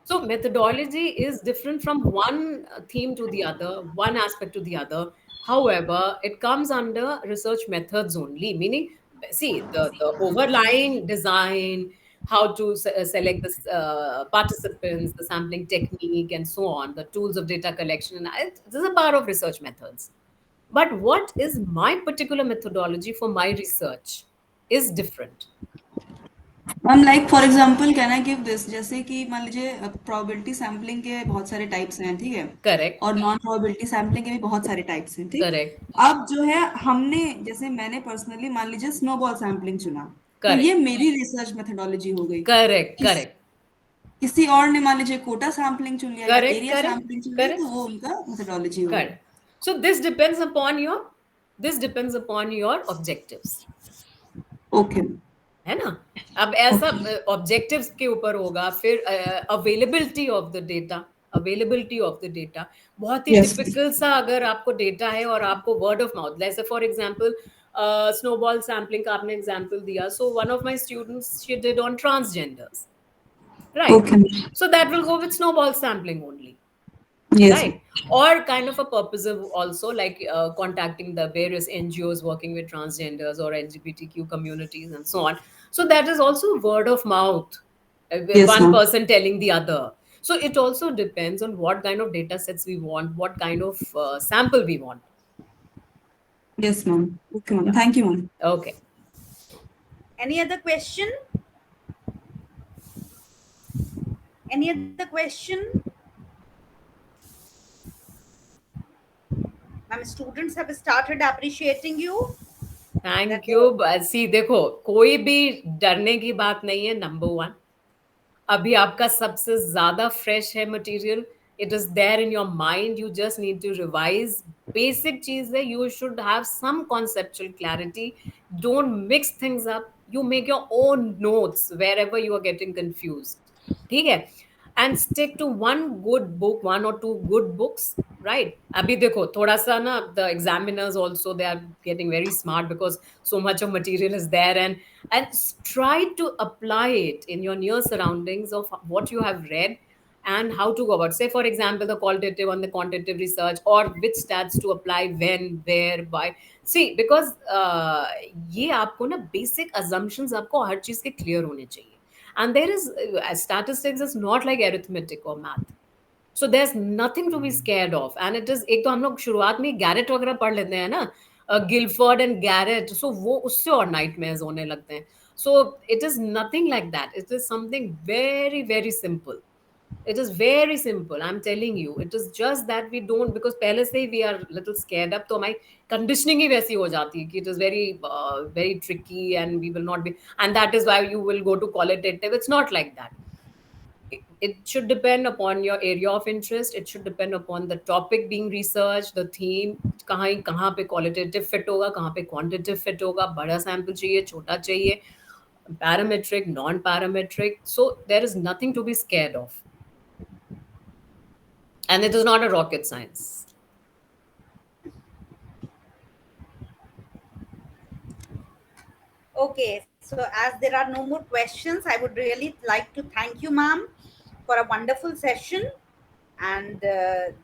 So methodology is different from one theme to the other, one aspect to the other. However, it comes under research methods only, meaning, see, the overlying design, how to select the participants, the sampling technique, and so on, the tools of data collection, and this is a part of research methods. But what is my particular methodology for my research is different. Ma'am, like for example can I give this, जैसे कि मान लीजिए probability sampling के बहुत सारे types हैं, ठीक है? Correct. और नॉन प्रोबेबिलिटी सैम्पलिंग के भी बहुत सारे टाइप्स हैं, ठीक? Correct. अब जो है हमने, जैसे मैंने पर्सनली मान लीजिए स्नोबॉल सैम्पलिंग चुना, तो Correct. ये मेरी रिसर्च मेथोडोलॉजी हो गई. Correct. Correct. किसी और ने मान लीजिए कोटा सैम्पलिंग चुन लिया या Correct. Area Correct. सैम्पलिंग चुन लिया, Correct. तो वो उनका मेथोडोलॉजी हो गई. Correct. So this depends upon your objectives. Okay, है ना? अब ऐसा ऑब्जेक्टिव्स के ऊपर होगा, फिर अवेलेबिलिटी ऑफ द डेटा बहुत ही Yes. टिपिकल सा, अगर आपको डेटा है और आपको वर्ड ऑफ माउथ, जैसे फॉर एग्जांपल snowball sampling का आपने example दिया. So one of my students, she did on transgenders, right? Okay, ma'am. So that will go with snowball sampling only, Yes, right? Or kind of a purposive also, like contacting the various NGOs working with transgenders or LGBTQ communities and so on. So that is also word of mouth, with yes, one ma'am. person telling the other. So it also depends on what kind of data sets we want, what kind of sample we want. Yes, ma'am. Okay, ma'am. Yeah. Thank you, ma'am. Okay. Any other question? Any other question? Ma'am, students have started appreciating you. That thank they you. See देखो, कोई भी डरने की बात नहीं है. Number one, अभी आपका सबसे ज्यादा फ्रेश है material. It is there in your mind, you just need to revise. Basic चीज है, you should have some conceptual clarity. Don't mix things up. You make your own notes wherever you are getting confuse. ठीक है? And stick to one good book, one और two good books, right? Abhi dekho, thoda sa na, the examiners also, they are getting very smart because so much of material is there, and try to apply it in your near surroundings of what you have read and how to go about. Say for example, the qualitative and the quantitative research, or which stats to apply, when, where, why. See, because ये आपको ना basic assumptions आपको हर चीज के clear होने चाहिए. And there is statistics is not like arithmetic or math. So there is nothing to be scared of. And it is, एक तो हम लोग शुरुआत में गैरेट वगैरह पढ़ लेते हैं ना, गिलफर्ड एंड गैरेट, सो वो उससे और नाइटमेयर्स होने लगते हैं. So it is nothing like that. It is something very very simple. It is very simple, I'm telling you. It is just that we don't, because पहले से ही we are little scared up, तो हमारी conditioning ही वैसी हो जाती है कि it is very very tricky and we will not be, and that is why you will go to qualitative. It's not like that. It should depend upon your area of interest. It should depend upon the topic being researched, the theme. कहाँ पे qualitative fit होगा, कहाँ पे quantitative fit होगा, बड़ा sample चाहिए, छोटा चाहिए, parametric, non-parametric. So there is nothing to be scared of. And it is not a rocket science. Okay, so as there are no more questions, I would really like to thank you, ma'am, for a wonderful session. And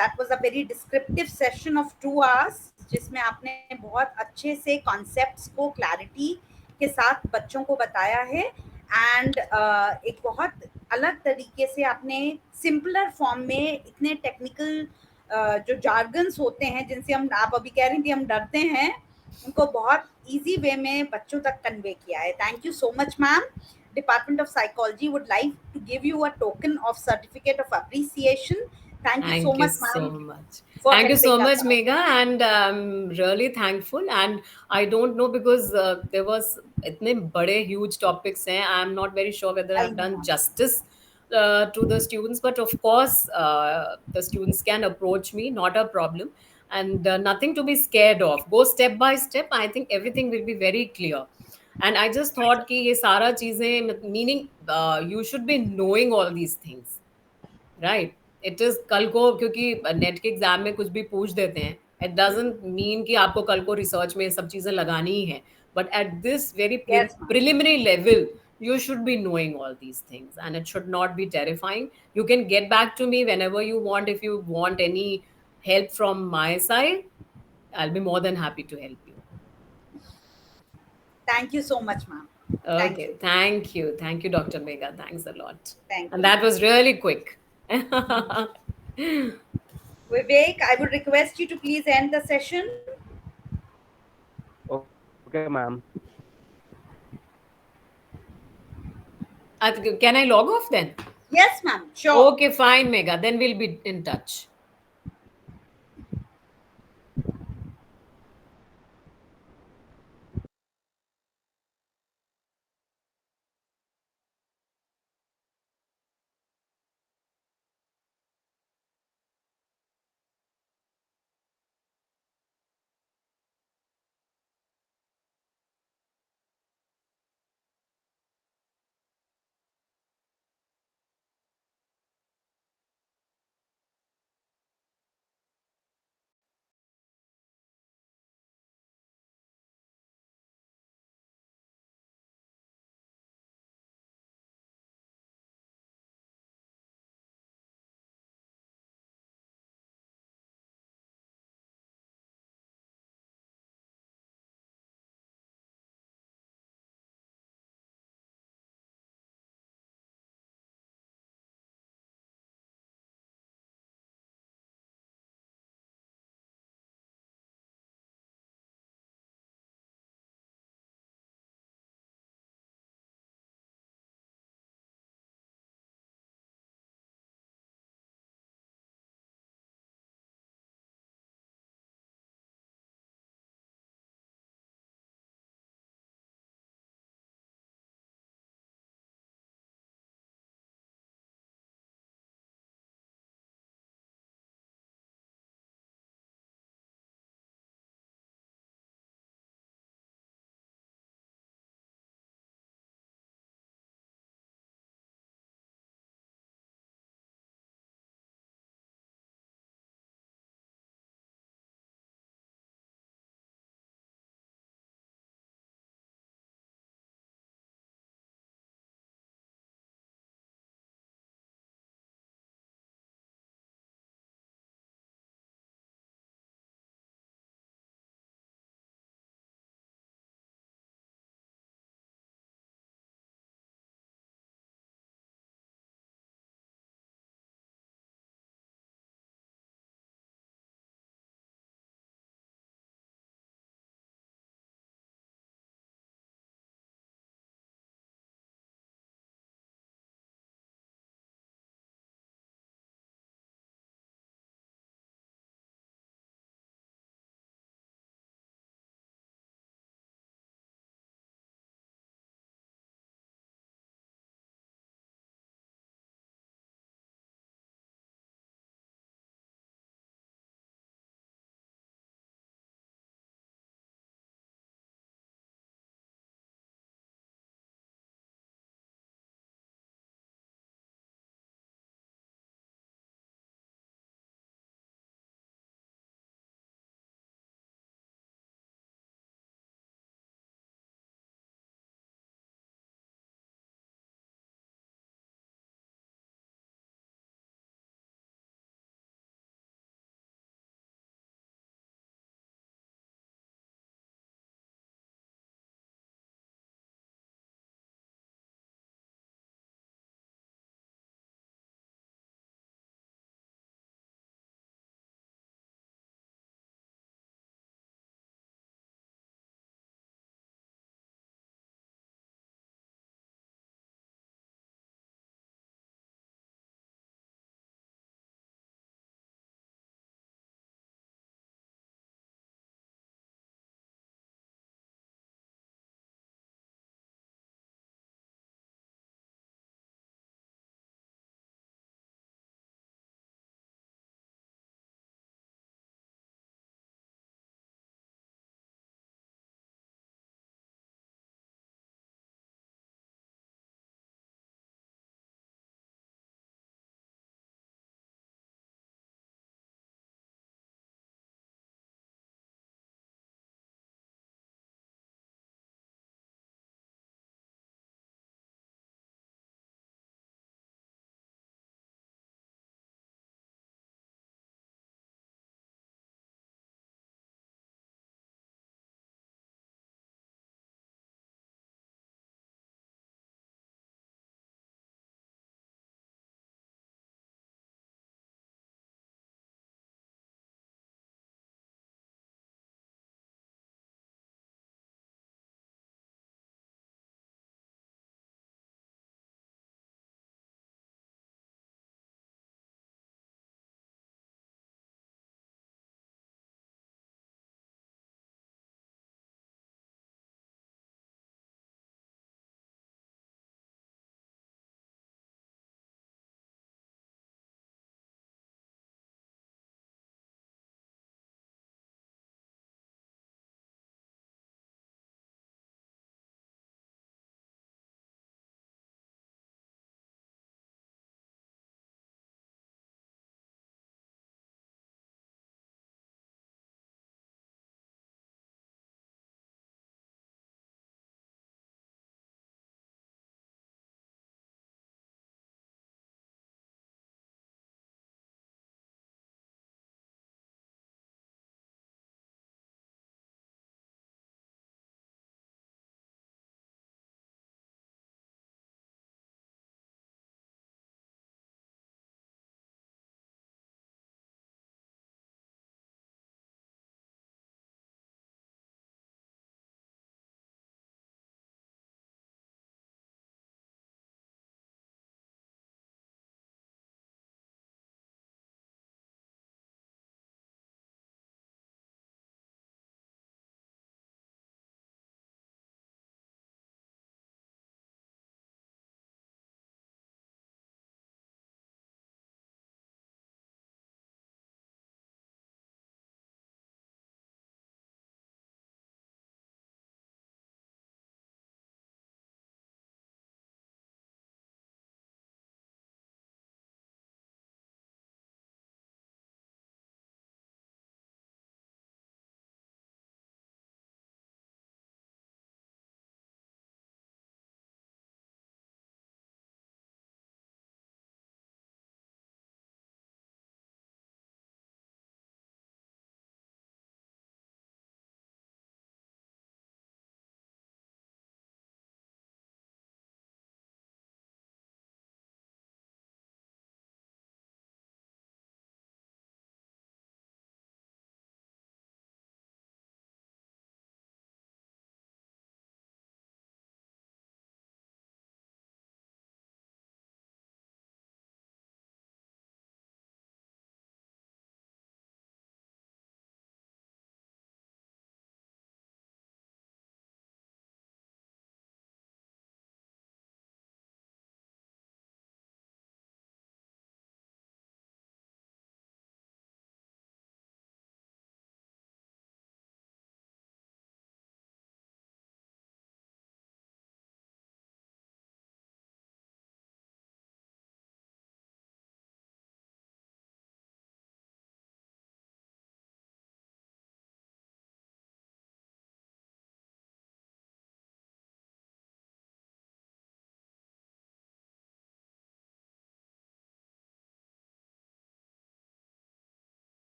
that was a very descriptive session of 2 hours, जिसमें आपने बहुत अच्छे से concepts को clarity के साथ बच्चों को बताया है. And एक बहुत अलग तरीके से आपने simpler form में इतने technical जो jargons होते हैं जिनसे हम, आप अभी कह रही थी हम डरते हैं, उनको बहुत easy way में बच्चों तक convey किया है. Thank you so much, ma'am. Department of Psychology would like to give you a token of certificate of appreciation. Thank you so Thank you much, so ma'am. much. for Thank you so helping us much, out. Megha, and I'm really thankful. And I don't know, because there was itne bade huge topics hain. I'm not very sure whether I I've know. done justice to the students, but of course, the students can approach me, not a problem, and nothing to be scared of. Go step by step. I think everything will be very clear. And I just thought कि ये सारा चीजें, meaning you should be knowing all these things, right. It is कल को, क्योंकि net के exam में कुछ भी पूछ देते हैं, इट डजंट मीन कि आपको कल को रिसर्च में सब चीजें लगानी ही है. But at this very Yes, ma'am. Preliminary level, you should be knowing all these things, and it should not be terrifying. You can get back to me whenever you want. If you want any help from my side, I'll be more than happy to help you. Thank you so much, ma'am. Thank Okay, you. thank you, Dr. Megha. Thanks a lot. Thank And you. that was really quick. Vivek, I would request you to please end the session. Okay, ma'am. Can I log off then? Yes, ma'am. Sure. Okay, fine, Megha. Then we'll be in touch.